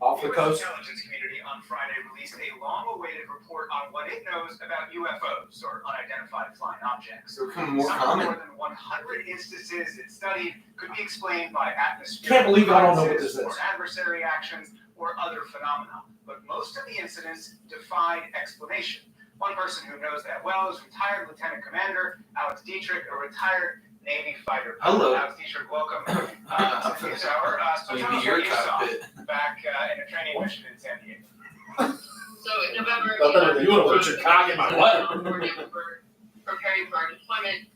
off the US coast. intelligence community on Friday released a long-awaited report on what it knows about UFOs, or unidentified flying objects. They're becoming more Some of the common. more than 100 instances it studied could be explained by atmospheric Can't believe I don't know what this occurrences is. or adversary actions or other phenomena. But most of the incidents defied explanation. One person who knows that well is retired Lieutenant Commander Alex Dietrich, a retired Navy fighter. Hello. Alex Dietrich, welcome to the news hour. So tell us Maybe your what you saw cockpit. back in a training mission in San Diego. So in November, You wanna put your cock in my butt? we're preparing for our deployment,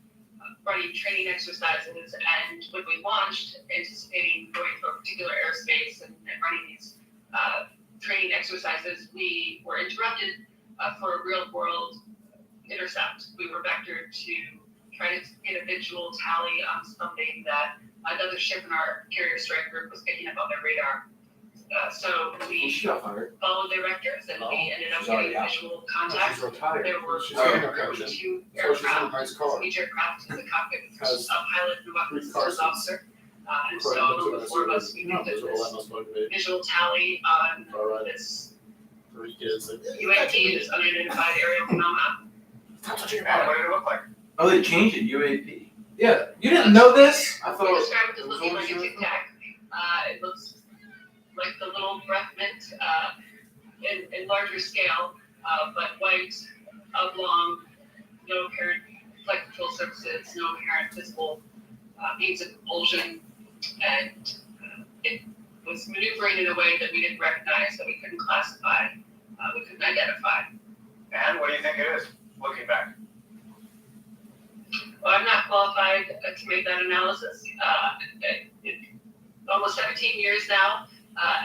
running training exercises, and when we launched, anticipating going to a particular airspace and running these training exercises, we were interrupted for a real-world intercept. We were vectored to try to get a visual tally on something that another ship in our carrier strike group was picking up on their radar. So we She got fired. followed their vectors and we ended up She's already getting out. visual contact. She's retired. There were She's Oh, getting a there were pension. two So she's in a aircraft, nice car. each aircraft has a cockpit with Has a pilot and a weapons three car systems officer. And so among the four of us, we You know, did those are all that this must motivate. visual tally on All right. this 3 kids. Like, UAP, this unidentified aerial phenomenon. Stop touching your And body. what did it look like? Oh, they changed it. UAP. Yeah, you didn't know this? I We thought described it it was looking always like a UFO. Tic Tac. It looks like the little breath mint in larger scale, but white, oblong, no apparent flight control surfaces, no apparent visible means of propulsion, and it was maneuvering in a way that we didn't recognize, that we couldn't classify, we couldn't identify. And what do you think it is, looking back? Well, I'm not qualified to make that analysis. Almost 17 years now,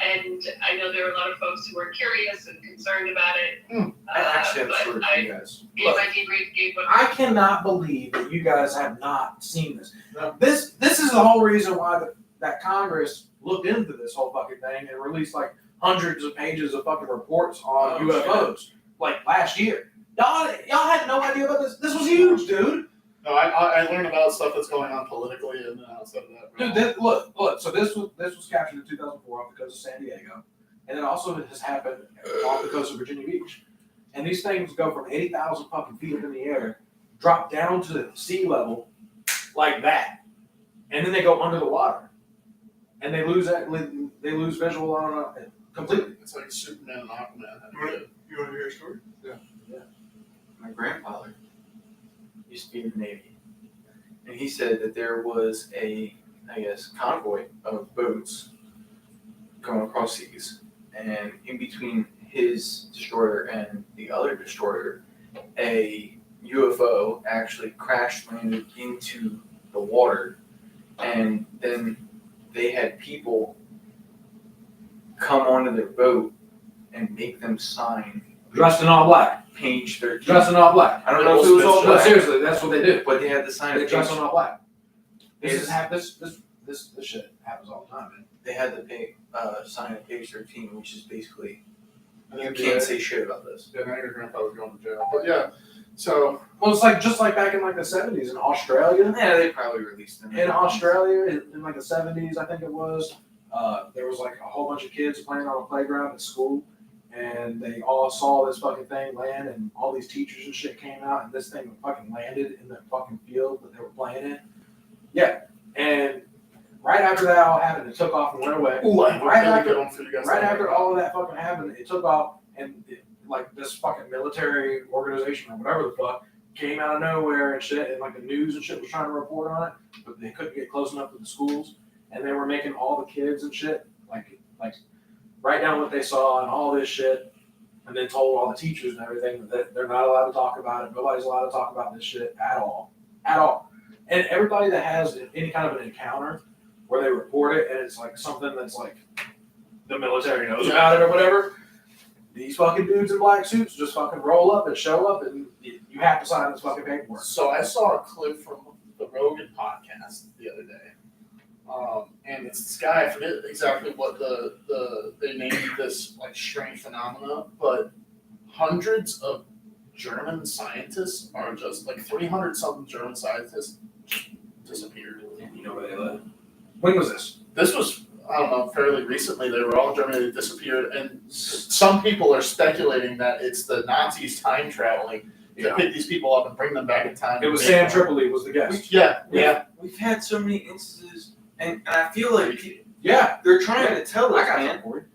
and I know there are a lot of folks who are curious and concerned about it. I actually have a but story for I you guys. gave my debrief, gave what I cannot believe that you guys have not seen this. No. This is the whole reason why that Congress looked into this whole fucking thing and released like hundreds of pages of fucking reports on Oh, UFOs like last year. Y'all had no idea about this. This was huge, dude. No, I learned about stuff that's going on politically and outside of that. Dude, look. So this was captured in 2004 off the coast of San Diego, and it also has happened off the coast of Virginia Beach. And these things go from 80,000 fucking feet up in the air, drop down to sea level, like that, and then they go under the water, and they lose visual on completely. It's like Superman and Aquaman. You want to hear a story? Yeah. My grandfather used to be in the Navy, and he said that there was a, convoy of boats going across seas, and in between his destroyer and the other destroyer, a UFO actually crash landed into the water, and then they had people come onto their boat and make them sign Dressed in all black. page 13. Dressed in all black. I don't know if it was all No, black, seriously, that's what they do. but they had to sign a They page. dress in all black. This Yes. shit happens all the time, man. They had to sign a page 13, which is basically And you then can't say shit about this. Yeah, now your grandfather's going to jail. But yeah, so Well, it's like just like back in like the 70s in Australia. Yeah, they probably released them. In Australia, in like the 70s, I think it was, there was like a whole bunch of kids playing on a playground at school, and they all saw this fucking thing land, and all these teachers and shit came out, and this thing fucking landed in the fucking field that they were playing in. Yeah, and right after that all happened, it took off and went away. ooh, I have a Right really after- good one for you guys. Right after all of that fucking happened, it took off, and like this fucking military organization or whatever the fuck came out of nowhere and shit, and like the news and shit was trying to report on it, but they couldn't get close enough to the schools, and they were making all the kids and shit like write down what they saw and all this shit, and then told all the teachers and everything that they're not allowed to talk about it. Nobody's allowed to talk about this shit at all. And everybody that has any kind of an encounter where they report it and it's like something that's like the military knows about it or whatever, these fucking dudes in black suits just fucking roll up and show up, and you have to sign this fucking paperwork. So I saw a clip from the Rogan podcast the other day. And it's this guy, I forget exactly what they named this like strange phenomena, but hundreds of German scientists are just like 300 something German scientists disappeared. And you know where they live. When was this? This was, I don't know, fairly recently. They were all in Germany, they disappeared, and some people are speculating that it's the Nazis time traveling to pick these people up and bring them back in time. It was Sam Tripoli was the guest. Yeah. We've had so many instances, and I feel like Yeah. they're trying to tell us, I got man. something for you.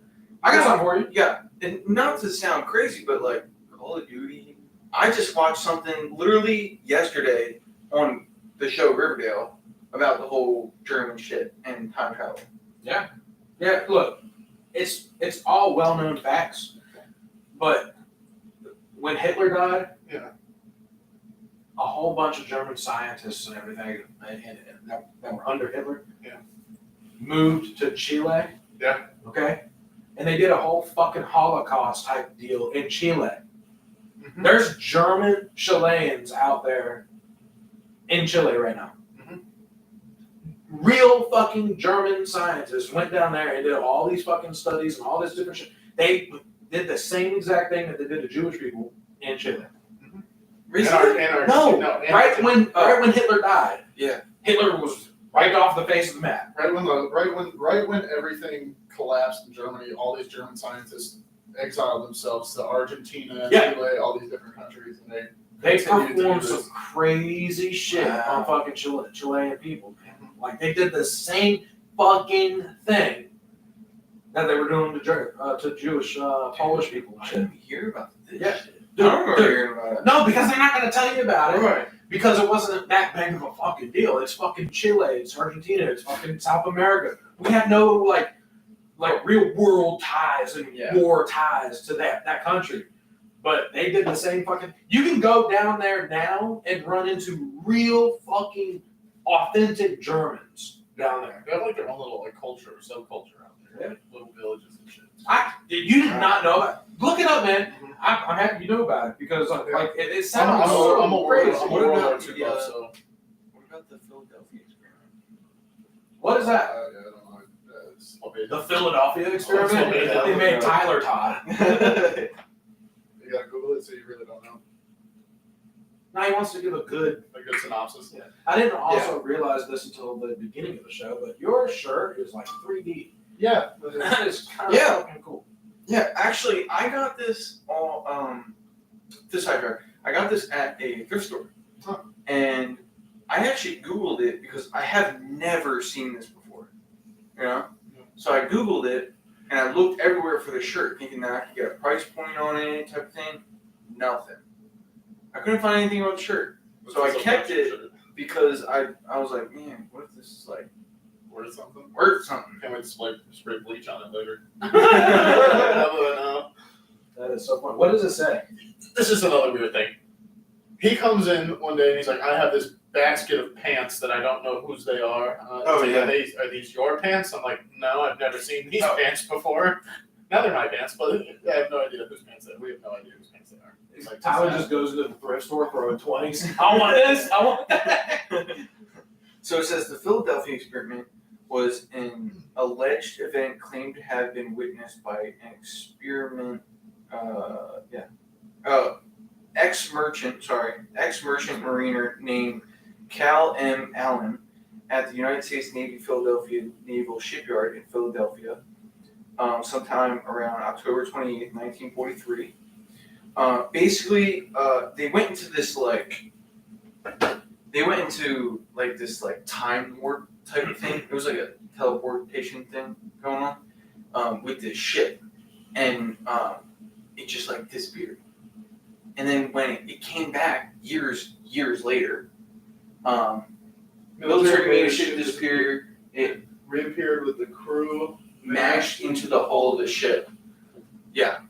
I got something for you. Yeah, and not to sound crazy, but like Call of Duty. I just watched something literally yesterday on the show Riverdale about the whole German shit and time travel. Yeah, look, it's all well-known facts, but when Hitler died, a whole bunch of German scientists and everything and that were under Hitler moved to Chile. Yeah. Okay? And they did a whole fucking Holocaust type deal in Chile. Mhm. There's German Chileans out there in Chile right now. Real fucking German scientists went down there and did all these fucking studies and all this different shit. They did the same exact thing that they did to Jewish people in Chile. Recently? Right when Hitler died. Yeah. Hitler was right off the face of the map. Right when everything collapsed in Germany, all these German scientists exiled themselves to Argentina, Chile, all these different countries, and They continued to do performed this. some crazy shit on fucking Chilean people, man. Like they did the same fucking thing that they were doing to Jewish Polish people and I shit. didn't hear about this Yeah. shit. Dude, I don't remember dude. hearing about it. No, because they're not going to tell you about it. Right. Because it wasn't that big of a fucking deal. It's fucking Chile, it's Argentina, it's fucking South America. We have no like real world ties and war ties to that country. But they did the same fucking. You can go down there now and run into real fucking authentic Germans down there. They have like their own little like culture, subculture out there, like, little villages and shit. You did not know that. Look it up, man. I'm happy you know about it because it sounds I'm a crazy. World What War about II the, buff, so. What about the Philadelphia experiment? What is that? I don't know. It's The Philadelphia experiment? Yeah. They made Tyler Todd. You gotta Google it, so you really don't know. Now he wants to give a good. A good synopsis. Yeah. I didn't also realize this until the beginning of the show, but your shirt is like 3D. Yeah. That is kind of fucking cool. Yeah, actually, I got this this hiker. I got this at a thrift store, and I actually Googled it because I have never seen this before. You know, so I Googled it and I looked everywhere for the shirt, thinking that I could get a price point on it, type of thing. Nothing. I couldn't find anything about the shirt, so I kept it because I was like, man, what if this is like Worth something. worth something? Can't wait to spray bleach on it later. That is so fun. What does it say? This is another weird thing. He comes in one day and he's like, I have this basket of pants that I don't know whose they are. Oh, like, yeah. Are these your pants? I'm like, no, I've never seen these pants before. Now they're my pants, but I have no idea whose pants they are. We have no idea whose pants they are. He's like, Tyler just goes to the thrift store, throwing 20s. I want this. I want that. So it says the Philadelphia experiment was an alleged event claimed to have been witnessed by an ex-merchant mariner named Cal M. Allen at the United States Navy Philadelphia Naval Shipyard in Philadelphia, sometime around October 28th, 1943. Basically, they went into this time warp type of thing. It was like a teleportation thing going on with this ship, and it just like disappeared. and then when it came back years later, military made a ship disappear. It reappeared with the crew. mashed into the hull of the ship. Yeah.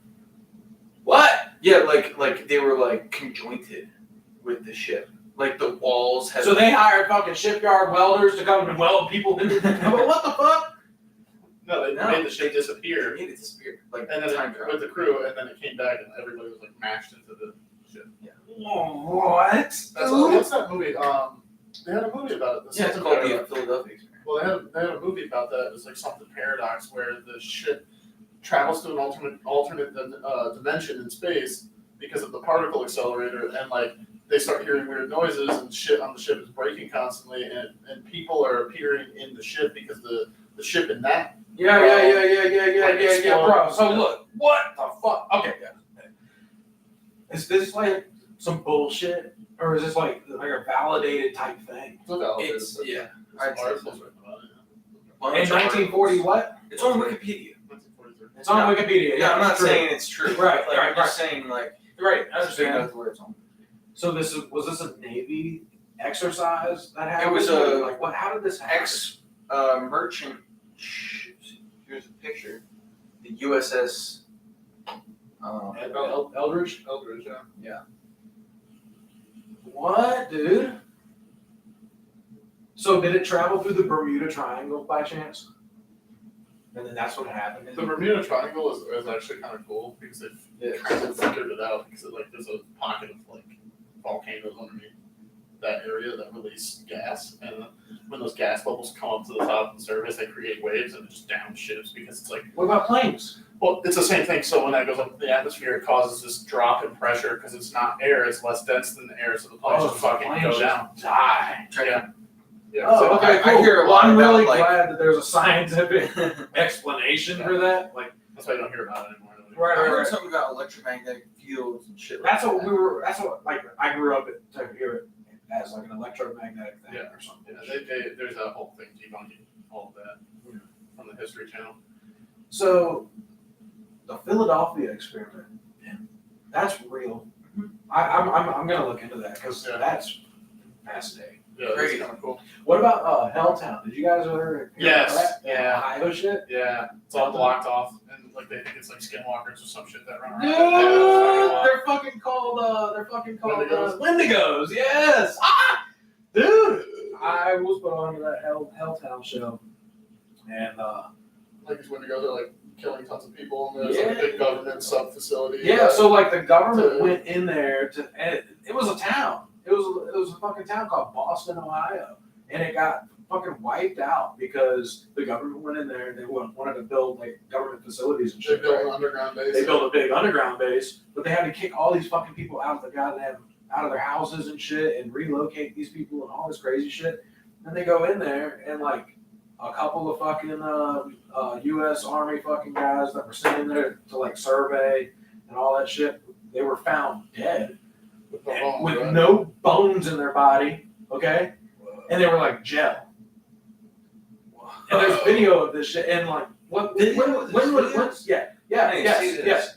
What? Yeah, like they were like conjointed with the ship. Like the walls had. So they hired fucking shipyard welders to come and weld people into the. But what the fuck? No, they No. made the ship disappear, made it disappear. Like and then time with travel. the crew, and then it came back, and everybody was like mashed into the ship. What? That's what's that movie? They had a movie about it. Yeah, it's Something called Paradox. the Philadelphia Experiment. Well, they had a movie about that. It was like something paradox where the ship travels to an alternate dimension in space because of the particle accelerator, and like they start hearing weird noises, and shit on the ship is breaking constantly, and people are appearing in the ship because the ship in that. Yeah, bro. So look, what the fuck? Okay, yeah. Is this like some bullshit, or is this like a validated type thing? It's yeah. I'd say Articles so. written about it. Well, In it's 1940, what? It's on Wikipedia. 1943. It's on No. Wikipedia. Yeah, I'm not it's true. saying it's true. Right, Like, right, I'm just saying like Right, I just figure understand. out the words on. So was this a Navy exercise that happened? It was like what? How did this happen? Merchant ships. Here's a picture. The USS. Eldridge. Eldridge, yeah. What, dude? So did it travel through the Bermuda Triangle by chance? And then that's what happened. The Bermuda Triangle is actually kind of cool because they kind of figured it out because there's a pocket of like volcanoes underneath that area that release gas, and when those gas bubbles come up to the top of the surface, they create waves and it just down ships because it's like. What about planes? Well, it's the same thing. So when that goes up in the atmosphere, it causes this drop in pressure because it's not air; it's less dense than the air, so the planes just fucking planes go just down. die. Yeah. Yeah. Oh, so okay, I cool. hear a Well, lot I'm really about, like- glad that there's a scientific explanation for that. Like, that's why you don't hear about it anymore. right, I right, heard right. something about electromagnetic fields and shit. That's like what that. we were. That's what like I grew up to hear it as like an electromagnetic thing Yeah. or something. Yeah, there's a whole thing debunking all of that from the History Channel. So, the Philadelphia experiment, that's real. I'm gonna look into that because Yeah. that's fascinating. Yeah, that's Crazy. kind of cool. What about Helltown? Did you guys ever hear Yes, about that? yeah. Ohio shit? Yeah, it's all blocked off, and like they think it's like skinwalkers or some shit that run around. Dude, they're fucking called Wendigos? Wendigos. Yes. Ah, dude, I was put on to that Helltown show, and Like these Wendigos are like killing tons of people, and there's like a big government sub facility. yeah. So like the government went in there and it was a town. It was a fucking town called Boston, Ohio, and it got fucking wiped out because the government went in there and they wanted to build like government facilities and They shit. built right? an underground base. They built a big underground base, but they had to kick all these fucking people out of their houses and shit and relocate these people and all this crazy shit. And they go in there and like a couple of fucking U.S. Army fucking guys that were sent in there to like survey and all that shit, they were found dead with the bones, with right? no bones in their body, okay? And they were like gel. And there's video of this shit and like when yes.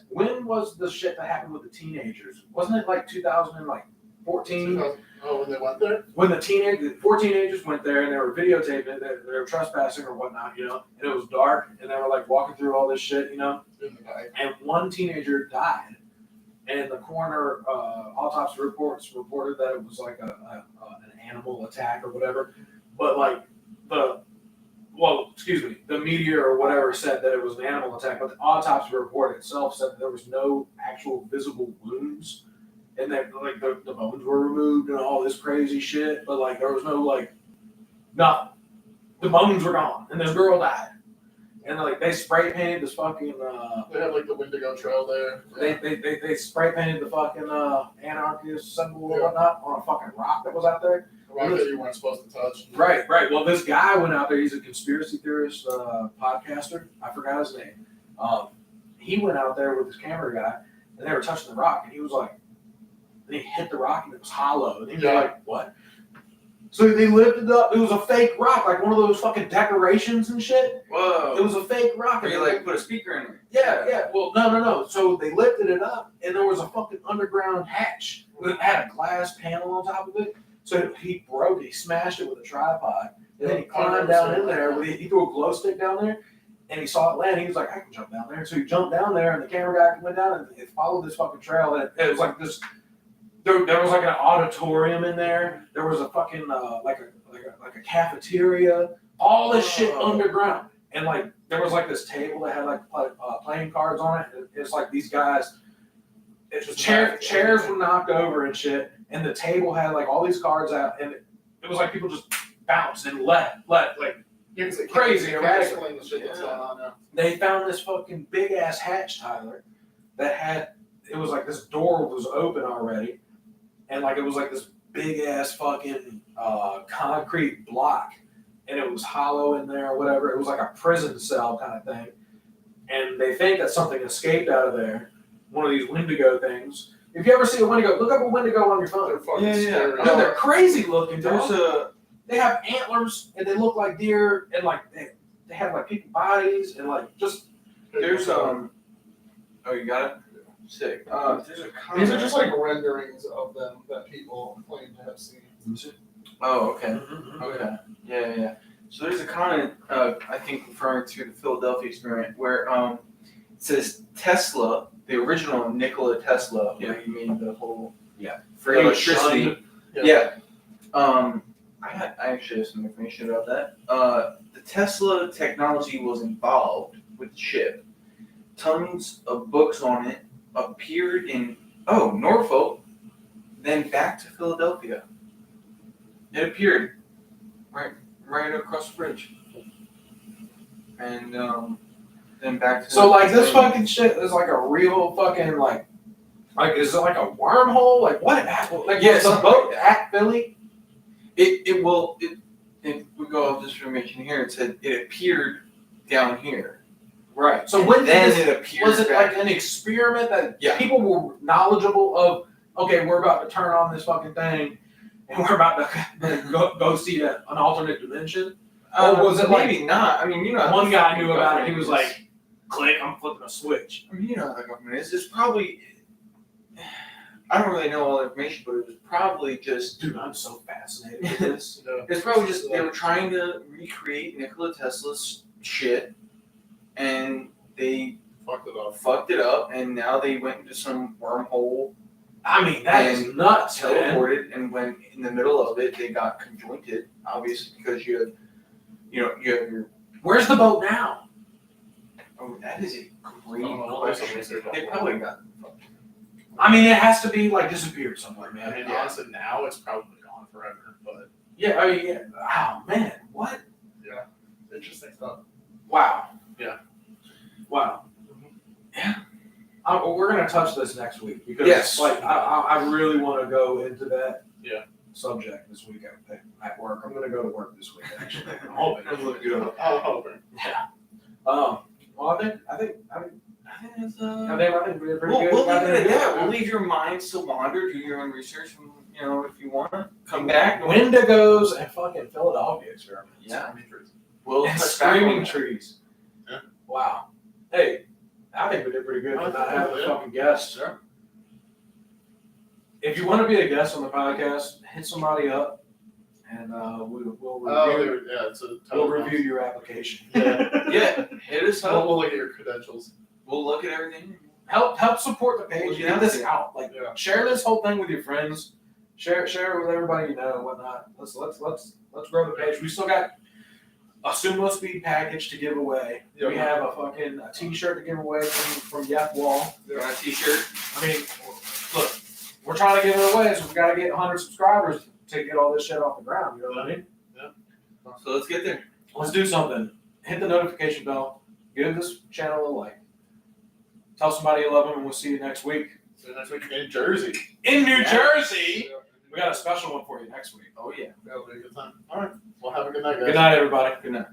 When was the shit that happened with the teenagers? Wasn't it like 2014? Oh, when they went there? When the 4 teenagers went there and they were videotaping it, they were trespassing or whatnot, you know, and it was dark and they were like walking through all this shit, you know, Didn't the guy? and one teenager died. And the coroner autopsy reports reported that it was like an animal attack or whatever. But like the media or whatever said that it was an animal attack, but the autopsy report itself said that there was no actual visible wounds. And that like the bones were removed and all this crazy shit, but like there was no like nothing. The bones were gone, and this girl died. And like they spray painted this fucking. They have like the Wendigo Trail there. They spray painted the fucking anarchist symbol or whatnot on a fucking rock that was out there. The rock that you weren't supposed to touch. Right. Well, this guy went out there. He's a conspiracy theorist podcaster. I forgot his name. He went out there with his camera guy, and they were touching the rock, and he was like. And he hit the rock and it was hollow. And he was like, what? So they lifted up. It was a fake rock, like one of those fucking decorations and shit. Whoa. It was a fake rock. Where you like put a speaker in it. Yeah. Well, no. So they lifted it up, and there was a fucking underground hatch that had a glass panel on top of it. So he broke it. He smashed it with a tripod, and then he climbed down in there. He threw a glow stick down there, and he saw it land. He was like, I can jump down there. So he jumped down there, and the camera guy went down and it followed this fucking trail. And it was like this. There was like an auditorium in there. There was a fucking like a cafeteria. All this shit underground, and like there was like this table that had like playing cards on it. It's like these guys. Chairs were knocked over and shit, and the table had like all these cards out, and it was like people just bounced and left like crazy erratic. They found this fucking big ass hatch, Tyler, that had it was like this door was open already. And like it was like this big ass fucking concrete block, and it was hollow in there or whatever. It was like a prison cell kind of thing. And they think that something escaped out of there, one of these Wendigo things. If you ever see a Wendigo, look up a Wendigo on your phone. They're fucking scary. No, they're crazy looking. They have antlers and they look like deer, and like they have like people bodies and like just. There's Oh, you got it. Sick. There's a comment. These are just like renderings of them that people claim to have seen. Oh, okay. Mm-hmm. Okay. Yeah. So there's a comment, I think referring to the Philadelphia experiment, where it says Tesla, the original Nikola Tesla, where he made the whole free electricity. Yeah. I actually have some information about that. The Tesla technology was involved with the ship. Tons of books on it appeared in Norfolk, then back to Philadelphia. It appeared right across the bridge, and then back to. So like this fucking shit is like a real fucking like is it like a wormhole? Like what? Like Yes, the boat at Philly. It we go off this information here. It said it appeared down here. Right. So And when then did it appeared was it back. like an experiment that Yeah. people were knowledgeable of? Okay, we're about to turn on this fucking thing, and we're about to go see an alternate dimension. Or was it like maybe not? I mean, you know, one guy knew about it? He was like, "Click, I'm flipping a switch." I mean, you know how the government is. It's probably. I don't really know all the information, but it was probably just. Dude, I'm so fascinated with this. It's probably just they were trying to recreate Nikola Tesla's shit, and they fucked it up, and now they went into some wormhole. I mean, that is nuts, man. Teleported, and when in the middle of it, they got conjointed, obviously, because you have your. Where's the boat now? Oh, that is a great question. They probably got. I mean, it has to be like disappeared somewhere, man. I mean, honestly, now it's probably gone forever. But Yeah. I mean, yeah. Oh man, what? interesting stuff. Wow. Yeah. Wow. Yeah. We're gonna touch this next week because Yes. like I really want to go into that subject this week at work. I'm gonna go to work this week actually. I'm hoping. I'm hoping. Yeah. Well, I think it's I think we did pretty We'll good. leave it at that. We'll leave your minds to wander, do your own research, and if you want to come back. Wendigos and fucking Philadelphia experiments. Yeah. We'll And touch back on screaming that. trees. Yeah. Wow. Hey, I think we did pretty good for not having a fucking guest. Sure. If you want to be a guest on the podcast, hit somebody up, and we'll review. We'll review your application. Yeah, hit us up. We'll look at your credentials. We'll look at everything. Help support the page. We'll Get this out. Like Yeah. share this whole thing with your friends. Share it with everybody you know and whatnot. Let's grow the page. We still got a Sumo Speed package to give away. Yeah. We have a t-shirt to give away from Yep Wall. Got a t-shirt. I mean, look, we're trying to give it away, so we got to get 100 subscribers to get all this shit off the ground. You know what I mean? So let's get there. Let's do something. Hit the notification bell. Give this channel a like. Tell somebody you love them, and we'll see you next week. See you next week in Jersey. In New Jersey! We got a special one for you next week. Oh yeah. That'll be a good time. All right. Well, have a good night, guys. Good night, everybody. Good night.